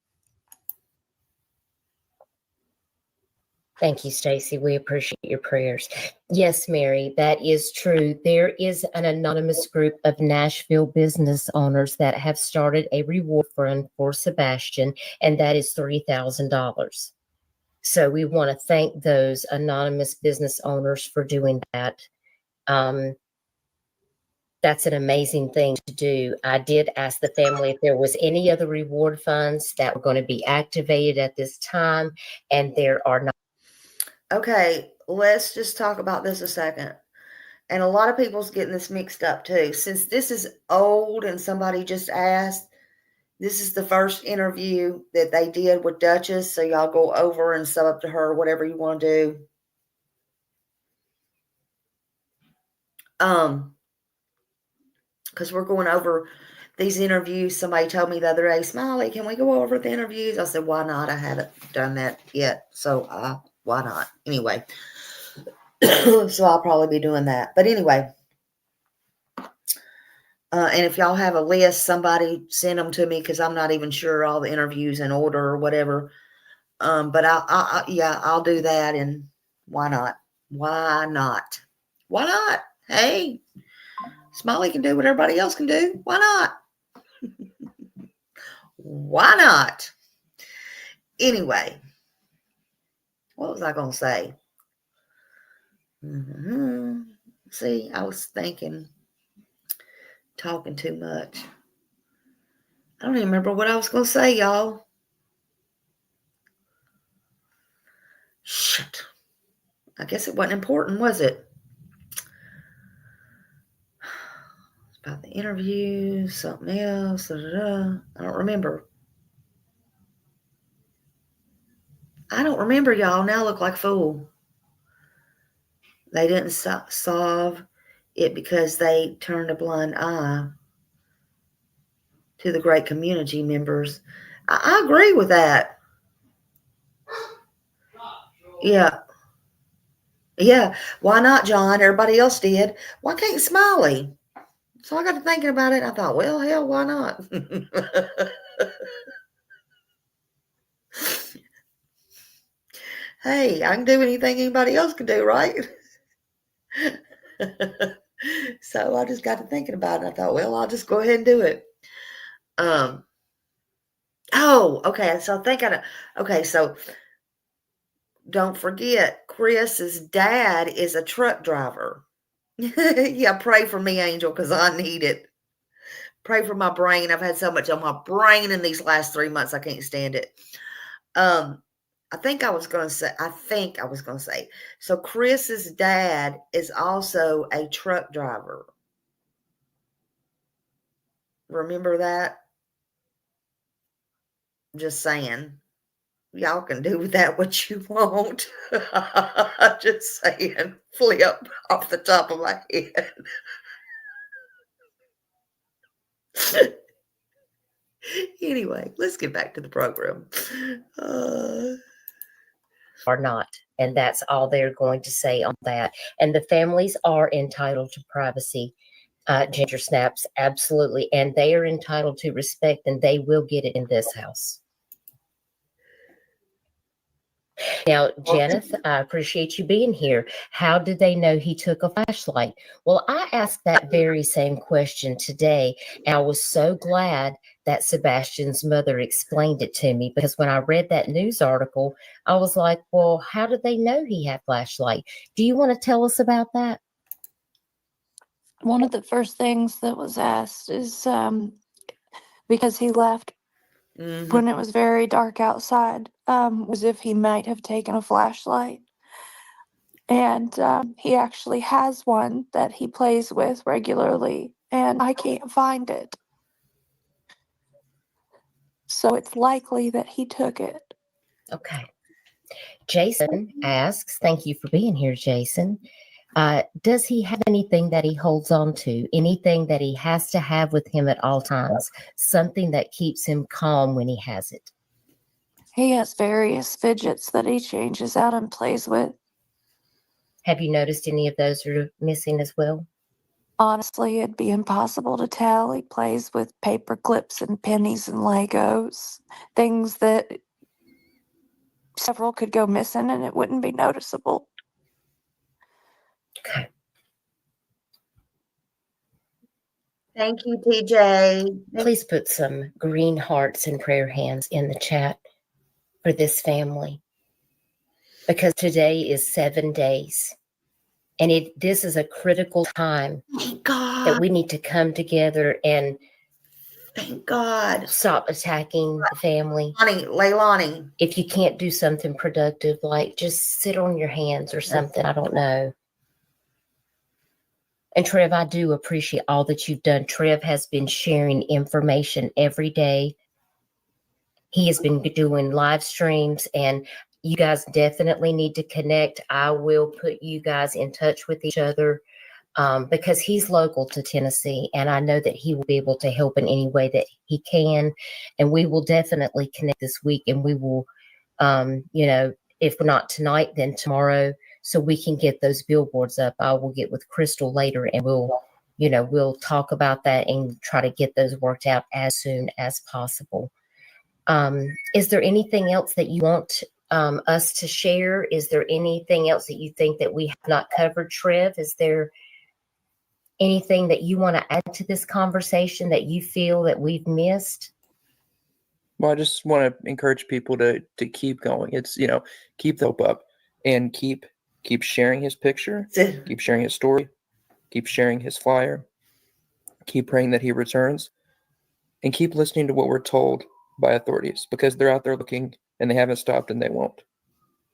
Thank you, Stacy. We appreciate your prayers. Yes, Mary, that is true. There is an anonymous group of Nashville business owners that have started a reward fund for Sebastian, and that is $3,000. So we want to thank those anonymous business owners for doing that. That's an amazing thing to do. I did ask the family if there was any other reward funds that were going to be activated at this time, and there are not. Okay, let's just talk about this a second. And a lot of people's getting this mixed up too. Since this is old and somebody just asked, this is the first interview that they did with Duchess. So y'all go over and sub up to her, whatever you want to do. Because we're going over these interviews. Somebody told me the other day, Smiley, can we go over the interviews? I said, why not? I haven't done that yet. So why not? Anyway. So I'll probably be doing that. But anyway. And if y'all have a list, somebody send them to me, because I'm not even sure all the interviews in order or whatever. But I'll do that. And why not? Why not? Why not? Hey, Smiley can do what everybody else can do. Why not? Why not? Anyway, what was I going to say? See, I was thinking, talking too much. I don't even remember what I was going to say, y'all. Shit. I guess it wasn't important, was it? It's about the interview, something else. I don't remember. I don't remember, y'all. Now I look like a fool. They didn't solve it because they turned a blind eye to the great community members. I agree with that. Yeah. Yeah. Why not, John? Everybody else did. Why can't Smiley? So I got to thinking about it. And I thought, well, hell, why not? Hey, I can do anything anybody else can do, right? So I just got to thinking about it. I thought, well, I'll just go ahead and do it. Oh, okay. So so don't forget, Chris's dad is a truck driver. Yeah, pray for me, Angel, because I need it. Pray for my brain. I've had so much on my brain in these last 3 months. I can't stand it. I think I was going to say, so Chris's dad is also a truck driver. Remember that? Just saying. Y'all can do with that what you want. Just saying. Flip off the top of my head. Anyway, let's get back to the program. Or not. And that's all they're going to say on that. And the families are entitled to privacy. Ginger snaps, absolutely. And they are entitled to respect, and they will get it in this house. Now, Janeth, I appreciate you being here. How did they know he took a flashlight? Well, I asked that very same question today, and I was so glad that Sebastian's mother explained it to me, because when I read that news article, I was like, well, how did they know he had flashlight? Do you want to tell us about that? One of the first things that was asked is because he left when it was very dark outside, was if he might have taken a flashlight. And he actually has one that he plays with regularly, and I can't find it. So it's likely that he took it. Okay. Jason asks, thank you for being here, Jason. Does he have anything that he holds on to? Anything that he has to have with him at all times? Something that keeps him calm when he has it? He has various fidgets that he changes out and plays with. Have you noticed any of those are missing as well? Honestly, it'd be impossible to tell. He plays with paper clips and pennies and Legos, things that several could go missing and it wouldn't be noticeable. Okay. Thank you, TJ. Please put some green hearts and prayer hands in the chat for this family, because today is 7 days, and this is a critical time Thank God. that we need to come together and Thank God. stop attacking the family. Leilani. If you can't do something productive, like just sit on your hands or something, I don't know. And Trev, I do appreciate all that you've done. Trev has been sharing information every day. He has been doing live streams, and you guys definitely need to connect. I will put you guys in touch with each other, because he's local to Tennessee, and I know that he will be able to help in any way that he can. And we will definitely connect this week, and we will, if not tonight, then tomorrow, so we can get those billboards up. I will get with Crystal later, and we'll talk about that and try to get those worked out as soon as possible. Is there anything else that you want us to share? Is there anything else that you think that we have not covered, Trev? Is there anything that you want to add to this conversation that you feel that we've missed? Well, I just want to encourage people to keep going. It's, keep the hope up, and keep sharing his picture, keep sharing his story, keep sharing his flyer, keep praying that he returns, and keep listening to what we're told by authorities, because they're out there looking and they haven't stopped and they won't.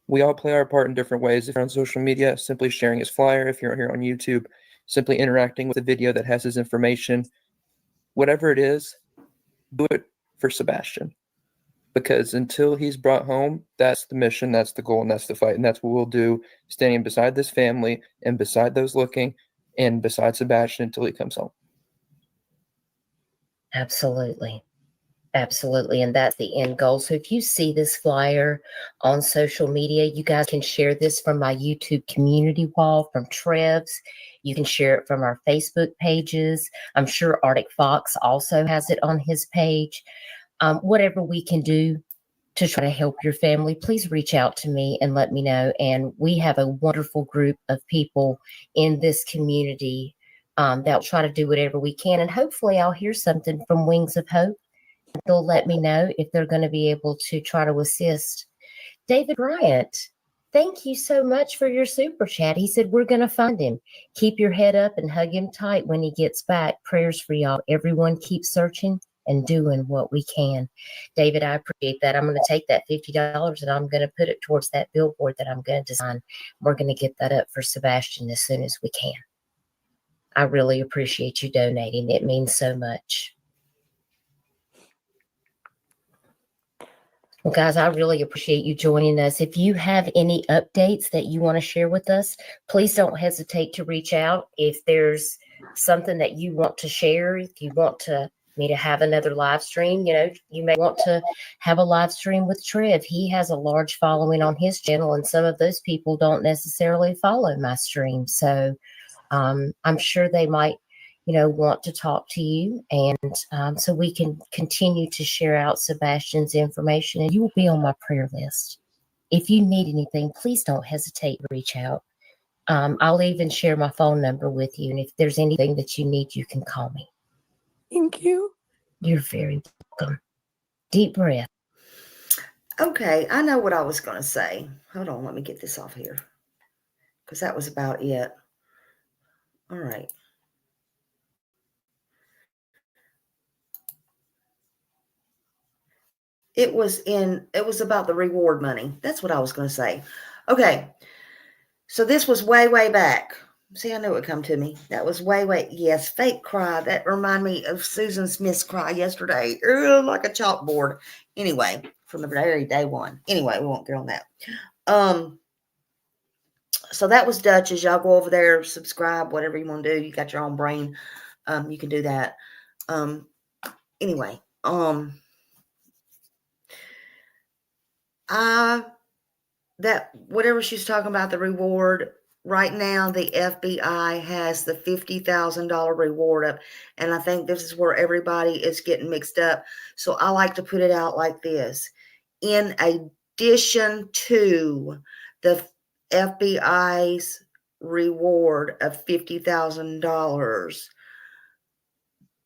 We all play our part in different ways. If you're on social media, simply sharing his flyer. If you're here on YouTube, simply interacting with a video that has his information. Whatever it is, do it for Sebastian. Because until he's brought home, that's the mission, that's the goal, and that's the fight. And that's what we'll do, standing beside this family and beside those looking and beside Sebastian until he comes home. Absolutely. Absolutely. And that's the end goal. So if you see this flyer on social media, you guys can share this from my YouTube community wall, from Trev's. You can share it from our Facebook pages. I'm sure Arctic Fox also has it on his page. Whatever we can do to try to help your family, please reach out to me and let me know. And we have a wonderful group of people in this community that will try to do whatever we can. And hopefully I'll hear something from Wings of Hope. They'll let me know if they're going to be able to try to assist. David Bryant, thank you so much for your super chat. He said, we're going to find him. Keep your head up and hug him tight when he gets back. Prayers for y'all. Everyone keep searching and doing what we can. David, I appreciate that. I'm going to take that $50 and I'm going to put it towards that billboard that I'm going to design. We're going to get that up for Sebastian as soon as we can. I really appreciate you donating. It means so much. Well, guys, I really appreciate you joining us. If you have any updates that you want to share with us, please don't hesitate to reach out. If there's something that you want to share, if you want me to have another live stream, you may want to have a live stream with Trev. He has a large following on his channel, and some of those people don't necessarily follow my stream. So I'm sure they might want to talk to you, and so we can continue to share out Sebastian's information, and you will be on my prayer list. If you need anything, please don't hesitate to reach out. I'll even share my phone number with you, and if there's anything that you need, you can call me. Thank you. You're very welcome. Deep breath. Okay, I know what I was going to say. Hold on, let me get this off here, because that was about it. All right. It was about the reward money. That's what I was going to say. Okay. So this was way, way back. See, I knew it would come to me. That was way, yes, fake cry. That reminded me of Susan Smith's cry yesterday. Like a chalkboard. Anyway, from the very day one. Anyway, we won't get on that. So that was Duchess. Y'all go over there, subscribe, whatever you want to do. You got your own brain. You can do that. Anyway, that whatever she's talking about, the reward, right now the FBI has the $50,000 reward up, and I think this is where everybody is getting mixed up. So I like to put it out like this. In addition to the FBI's reward of $50,000,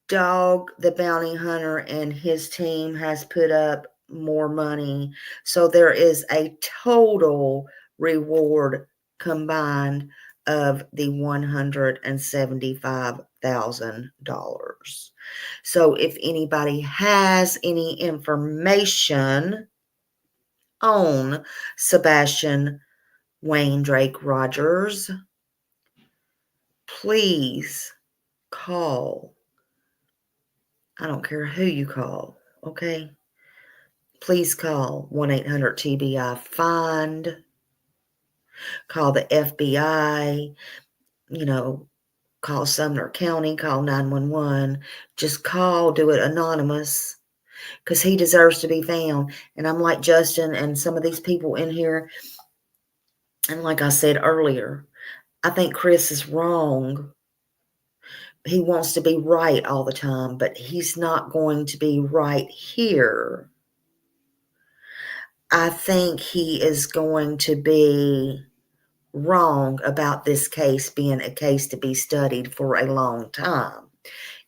Dog the Bounty Hunter and his team has put up more money. So there is a total reward combined of the $175,000. So if anybody has any information on Sebastian Wayne Drake Rogers, please call. I don't care who you call, okay? Please call 1-800-TBI-FIND. Call the FBI, call Sumner County, call 911. Just call, do it anonymous, because he deserves to be found. And I'm like Justin and some of these people in here, and like I said earlier, I think Chris is wrong. He wants to be right all the time, but he's not going to be right here. I think he is going to be wrong about this case being a case to be studied for a long time.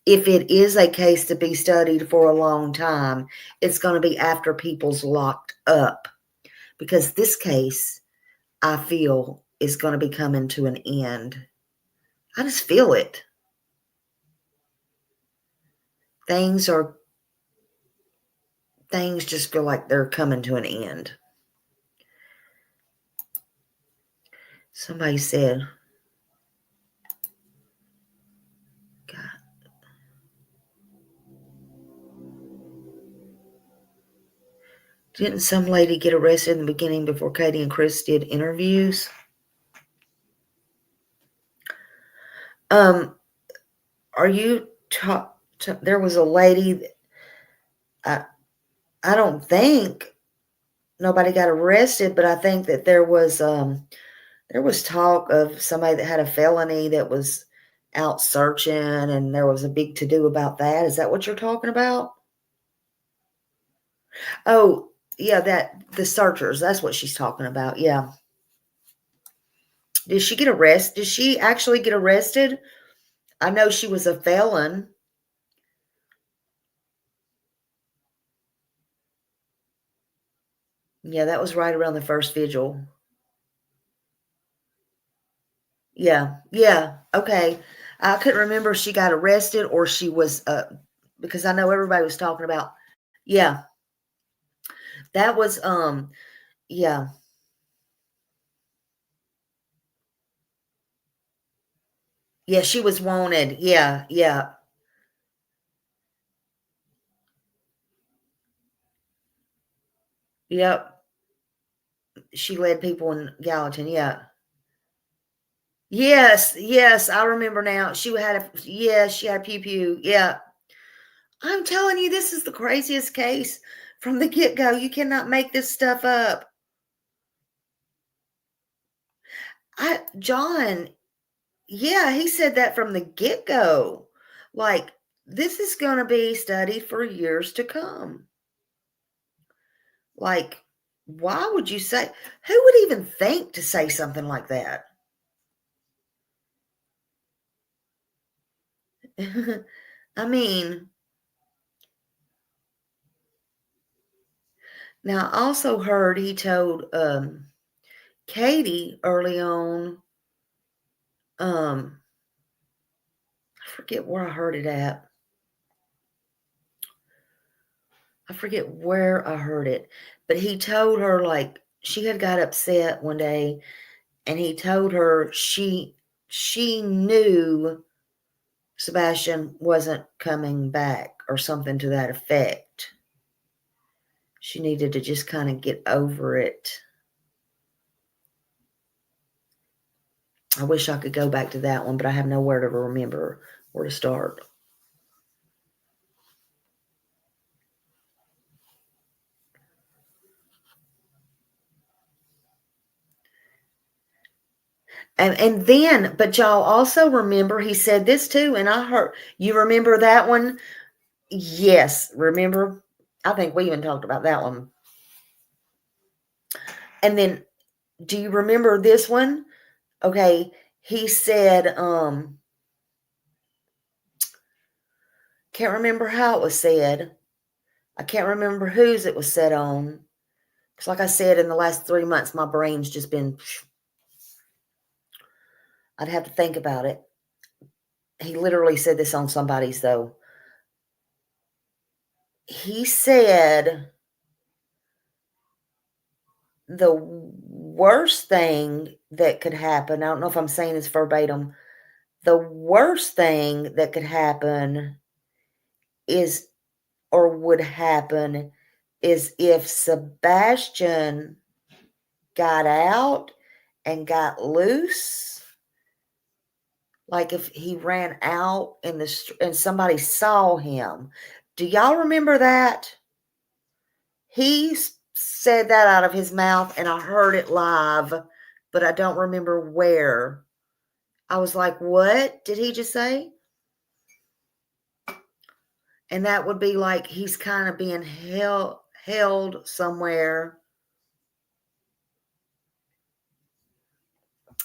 If it is a case to be studied for a long time, it's going to be after people's locked up, because this case, I feel, is going to be coming to an end. I just feel it. Things just feel like they're coming to an end. Somebody said, God. Didn't some lady get arrested in the beginning before Katie and Chris did interviews? Are you there was a lady, I don't think nobody got arrested, but I think that there was talk of somebody that had a felony that was out searching, and there was a big to-do about that. Is that what you're talking about? Oh, yeah, the searchers, that's what she's talking about. Yeah. Did she get arrested? Did she actually get arrested? I know she was a felon. Yeah, that was right around the first vigil. Yeah, okay. I couldn't remember if she got arrested or she was, because I know everybody was talking about, yeah. That was, yeah. Yeah, she was wanted. Yeah. Yep. She led people in Gallatin, yeah. Yes, I remember now. She had a pew-pew, yeah. I'm telling you, this is the craziest case from the get-go. You cannot make this stuff up. John, yeah, he said that from the get-go. Like, this is going to be studied for years to come. Like, why would you say, who would even think to say something like that? I mean, now I also heard he told Katie early on, I forget where I heard it at. I forget where I heard it, but he told her, like, she had got upset one day, and he told her she knew Sebastian wasn't coming back or something to that effect. She needed to just kind of get over it. I wish I could go back to that one, but I have nowhere to remember where to start. And then, but y'all also remember he said this too, and I heard, you remember that one? Yes, remember? I think we even talked about that one. And then, do you remember this one? Okay, he said, can't remember how it was said. I can't remember whose it was said on. Because like I said, in the last 3 months, my brain's just been, I'd have to think about it. He literally said this on somebody's, though. He said the worst thing that could happen, I don't know if I'm saying this verbatim, the worst thing that could happen is, or would happen, is if Sebastian got out and got loose. Like if he ran out in the and somebody saw him. Do y'all remember that? He said that out of his mouth, and I heard it live, but I don't remember where. I was like, what did he just say? And that would be like he's kind of being held somewhere.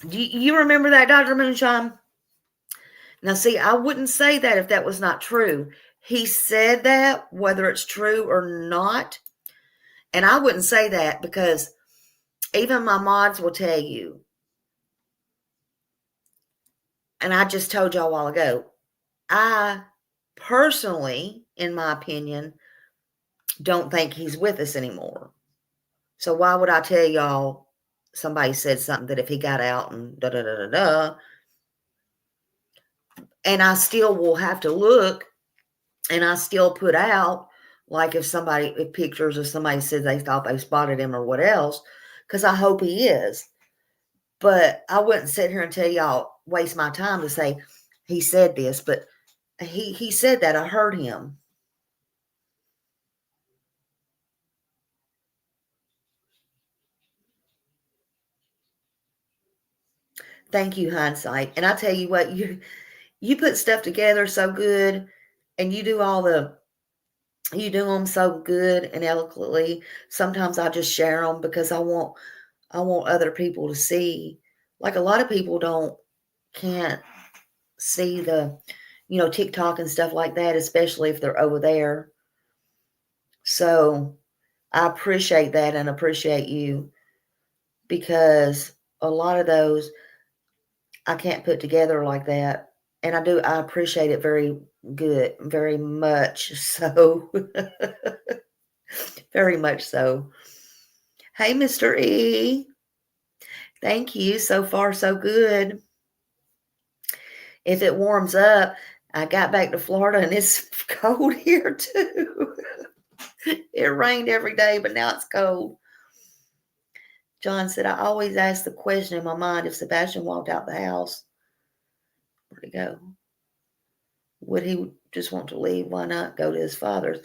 Do you remember that, Dr. Moonshine? Now, see, I wouldn't say that if that was not true. He said that, whether it's true or not. And I wouldn't say that because even my mods will tell you, and I just told y'all a while ago, I personally, in my opinion, don't think he's with us anymore. So why would I tell y'all somebody said something that if he got out and da-da-da-da-da, and I still will have to look, and I still put out, like if pictures of somebody said they thought they spotted him or what else, because I hope he is. But I wouldn't sit here and tell y'all, waste my time to say he said this, but he said that. I heard him. Thank you, hindsight. And I tell you what, you put stuff together so good, and you do them so good and eloquently. Sometimes I just share them because I want other people to see. Like a lot of people can't see the, TikTok and stuff like that, especially if they're over there. So I appreciate that and appreciate you, because a lot of those I can't put together like that. And I appreciate it very much so. Very much so. Hey, Mr. E. Thank you. So far, so good. If it warms up, I got back to Florida and it's cold here too. It rained every day, but now it's cold. John said, I always ask the question in my mind, if Sebastian walked out the house, where'd he go? Would he just want to leave? Why not go to his father's?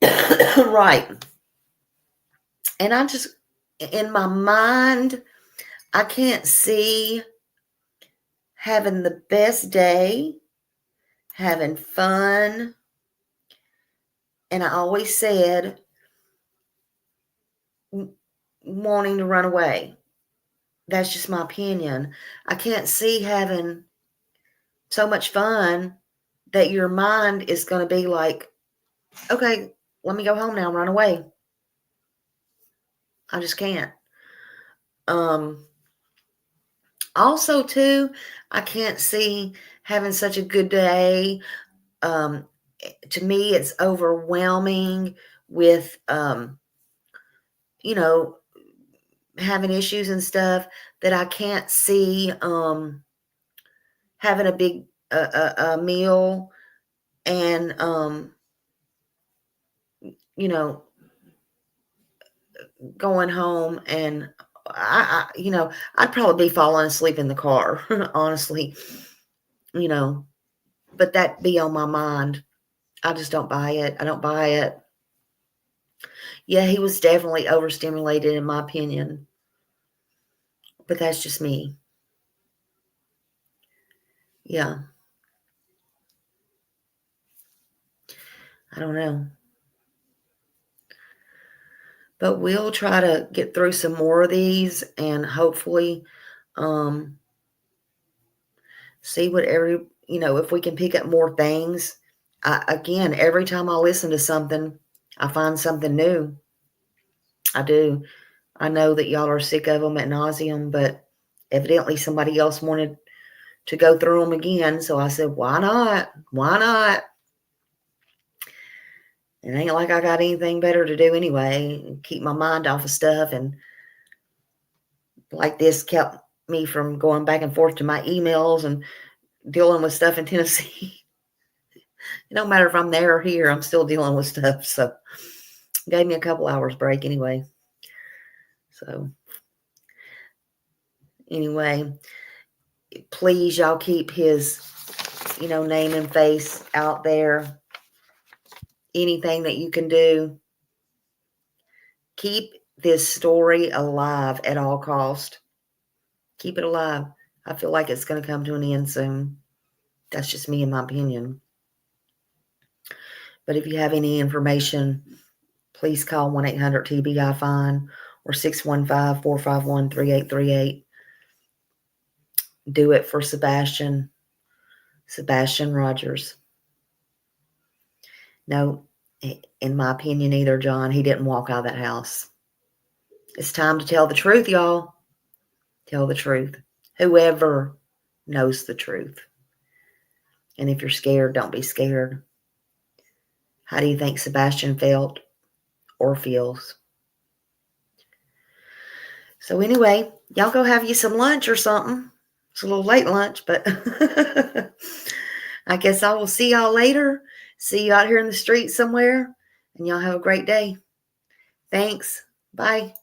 Right. And I just, in my mind, I can't see having the best day, having fun. And I always said, wanting to run away. That's just my opinion. I can't see having so much fun that your mind is going to be like, okay, let me go home now and run away. I just can't. Also, too, I can't see having such a good day. To me, it's overwhelming with, having issues and stuff, that I can't see having a big a meal and going home, and I'd probably be falling asleep in the car, honestly, but that be on my mind. I just don't buy it. I don't buy it. Yeah, he was definitely overstimulated in my opinion, but that's just me. Yeah. I don't know. But we'll try to get through some more of these and hopefully see what if we can pick up more things. Again, every time I listen to something, I find something new. I do. I know that y'all are sick of them at nauseum, but evidently somebody else wanted to go through them again. So I said, why not? Why not? It ain't like I got anything better to do anyway. Keep my mind off of stuff. And like this kept me from going back and forth to my emails and dealing with stuff in Tennessee. It don't matter if I'm there or here, I'm still dealing with stuff. So gave me a couple hours break anyway. So anyway, please y'all keep his, name and face out there. Anything that you can do. Keep this story alive at all cost. Keep it alive. I feel like it's going to come to an end soon. That's just me in my opinion. But if you have any information, please call 1-800-TBI-FINE or 615-451-3838. Do it for Sebastian Rogers. No, in my opinion either, John, he didn't walk out of that house. It's time to tell the truth, y'all. Tell the truth. Whoever knows the truth. And if you're scared, don't be scared. How do you think Sebastian felt or feels? So anyway, y'all go have you some lunch or something. It's a little late lunch, but I guess I will see y'all later. See you out here in the street somewhere. And y'all have a great day. Thanks. Bye.